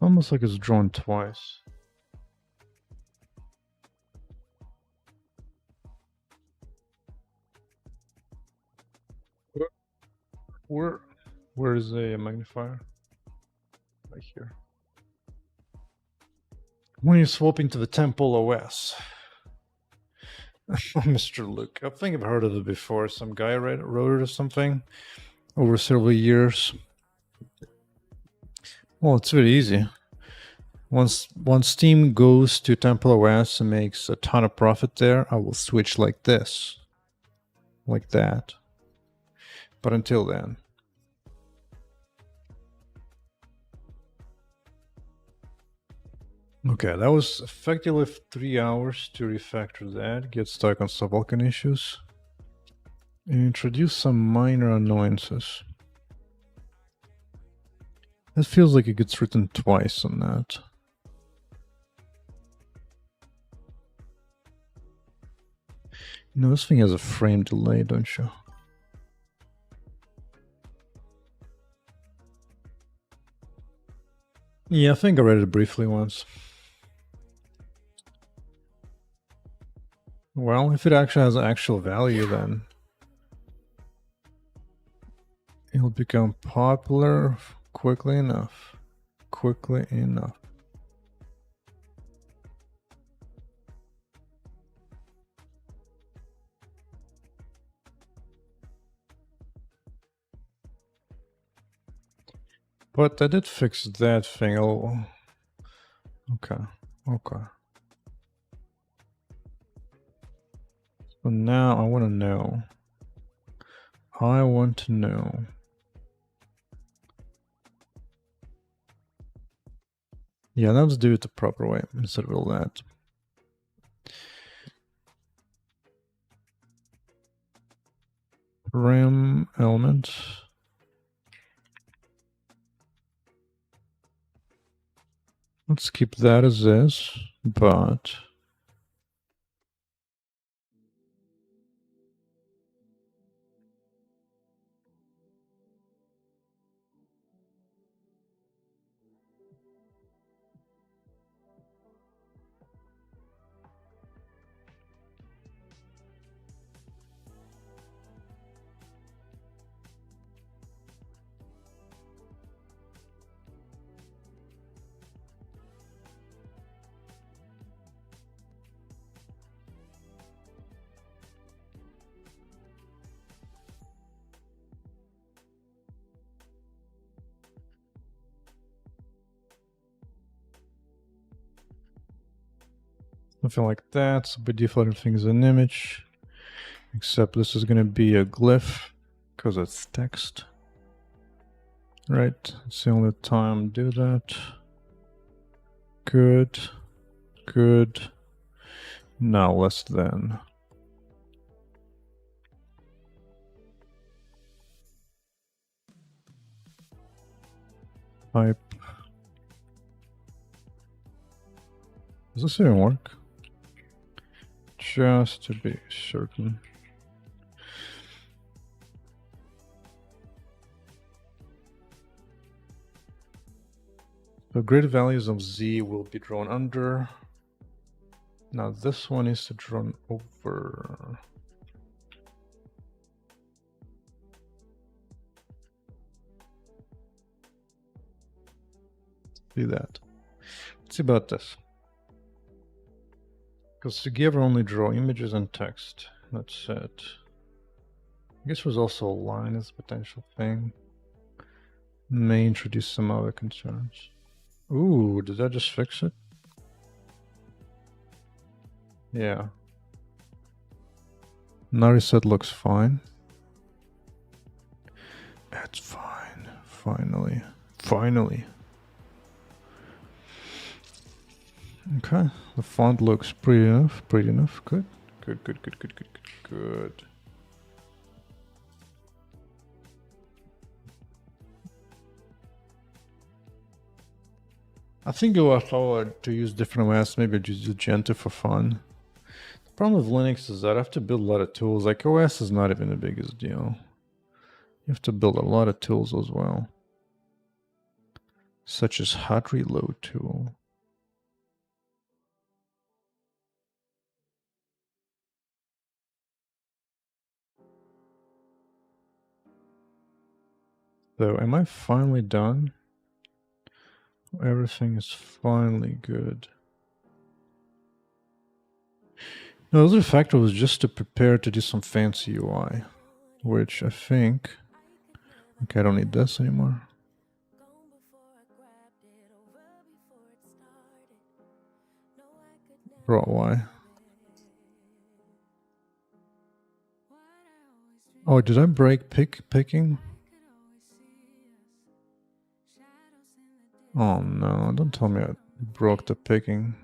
Almost like it's drawn twice. Where is a magnifier? Right here. When you're swapping to the Temple OS. Mr. Luke. I think I've heard of it before. Some guy wrote it or something over several years. Well, it's very easy. Once Steam goes to Temple OS and makes a ton of profit there, I will switch like this. Like that. But until then. Okay, that was effectively 3 hours to refactor that, get stuck on some Vulkan issues. Introduce some minor annoyances. It feels like it gets written twice on that. You know, this thing has a frame delay, don't you? Yeah, I think I read it briefly once. Well, if it actually has actual value, then it'll become popular quickly enough. Quickly enough. But I did fix that thing. Oh, okay. Okay. So now I want to know. I want to know. Yeah, let's do it the proper way instead of all that. Rim element. Let's keep that as is, but something like that. So by default, everything is an image, except this is going to be a glyph because it's text. Right, it's the only time to do that. Good, good. Now less than. Type. Does this even work? Just to be certain. The grid values of Z will be drawn under. Now this one is to drawn over. Do that. Let's see about this. Because together only draw images and text. That's it. I guess there's also a line as a potential thing. May introduce some other concerns. Ooh, did that just fix it? Yeah. Now reset looks fine. It's fine. Finally. Finally. Okay. The font looks pretty enough. Pretty enough. Good. Good, good, good, good, good, good, good. I think if I were to use different OS, maybe I'd just use Gentoo for fun. The problem with Linux is that I have to build a lot of tools. Like OS is not even the biggest deal. You have to build a lot of tools as well. Such as hot reload tool. So am I finally done? Everything is finally good. No, the other factor was just to prepare to do some fancy UI, which I think. Okay, I don't need this anymore. Bro, why? Oh, did I break picking? Oh no, don't tell me I broke the picking.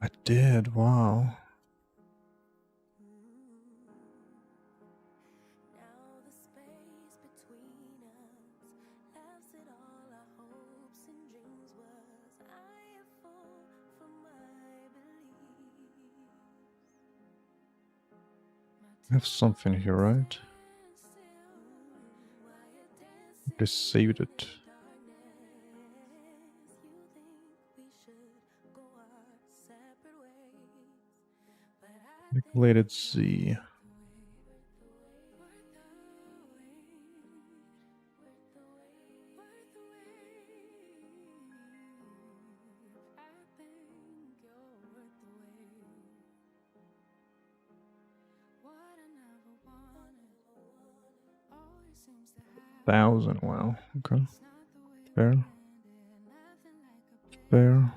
I did, wow. I have something here, right? Just saved it. Manipulated Z. Thousand. Wow. Okay. Fair. Fair.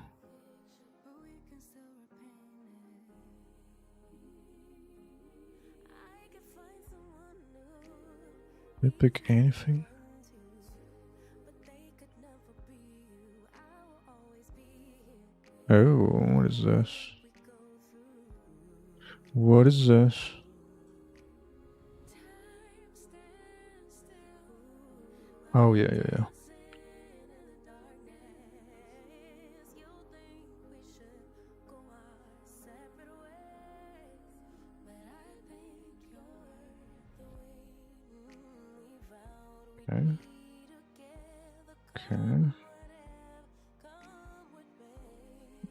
Did I pick anything? Oh, what is this? What is this? Oh, yeah. Okay. Okay.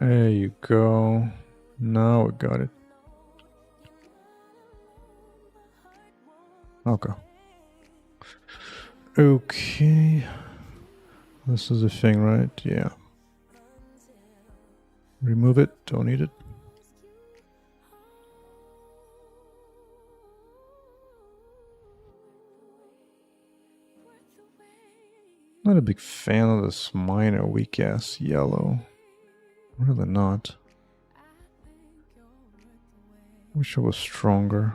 There you go. Now we got it. Okay. Okay. This is the thing, right? Yeah. Remove it. Don't need it. Not a big fan of this minor weak ass yellow. Really not. Wish it was stronger.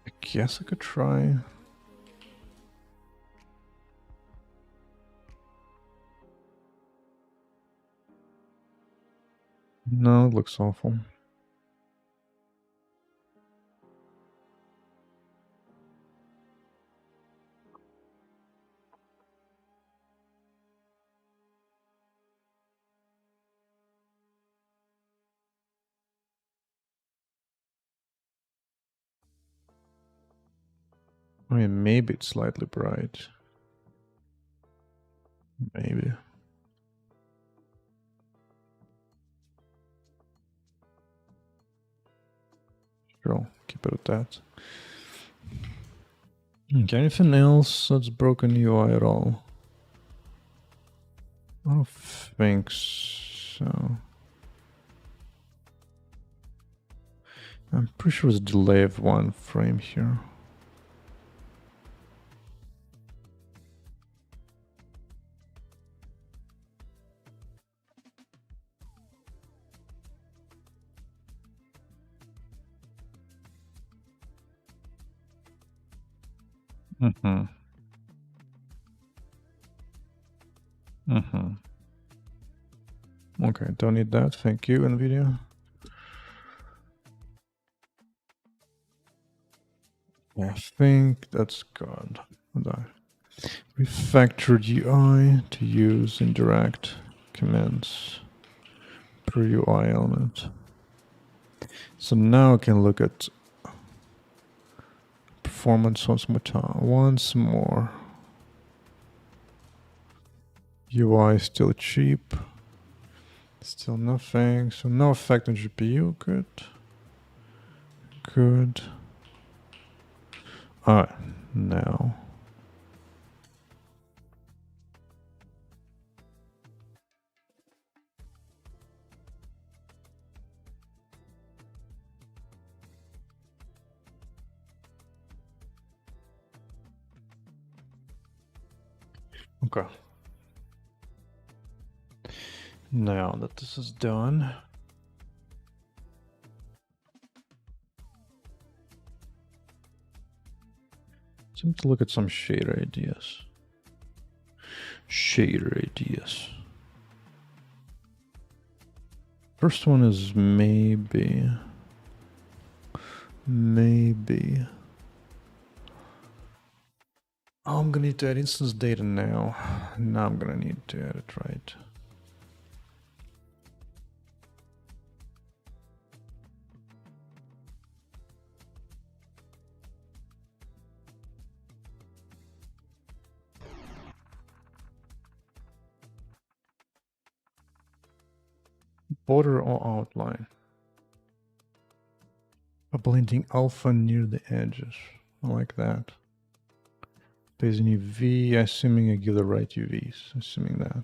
I guess I could try. No, it looks awful. I mean, maybe it's slightly bright. Maybe. Sure, keep it at that. Okay, anything else that's broken UI at all? I don't think so. I'm pretty sure it's a delay of 1 frame here. Mm-hmm. Mm-hmm. Okay, don't need that. Thank you, NVIDIA. I think that's good. Refactored UI to use indirect commands per UI element. So now I can look at performance once more. UI still cheap. Still nothing. So no effect on GPU. Good. Good. Alright. Now. Okay. Now that this is done, time to look at some shader ideas. First one is maybe Oh, I'm gonna need to add instance data now. Now I'm gonna need to add it, right? Border or outline. A blending alpha near the edges. I like that. Base in UV, assuming I give the right UVs, assuming that.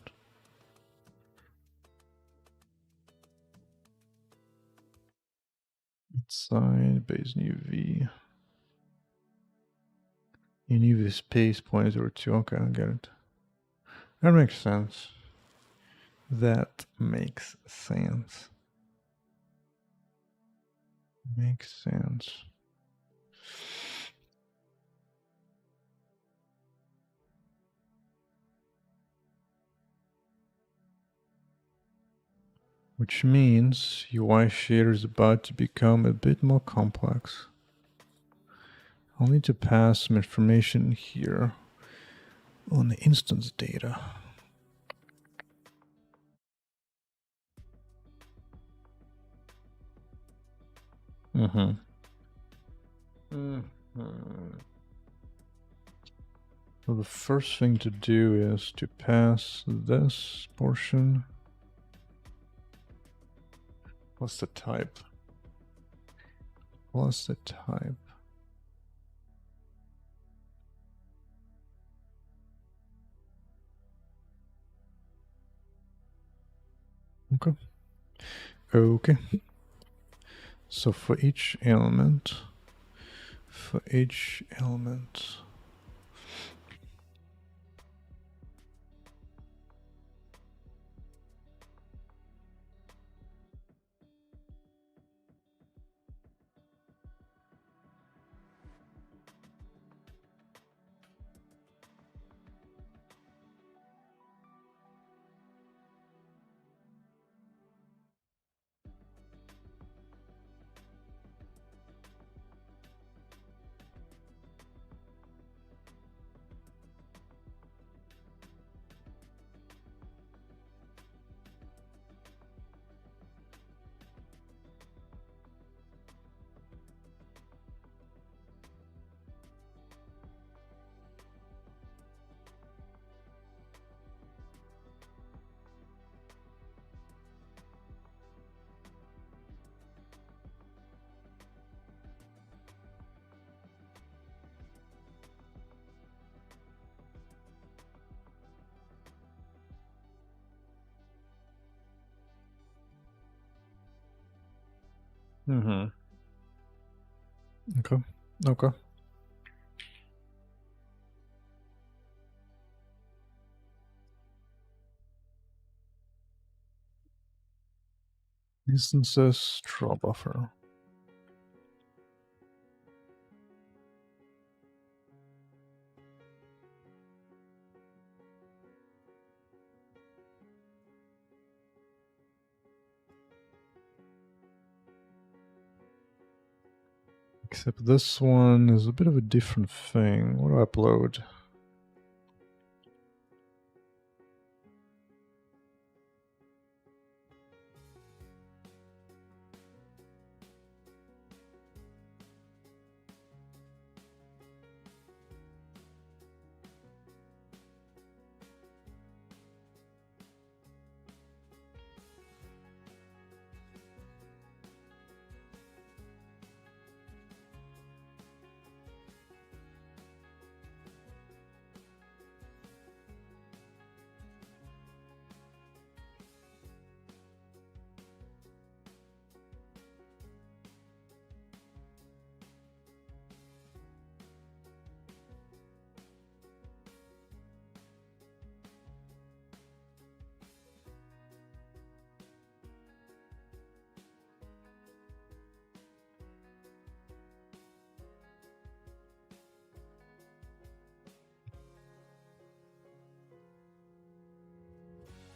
Side, base in UV. In UV space 0.02, okay, I get it. That makes sense. That makes sense. Makes sense. Which means UI shader is about to become a bit more complex. I'll need to pass some information here on the instance data. Mm-hmm. So the first thing to do is to pass this portion. What's the type? What's the type? Okay. Okay. So for each element, Okay. Okay. Instances straw buffer. Except this one is a bit of a different thing. What do I upload?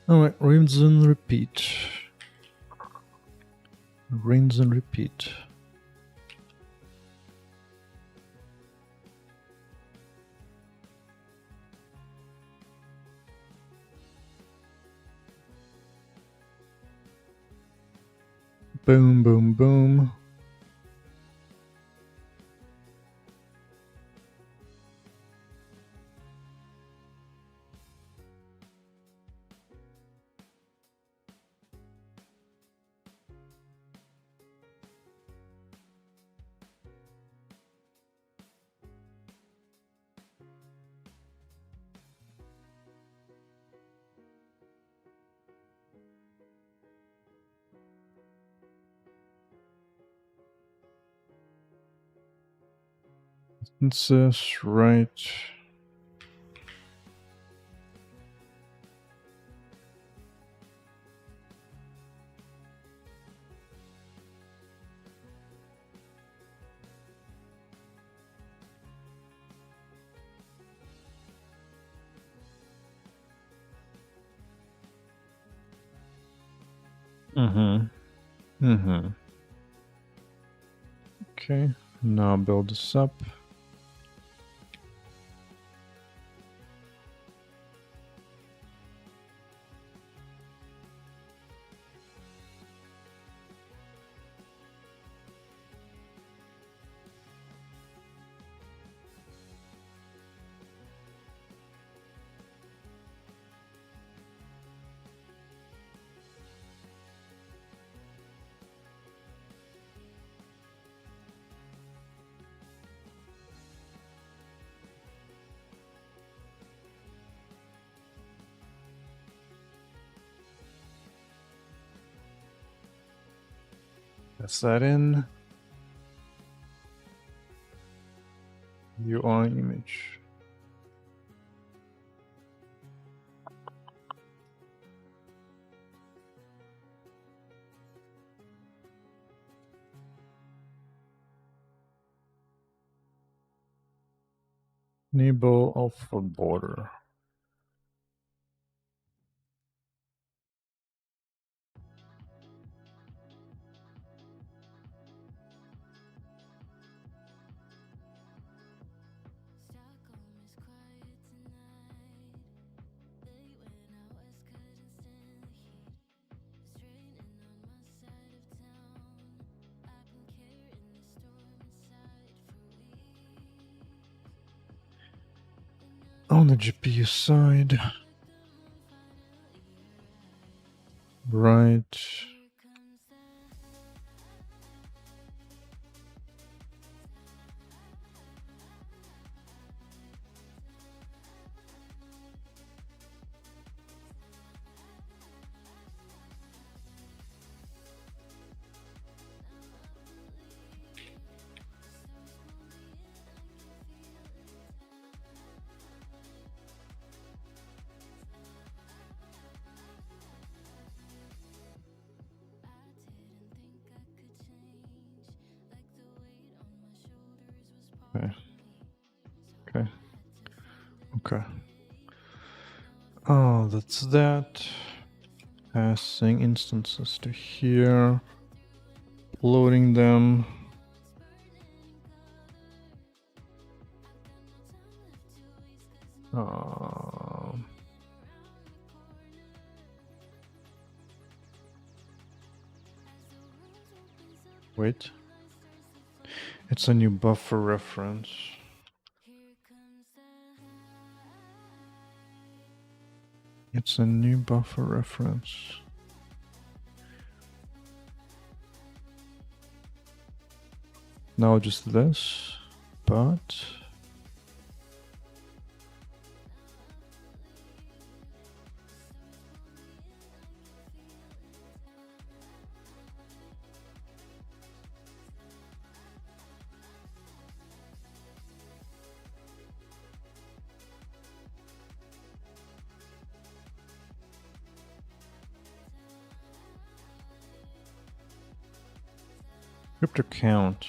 Alright, rinse and repeat. Rinse and repeat. Boom, boom, boom. Instances, right. Okay, now build this up. Pass that in. UI image. Enable alpha border. On the GPU side, right. Okay. Okay. Okay. Oh, that's that. Passing instances to here. Loading them. Wait. It's a new buffer reference. It's a new buffer reference. Now just this, but scripter count.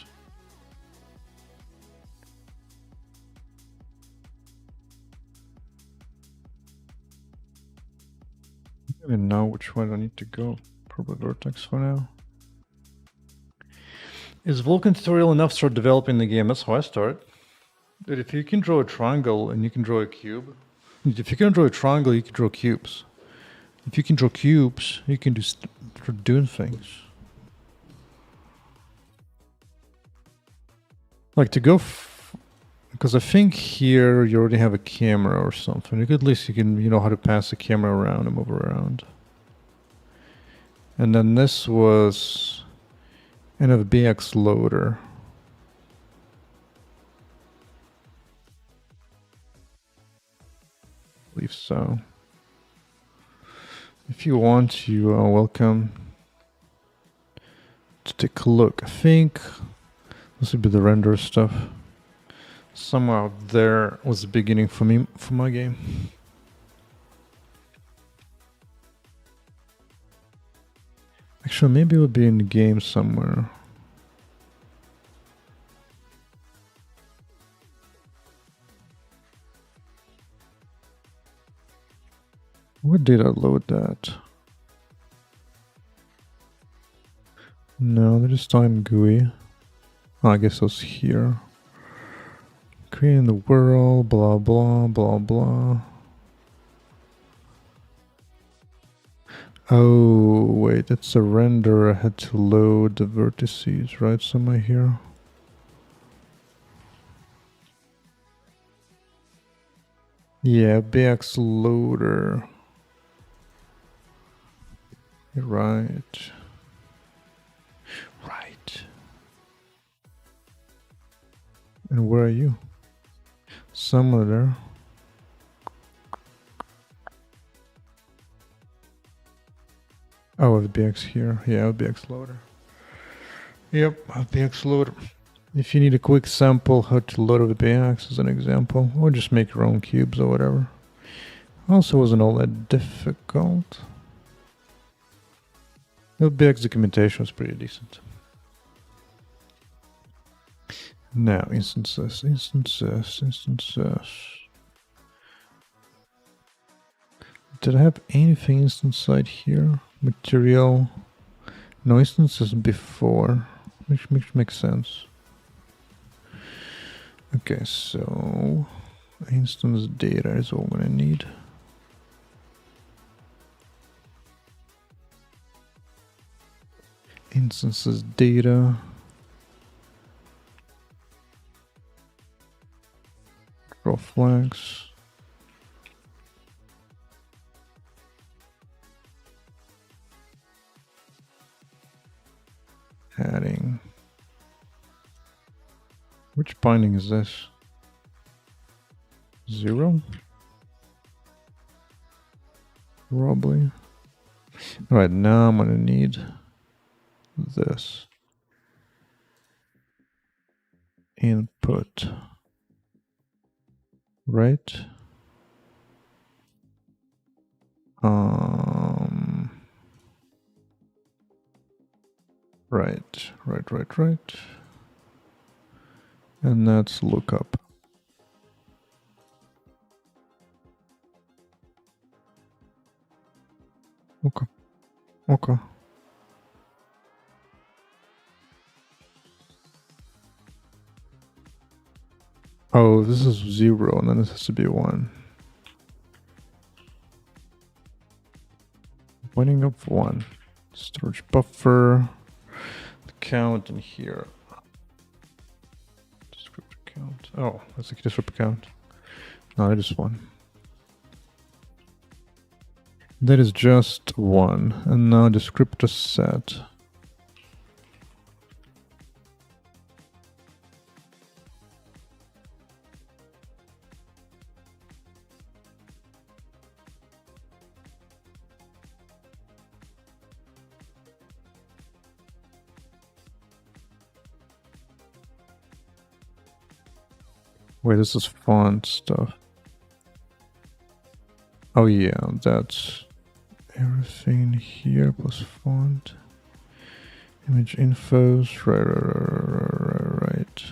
I don't even know which one I need to go. Probably Vertex for now. Is Vulkan tutorial enough to start developing the game? That's how I start. But if you can draw a triangle and you can draw a cube, if you can draw a triangle, you can draw cubes. If you can draw cubes, you can just start doing things. Like to go, because I think here you already have a camera or something. At least you can, you know how to pass the camera around and move around. And then this was an FBX loader. I believe so. If you want, you are welcome to take a look. I think this would be the render stuff. Somewhere out there was the beginning for me, for my game. Actually, maybe it would be in the game somewhere. Where did I load that? No, they're just time GUI. Oh, I guess it was here. Creating the world, blah, blah, blah, blah. Oh, wait, it's a render. I had to load the vertices, right? Somewhere here. Yeah, BX loader. Right. Right. And where are you? Somewhere there. Oh, FBX here. Yeah, FBX loader. Yep, FBX loader. If you need a quick sample how to load FBX as an example, or just make your own cubes or whatever. Also wasn't all that difficult. FBX documentation was pretty decent. Now, instances. Did I have anything instance side here? Material. No, instances before. Which makes sense. Okay, so instance data is all I'm gonna need. Instances data. Draw flags. Adding. Which binding is this? 0? Probably. Alright, now I'm gonna need this. Input. Right? Right. And that's lookup. Okay. Oh, this is 0, and then this has to be 1. Pointing up 1. Storage buffer. The count in here. Descriptor count. Oh, that's a descriptor count. No, it is 1. That is just 1. And now descriptor set. Wait, this is font stuff. Oh yeah, that's everything here plus font. Image infos, right.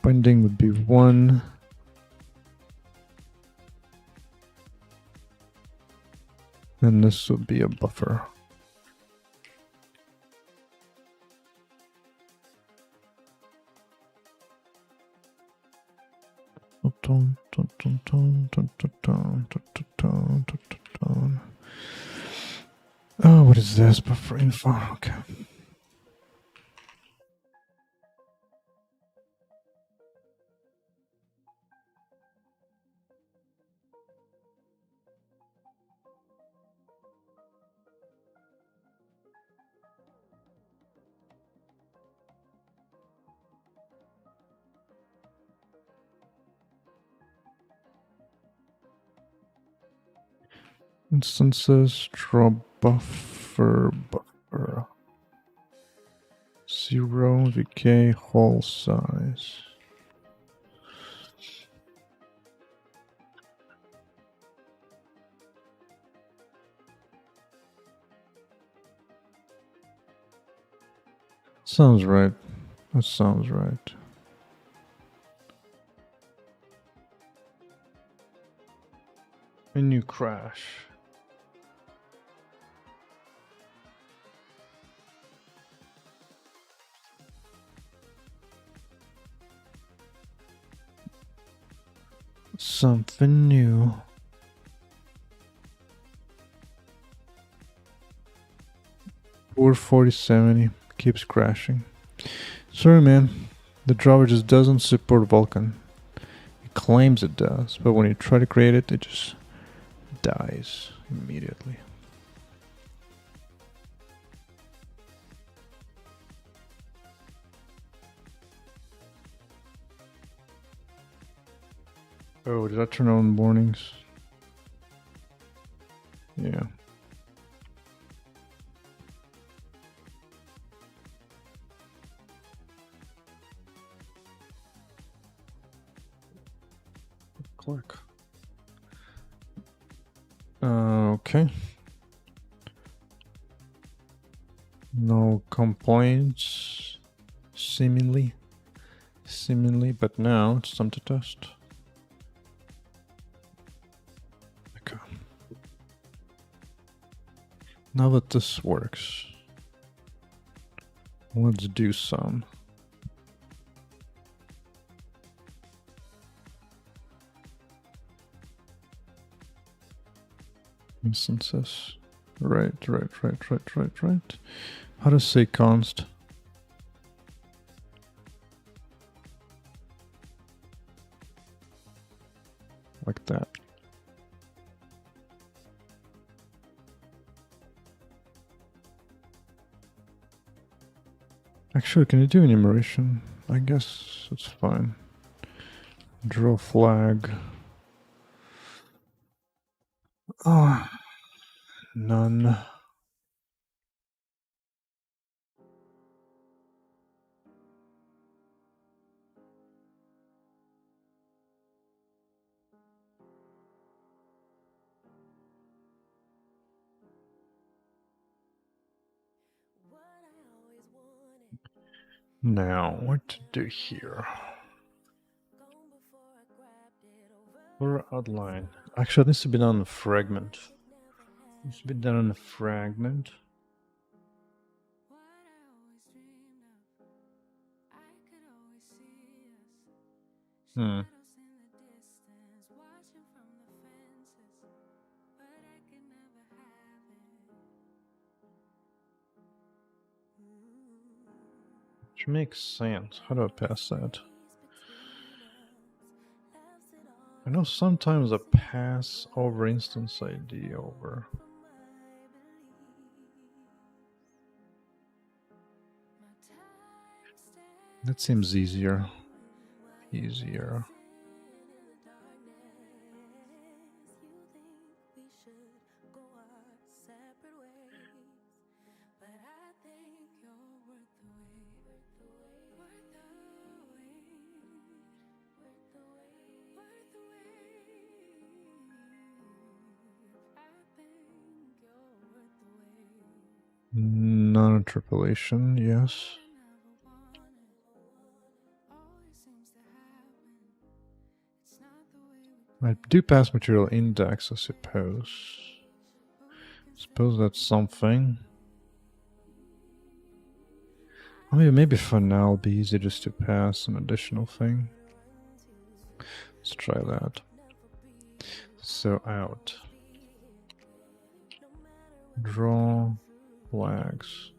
Binding would be 1. And this would be a buffer. phone. Oh, what is this? Buffer info. Okay. Instances, draw buffer. 0 VK hole size. Sounds right. That sounds right. Menu crash. Something new. Poor 4070 keeps crashing. Sorry, man. The driver just doesn't support Vulkan. It claims it does, but when you try to create it, it just dies immediately. Oh, did I turn on warnings? Yeah. Click. Okay. No complaints, seemingly, but now it's time to test. Okay. Now that this works, let's do some. Instances. Right. How to say const? Like that. Actually, can you do enumeration? I guess it's fine. Draw flag. Oh, none. Now, what to do here? Or outline. Actually, it needs to be done in a fragment. It needs to be done in a fragment. Which makes sense. How do I pass that? I know sometimes I pass over instance ID over. That seems easier. Non-interpolation, yes. I do pass material index, I suppose. Suppose that's something. I mean, maybe for now it'll be easy just to pass an additional thing. Let's try that. So out. Draw flags.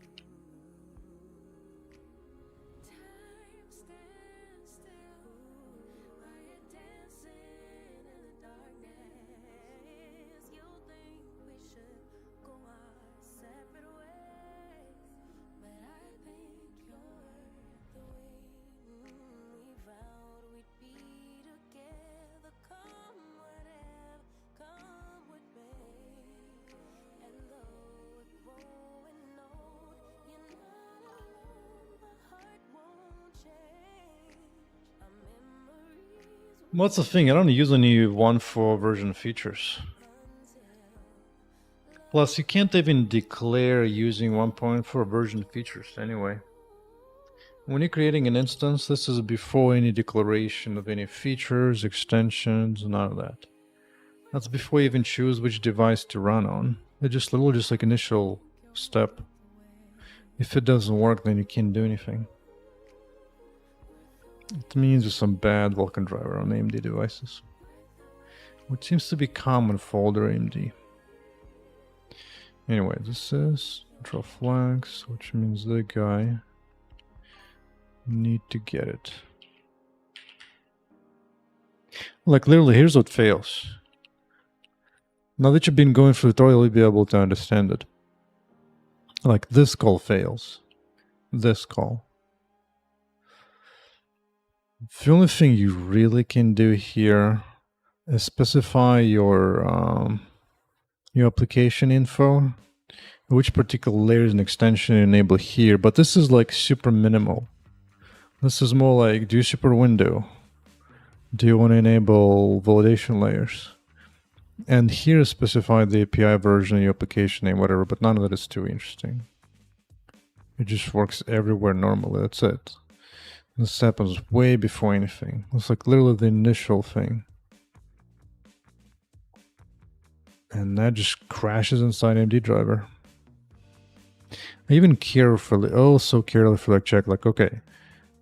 What's the thing? I don't use any 1.4 version features. Plus, you can't even declare using 1.4 version features anyway. When you're creating an instance, this is before any declaration of any features, extensions, none of that. That's before you even choose which device to run on. It's just literally just like initial step. If it doesn't work, then you can't do anything. It means there's some bad Vulkan driver on AMD devices, which seems to be common for older AMD. Anyway, this is draw flags, which means the guy need to get it. Like literally, here's what fails. Now that you've been going through the tutorial, you'll be able to understand it. Like this call fails. This call. The only thing you really can do here is specify your application info, which particular layers and extension you enable here, but this is like super minimal. This is more like, do you super window? Do you want to enable validation layers? And here specify the API version, your application name, whatever, but none of that is too interesting. It just works everywhere normally, that's it. This happens way before anything. It's like literally the initial thing. And that just crashes inside AMD driver. I even carefully, oh so carefully check, like, okay,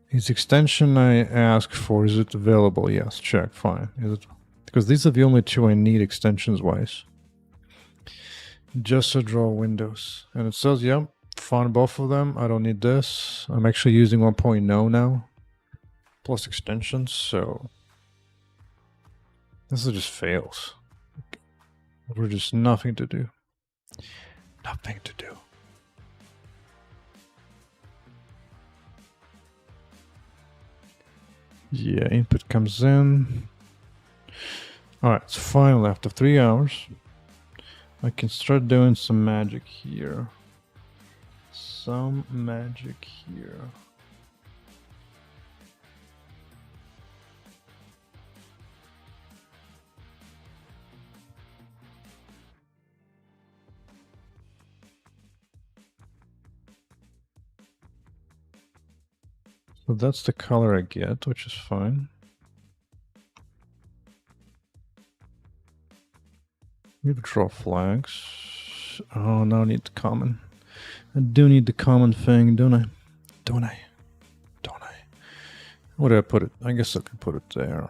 is extension I ask for, is it available? Yes, check, fine. Is it? Because these are the only two I need extensions wise. Just to draw windows. And it says, yeah, found both of them. I don't need this. I'm actually using 1.0 now. Plus extensions, so this is just fails. We're just nothing to do. Nothing to do. Yeah, input comes in. Alright, so finally after 3 hours, I can start doing some magic here. Some magic here. So that's the color I get, which is fine. We draw flags. Oh, now I need the common. I do need the common thing, don't I? Don't I? Don't I? Where do I put it? I guess I could put it there.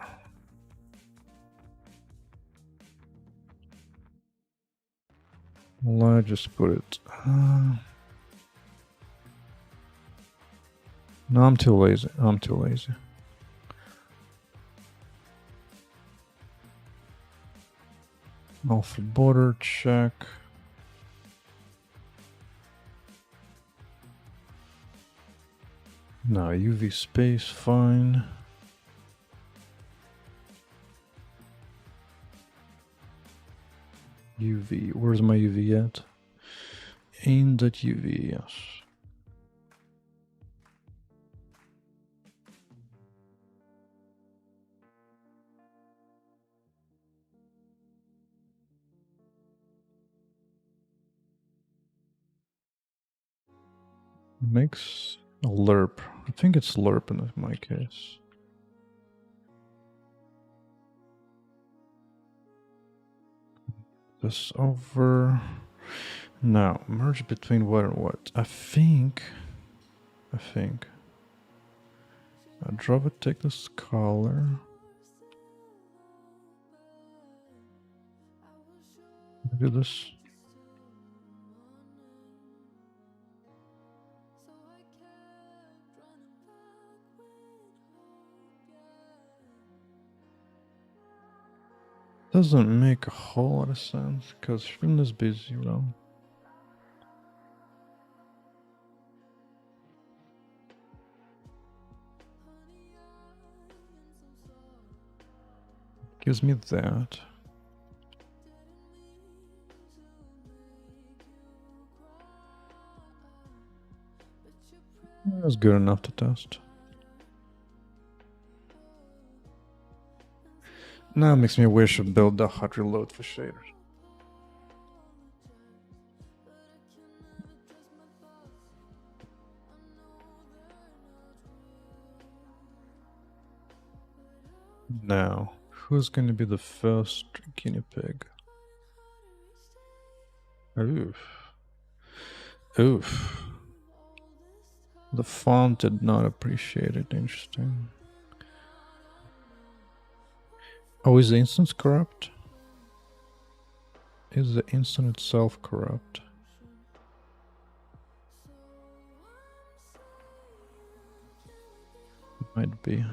Well, I just put it... No, I'm too lazy. I'm too lazy. Alpha border check. No, UV space, fine. UV, where's my UV at? In that UV, yes. Makes a lerp. I think it's lerp in my case. This over. Now, merge between what and what? I think. I drop it, take this color. Do this. Doesn't make a whole lot of sense, because shouldn't this be 0? Gives me that. That's good enough to test. Now it makes me wish I'd build the hot reload for shaders. Now, who's going to be the first guinea pig? Oof. Oof. The font did not appreciate it. Interesting. Oh, is the instance corrupt? Is the instance itself corrupt? Might be.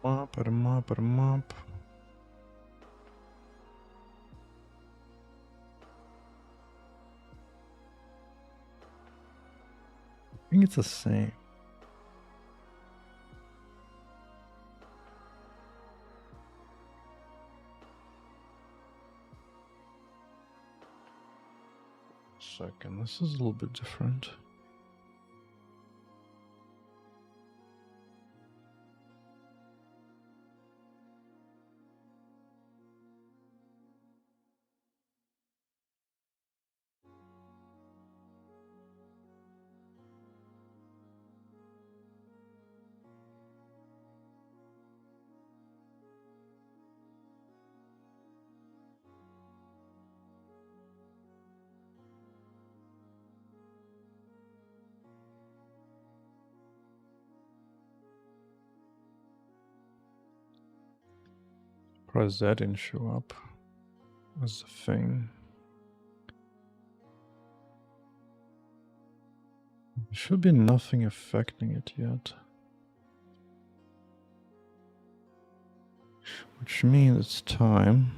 Mop. I think it's the same. Second, this is a little bit different. Surprised that didn't show up as a thing. There should be nothing affecting it yet. Which means it's time.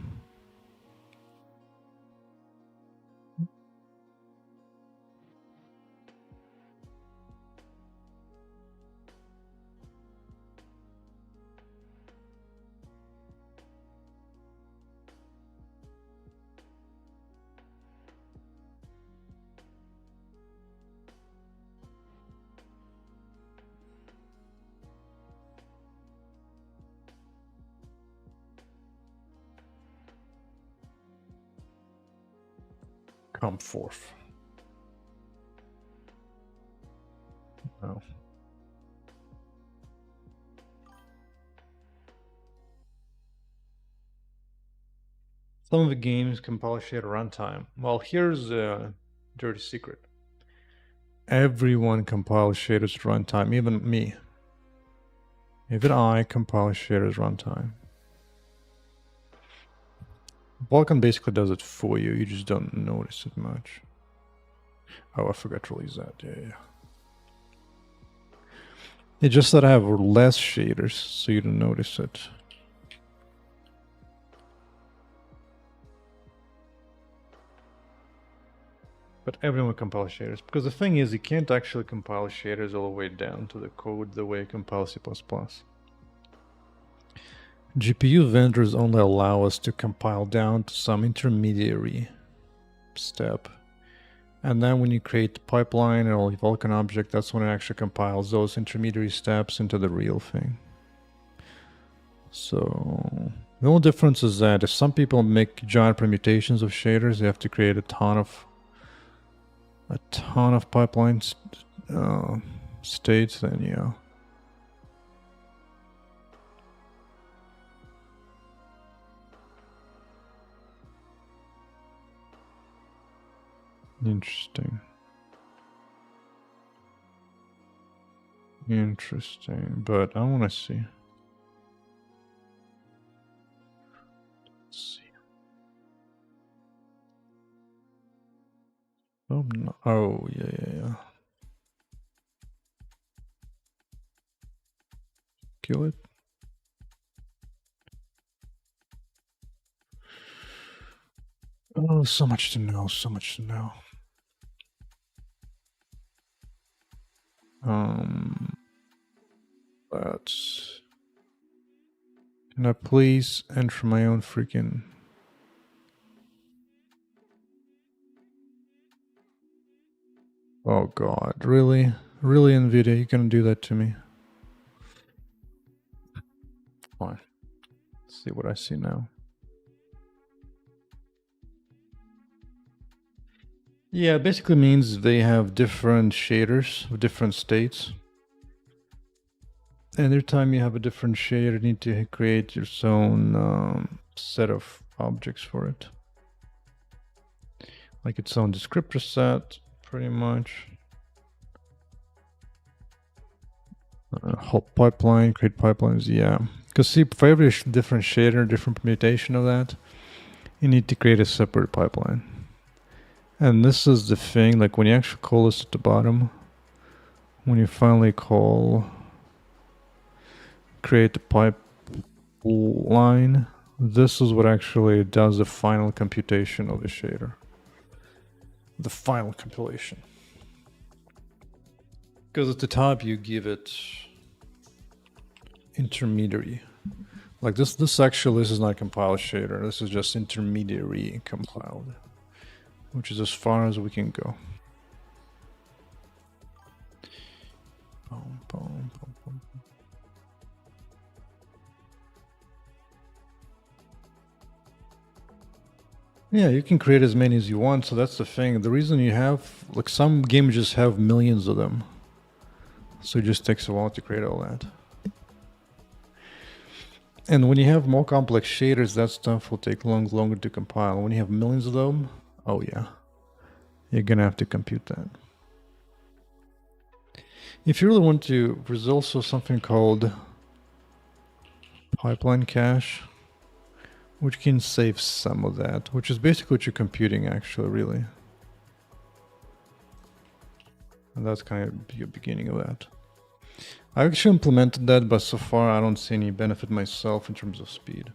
Come forth. No. Some of the games compile shader runtime. Well, here's a dirty secret. Everyone compiles shaders runtime, even me. Even I compile shaders runtime. Vulkan basically does it for you, you just don't notice it much. Oh, I forgot to release that, yeah. It's just that I have less shaders, so you don't notice it. But everyone compiles shaders, because the thing is, you can't actually compile shaders all the way down to the code the way you compile C++. GPU vendors only allow us to compile down to some intermediary step. And then when you create the pipeline or Vulkan object, that's when it actually compiles those intermediary steps into the real thing. So the only difference is that if some people make giant permutations of shaders, they have to create a ton of pipeline states, then yeah. Interesting. Interesting, but I want to see. Let's see. Oh, no. Oh, yeah. Kill it. Oh, so much to know, so much to know. Let's... Can I please enter my own freaking... Oh god, really? Really, NVIDIA, you're gonna do that to me? Fine. Let's see what I see now. Yeah, it basically means they have different shaders of different states. And every time you have a different shader, you need to create your own set of objects for it. Like its own descriptor set, pretty much. Whole pipeline, create pipelines, yeah. Because see, for every different shader, different permutation of that, you need to create a separate pipeline. And this is the thing, like when you actually call this at the bottom, when you finally call create the pipeline, this is what actually does the final computation of the shader. The final compilation. Because at the top you give it intermediary. Like this is not a compiled shader, this is just intermediary compiled. Which is as far as we can go. Boom, boom, boom, boom. Yeah, you can create as many as you want, so that's the thing. The reason you have, like some games just have millions of them. So it just takes a while to create all that. And when you have more complex shaders, that stuff will take longer to compile. When you have millions of them, oh yeah, you're gonna have to compute that. If you really want to, there's also something called pipeline cache, which can save some of that, which is basically what you're computing actually, really. And that's kind of the beginning of that. I actually implemented that, but so far I don't see any benefit myself in terms of speed.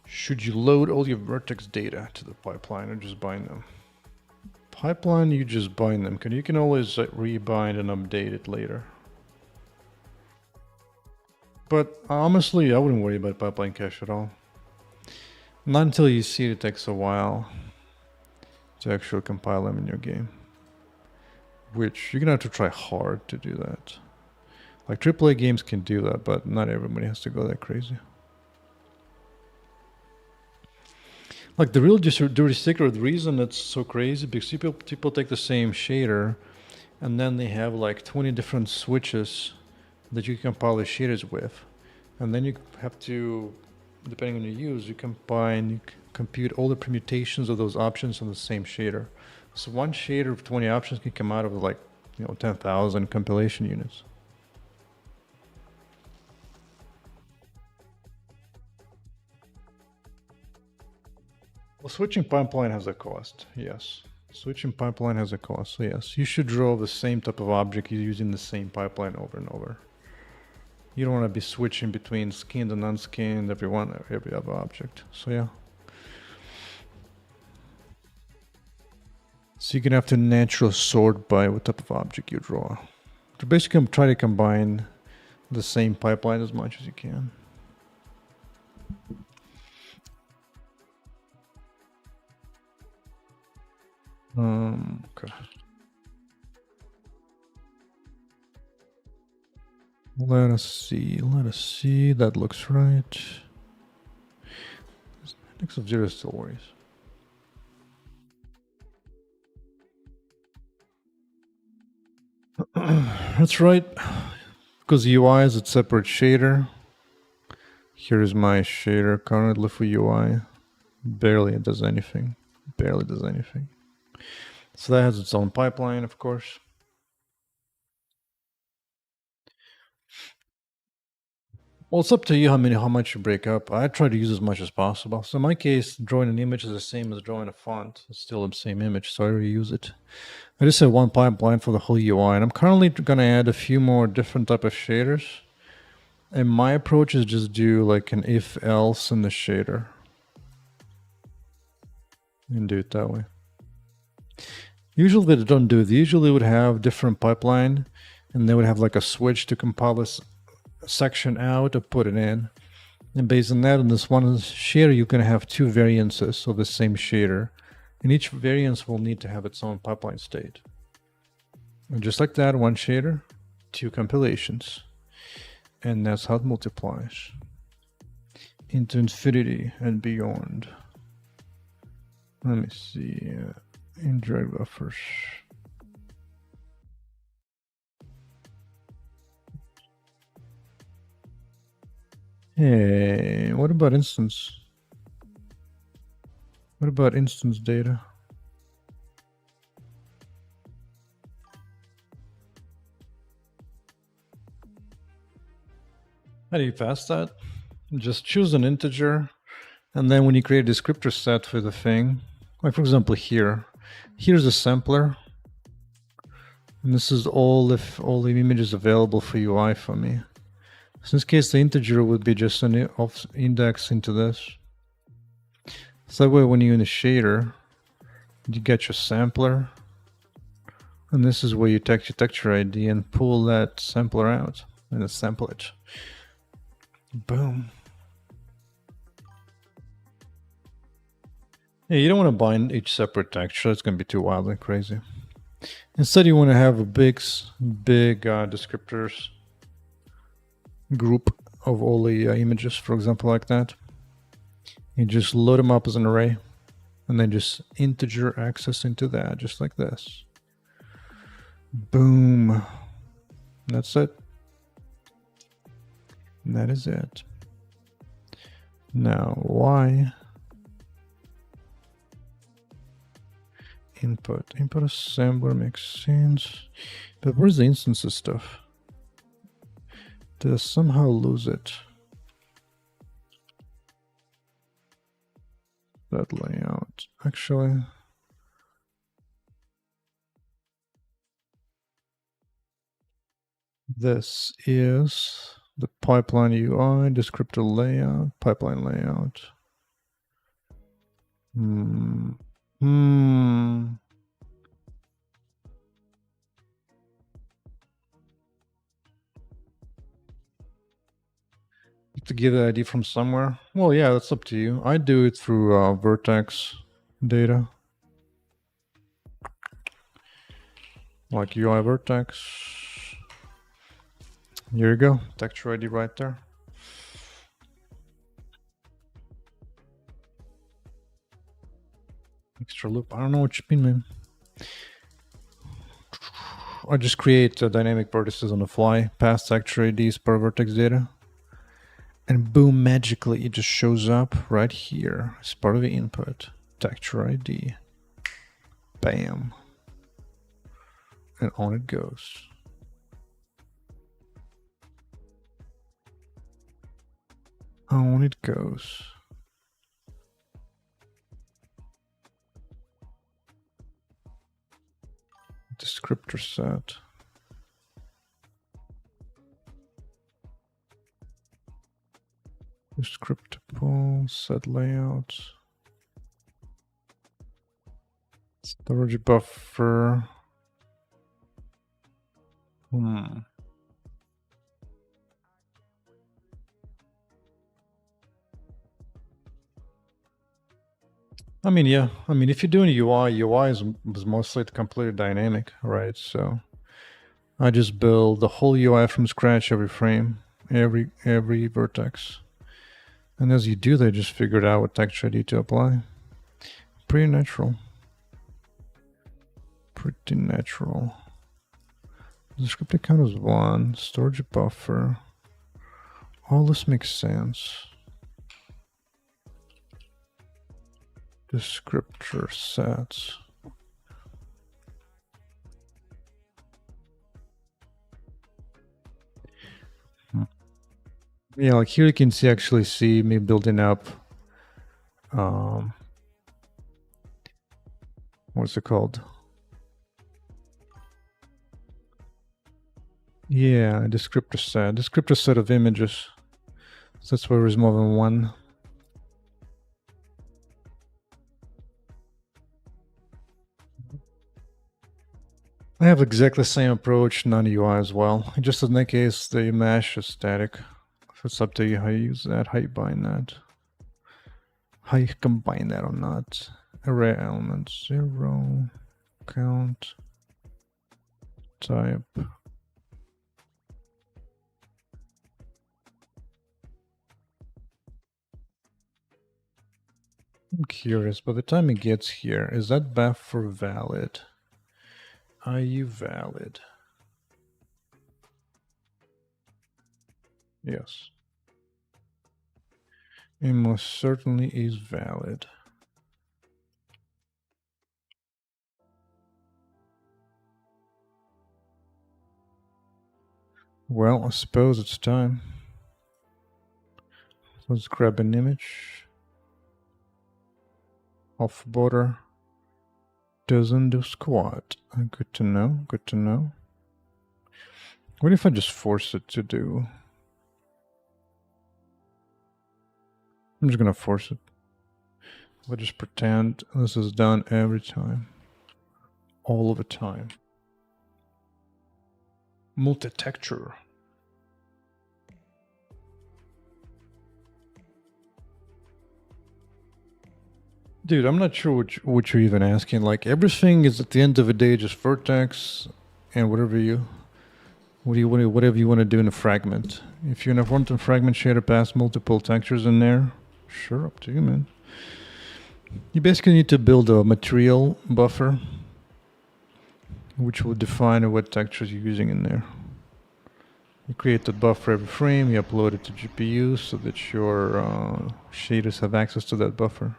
Should you load all your vertex data to the pipeline or just bind them? Pipeline, you just bind them, because you can always rebind and update it later. But honestly, I wouldn't worry about pipeline cache at all. Not until you see it takes a while to actually compile them in your game. Which you're gonna have to try hard to do that. Like AAA games can do that, but not everybody has to go that crazy. Like the real dirty secret, the reason it's so crazy, because people take the same shader and then they have like 20 different switches that you can compile the shaders with. And then you have to, depending on your use, you compute all the permutations of those options on the same shader. So one shader of 20 options can come out of like, 10,000 compilation units. Well, switching pipeline has a cost, yes. Switching pipeline has a cost, so yes. You should draw the same type of object using the same pipeline over and over. You don't want to be switching between skinned and unskinned every other object, so yeah. So you're gonna have to naturally sort by what type of object you draw. To basically try to combine the same pipeline as much as you can. Okay. Let us see, that looks right. Index of 0 still worries. That's right, because UI is a separate shader. Here's my shader currently for UI, Barely does anything. Barely does anything. So that has its own pipeline, of course. Well, it's up to you how much you break up. I try to use as much as possible. So in my case, drawing an image is the same as drawing a font. It's still the same image, so I reuse it. I just have one pipeline for the whole UI, and I'm currently going to add a few more different type of shaders. And my approach is just do like an if-else in the shader. And do it that way. Usually they don't do it. They usually would have different pipeline, and they would have like a switch to compile this section out or put it in. And based on that, in this one shader, you're going to have two variances of the same shader. And each variance will need to have its own pipeline state. And just like that, one shader, two compilations. And that's how it multiplies into infinity and beyond. Let me see. Indirect buffers. Hey, what about instance? What about instance data? How do you pass that? Just choose an integer, and then when you create a descriptor set for the thing, like for example here's a sampler, and this is all the images available for UI for me. So in this case, the integer would be just an index into this. So that way, when you're in the shader, you get your sampler, and this is where you take your texture ID and pull that sampler out and then sample it. Boom. Yeah, you don't want to bind each separate texture. It's going to be too wildly crazy. Instead, you want to have a big descriptors group of all the images, for example, like that. You just load them up as an array, and then just integer access into that, just like this. Boom. That's it. And that is it. Now, why? Input assembler makes sense. But where's the instances stuff? Did I somehow lose it? That layout. Actually, this is the pipeline UI, descriptor layout, pipeline layout. To get the ID from somewhere? Well, yeah, that's up to you. I do it through vertex data. Like UI vertex. Here you go. Texture ID right there. Extra loop. I don't know what you mean, man. I just create dynamic vertices on the fly, pass texture IDs per vertex data. And boom, magically it just shows up right here as part of the input. Texture ID. Bam. And on it goes. On it goes. Descriptor set. Descriptable set layout. Storage buffer. I mean, yeah. I mean, if you're doing UI is mostly completely dynamic, right? So I just build the whole UI from scratch every frame, every vertex. And as you do that, just figured out what texture ID to apply. Pretty natural. Pretty natural. The script count is 1. Storage buffer. All this makes sense. Descriptor sets. Yeah, like here you can actually see me building up what's it called? Yeah, descriptor set of images. So that's where there's more than one. I have exactly the same approach, non-UI as well. Just in that case, the mesh is static. So it's up to you how you use that, how you bind that, how you combine that or not. Array element 0, count, type. I'm curious, by the time it gets here, is that buffer valid? Are you valid? Yes. It most certainly is valid. Well, I suppose it's time. Let's grab an image. Off border. Doesn't do squat. Good to know, good to know. What if I just force it to do? I'm just gonna force it. I'll just pretend this is done every time. All of the time. Multi-texture. Dude, I'm not sure what you're even asking. Like, everything is at the end of the day just vertex and whatever you want to do in a fragment. If you're gonna want a fragment shader pass multiple textures in there, sure, up to you, man. You basically need to build a material buffer which will define what textures you're using in there. You create the buffer every frame, you upload it to GPU so that your shaders have access to that buffer.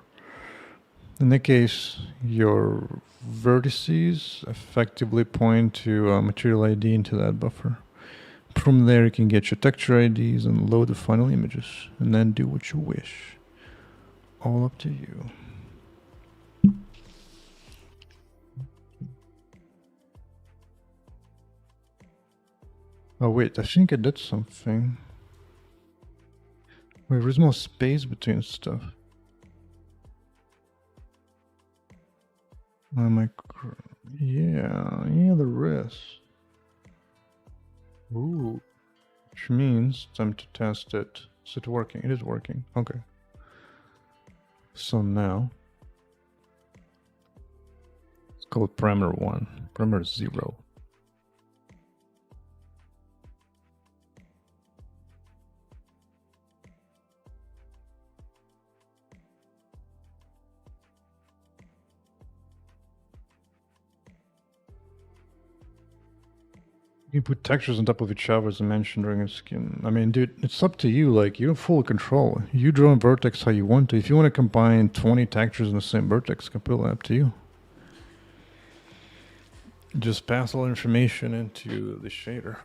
In that case, your vertices effectively point to a material ID into that buffer. From there, you can get your texture IDs and load the final images, and then do what you wish. All up to you. Oh wait, I think I did something. Wait, there's more space between stuff. Yeah, there is. Ooh, which means time to test it. Is it working? It is working. Okay. So now, let's call it parameter 1, parameter 0. You can put textures on top of each other, as I mentioned during a skin. I mean, dude, it's up to you. Like, you have full control. You draw a vertex how you want to. If you want to combine 20 textures in the same vertex, completely up to you. Just pass all information into the shader.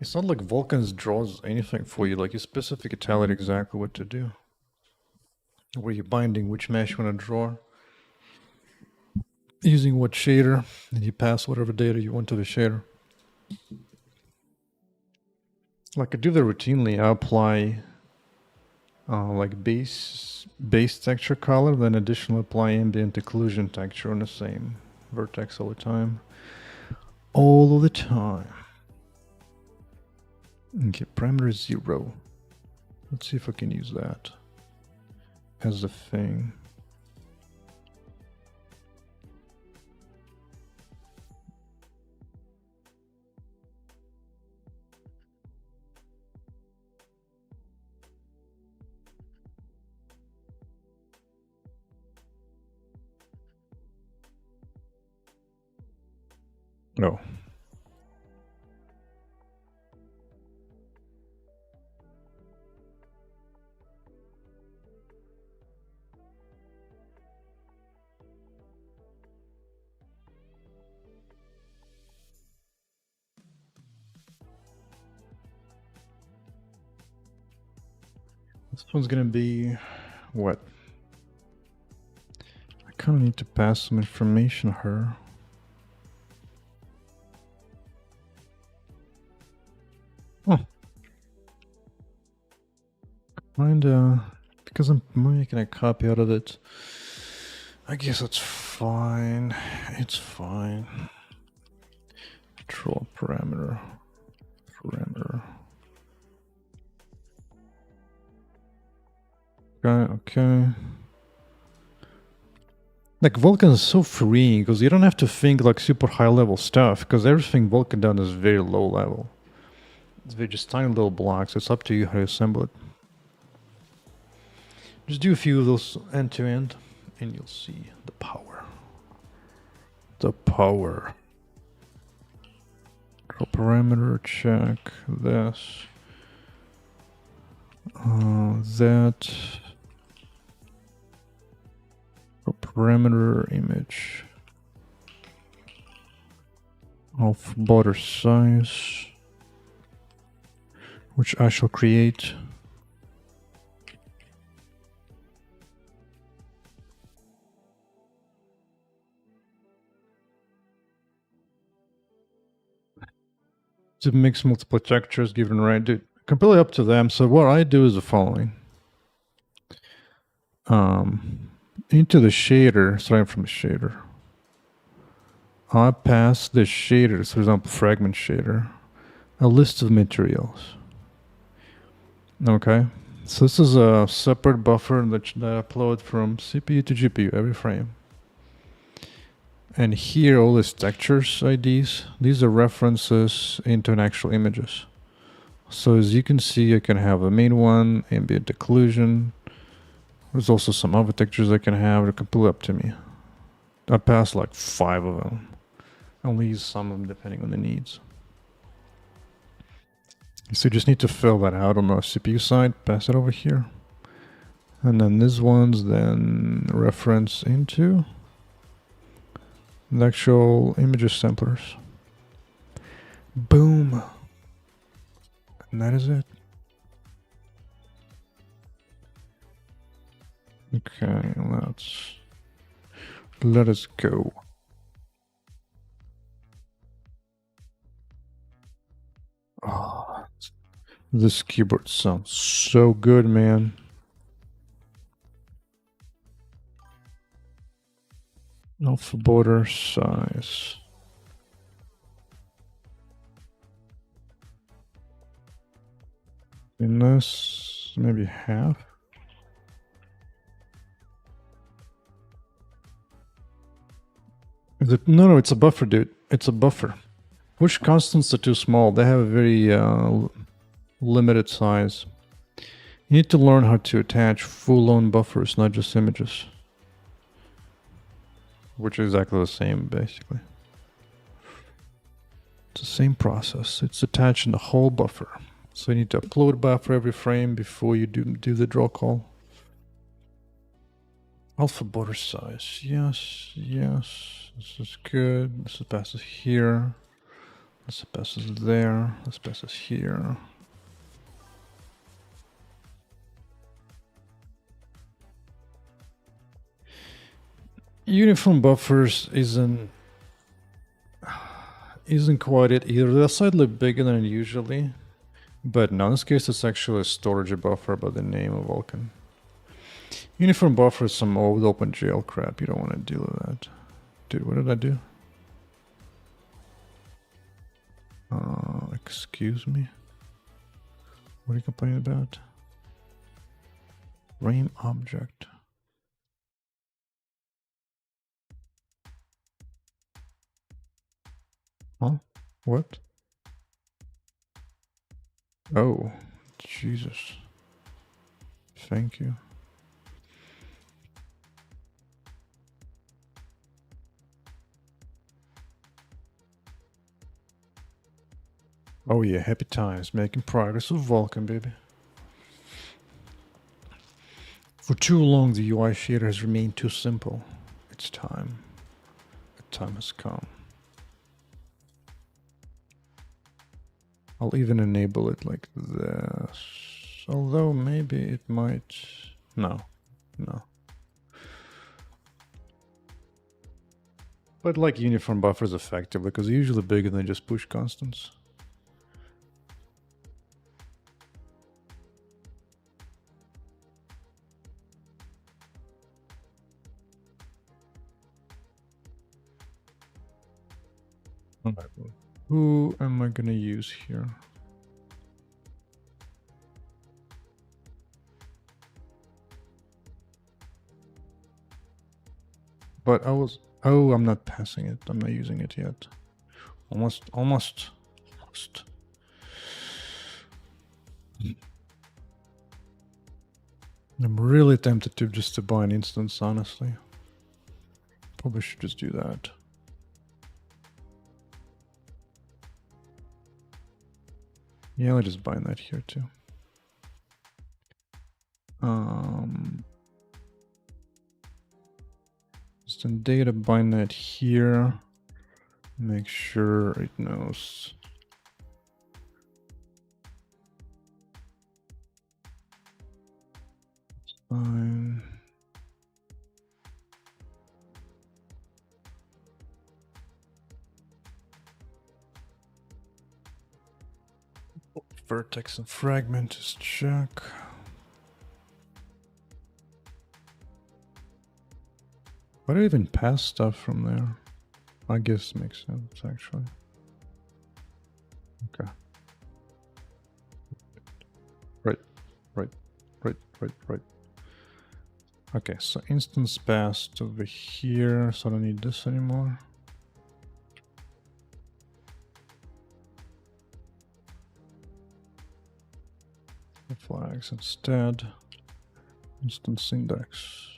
It's not like Vulkan draws anything for you. Like, you specifically tell it exactly what to do. Where you're binding, which mesh you want to draw, using what shader, and you pass whatever data you want to the shader. Like, I do that routinely. I apply like base texture color, then additionally apply ambient occlusion texture on the same vertex all the time. All of the time. Okay, parameter 0. Let's see if I can use that as a thing. No. This one's gonna be what? I kind of need to pass some information to her. Oh. Kinda, because I'm making a copy out of it. I guess it's fine. It's fine. Draw parameter. Okay. Like Vulkan is so freeing because you don't have to think like super high level stuff because everything Vulkan does is very low level. It's very just tiny little blocks. It's up to you how you assemble it. Just do a few of those end to end and you'll see the power. The power. Draw parameter, check this. That. Parameter image of border size, which I shall create. To mix multiple textures given right, dude, completely up to them. So what I do is the following. Into the shader, starting from the shader, I pass the shaders, for example, fragment shader, a list of materials. Okay, so this is a separate buffer that I upload from CPU to GPU every frame. And here, all these textures IDs, these are references into an actual images. So as you can see, I can have a main one, ambient occlusion. There's also some other textures I can have. They're completely up to me. I pass like 5 of them. I only use some of them depending on the needs. So you just need to fill that out on the CPU side, pass it over here. And then these ones then reference into the actual images samplers. Boom. And that is it. Okay, let us go. Oh, this keyboard sounds so good, man. Alpha border size. In this, maybe half. Is it? No, it's a buffer, dude. It's a buffer. Push constants are too small. They have a very limited size. You need to learn how to attach full-on buffers, not just images. Which is exactly the same, basically. It's the same process. It's attaching the whole buffer. So you need to upload buffer every frame before you do the draw call. Alpha border size. Yes, yes. This is good. This passes here. This passes there. This passes here. Uniform buffers isn't quite it either. They're slightly bigger than usually, but in this case it's actually a storage buffer by the name of Vulkan. Uniform buffer is some old OpenGL crap. You don't want to deal with that. Dude, what did I do? Excuse me? What are you complaining about? Frame object. Huh? What? Oh, Jesus. Thank you. Oh yeah, happy times, making progress with Vulkan, baby. For too long, the UI shader has remained too simple. It's time. The time has come. I'll even enable it like this. Although maybe it might... No. But like uniform buffers effective, because they're usually bigger than just push constants. Alright, who am I gonna use here? But I was... Oh, I'm not passing it. I'm not using it yet. Almost. I'm really tempted to just to buy an instance, honestly. Probably should just do that. Yeah, I'll just bind that here too. Instant data, bind that here. Make sure it knows. It's fine. Vertex and fragment, just check. Why do I even pass stuff from there? I guess it makes sense, actually. Okay. Right. Okay, so instance passed over here, so I don't need this anymore. The flags instead. Instance index.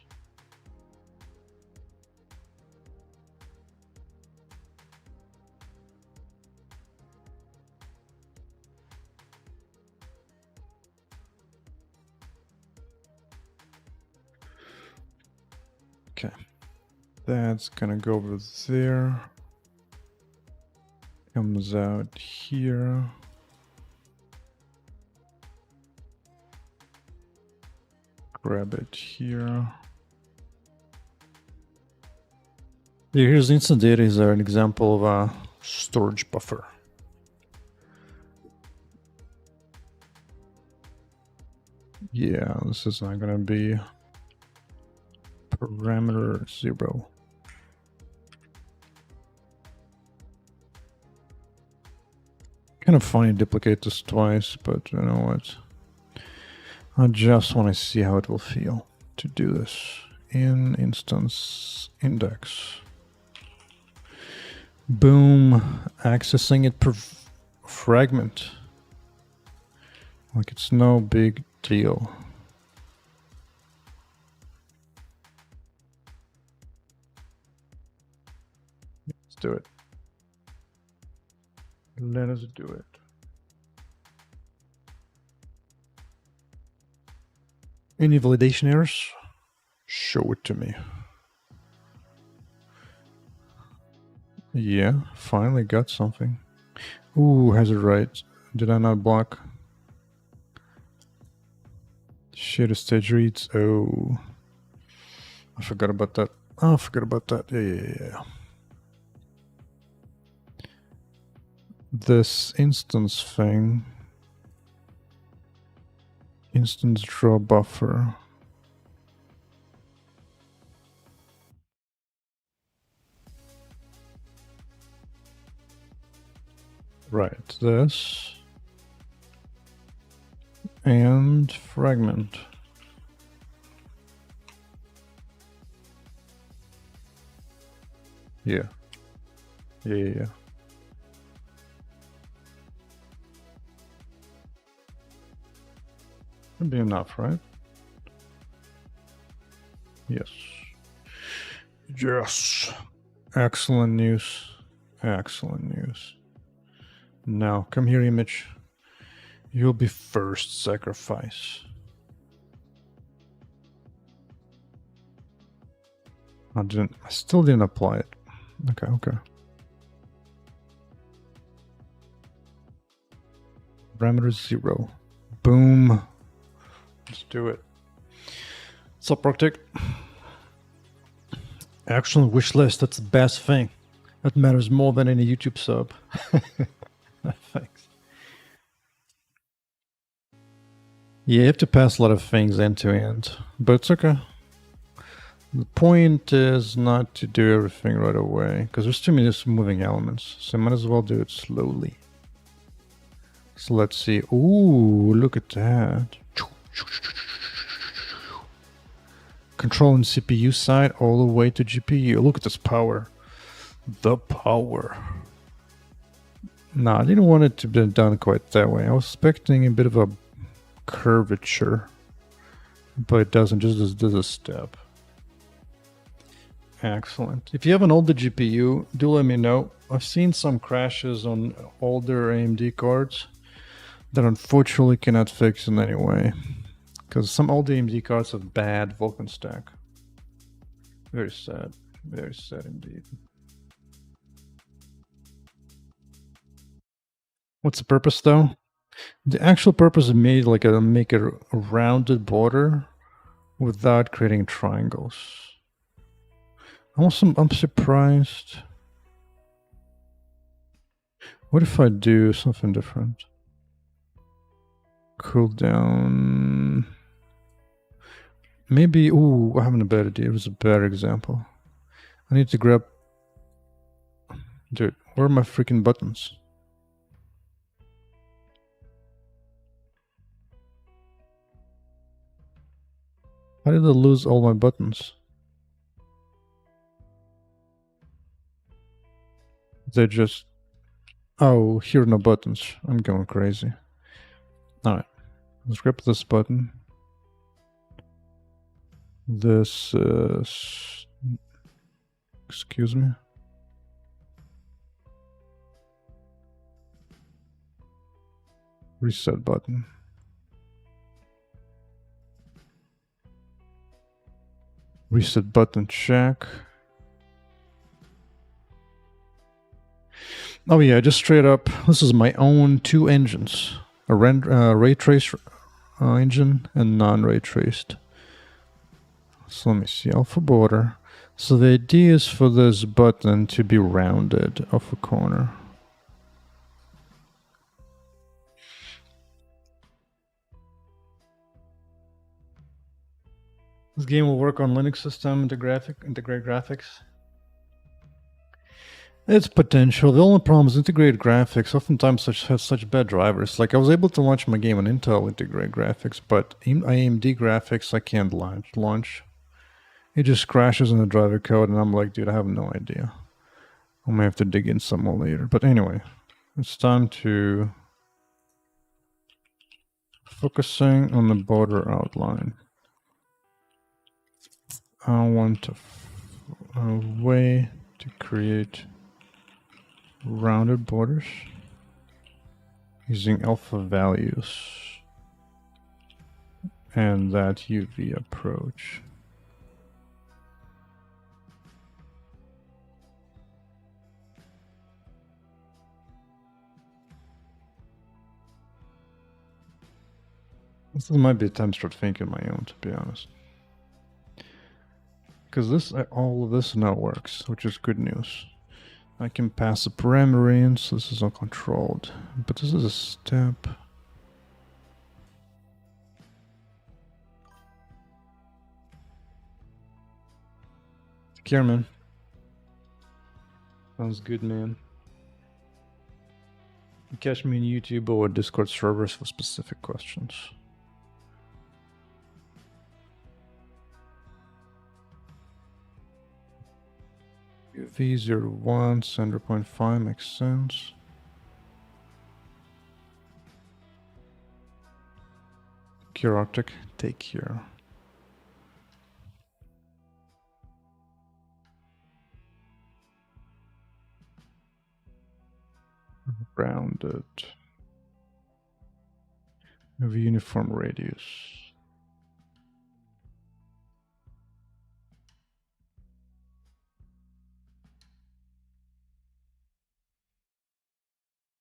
Okay, that's gonna go over there. Comes out here. Grab it here. Here's instant data is an example of a storage buffer. Yeah, this is not gonna be parameter 0. Kind of funny to duplicate this twice, but you know what? I just want to see how it will feel to do this in instance index. Boom, accessing it per fragment. Like it's no big deal. Let's do it. Let us do it. Any validation errors? Show it to me. Yeah, finally got something. Ooh, has it right. Did I not block? Shit, a stage reads. Oh, I forgot about that. Oh, I forgot about that. Yeah. This instance thing. Instance draw buffer. Right, this. And fragment. Yeah. Should be enough, right? Yes. Yes. Excellent news. Excellent news. Now, come here, image. You'll be first sacrifice. I still didn't apply it. Okay. Parameter 0. Boom. Let's do it. What's up, Arctic? Actual wish list, that's the best thing. That matters more than any YouTube sub. Thanks. Yeah, you have to pass a lot of things end to end, but it's okay. The point is not to do everything right away, because there's too many moving elements, so you might as well do it slowly. So let's see. Ooh, look at that. Controlling CPU side all the way to GPU. Look at this power. The power. No, I didn't want it to be done quite that way. I was expecting a bit of a curvature, but it doesn't. Just does a step. Excellent. If you have an older GPU, do let me know. I've seen some crashes on older AMD cards that unfortunately cannot fix in any way, because some old AMD cards have bad Vulkan stack. Very sad. Very sad indeed. What's the purpose though? The actual purpose is made like make a rounded border without creating triangles. I'm surprised. What if I do something different? Cool down. Maybe, ooh, I have a better idea. It was a better example. I need to grab... Dude, where are my freaking buttons? How did I lose all my buttons? They're just... Oh, here are no buttons. I'm going crazy. Alright. Let's grab this button. This is... Excuse me? Reset button. Reset button check. Oh yeah, just straight up, this is my own two engines. A ray trace engine and non-ray traced. So let me see, alpha border. So the idea is for this button to be rounded off a corner. This game will work on Linux system, integrate graphics. It's potential. The only problem is integrated graphics oftentimes have such bad drivers. Like I was able to launch my game on Intel integrated graphics, but AMD graphics I can't launch. It just crashes in the driver code, and I'm like, dude, I have no idea. I may have to dig in some more later. But anyway, it's time to focusing on the border outline. I want a way to create rounded borders using alpha values and that UV approach. This might be a time to start thinking my own, to be honest. Because all of this now works, which is good news. I can pass a parameter in, so this is uncontrolled. But this is a step. Take care, man. Sounds good, man. You catch me on YouTube or Discord servers for specific questions. V01, 100.5 makes sense. Care Arctic, take care. Rounded. Of uniform radius.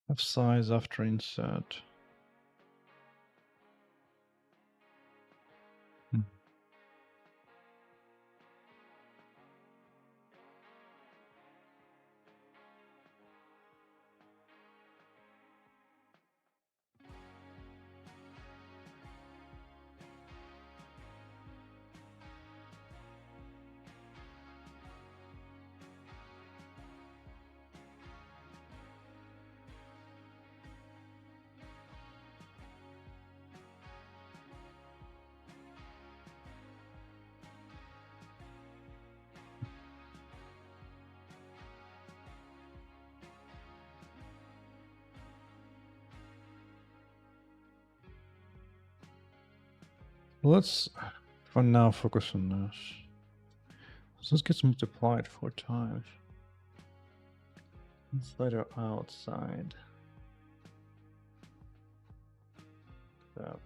Of size after inset. Let's for now focus on this. So this gets multiplied 4 times. Inside or outside? That.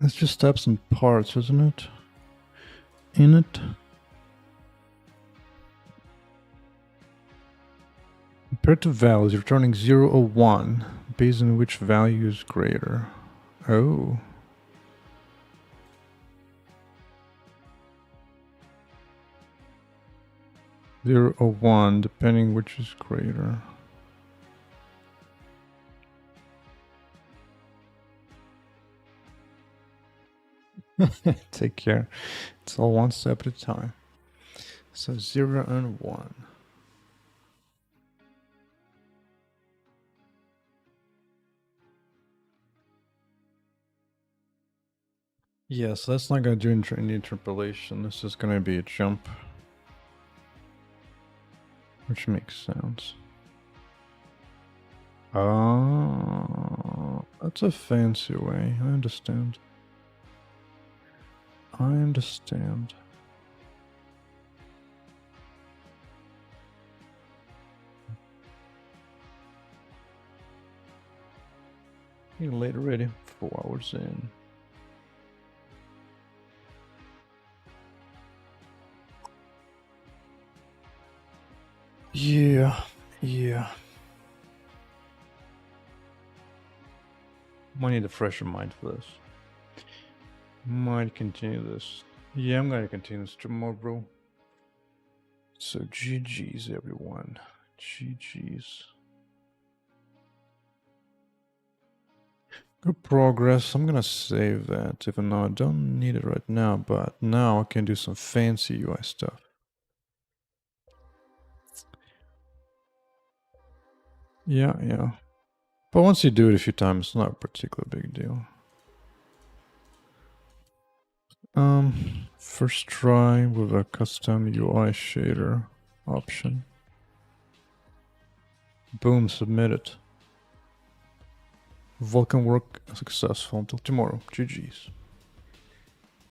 It's just steps and parts, isn't it? In it. Compared to values, returning 0 or 1, based on which value is greater. Oh. Zero or 1, depending which is greater. Take care. It's all one step at a time. So 0 and 1. Yeah, so that's not going to do any interpolation. This is going to be a jump. Which makes sense. Oh, that's a fancy way. I understand. I understand. You're late already. 4 hours in. Yeah. Might need a fresher mind for this. Might continue this. Yeah, I'm gonna continue this tomorrow, bro. So GG's, everyone. GG's. Good progress. I'm gonna save that, even though I don't need it right now, but now I can do some fancy UI stuff. Yeah. But once you do it a few times, it's not a particular big deal. First try with a custom UI shader option. Boom, submit it. Vulkan work successful until tomorrow. GG's.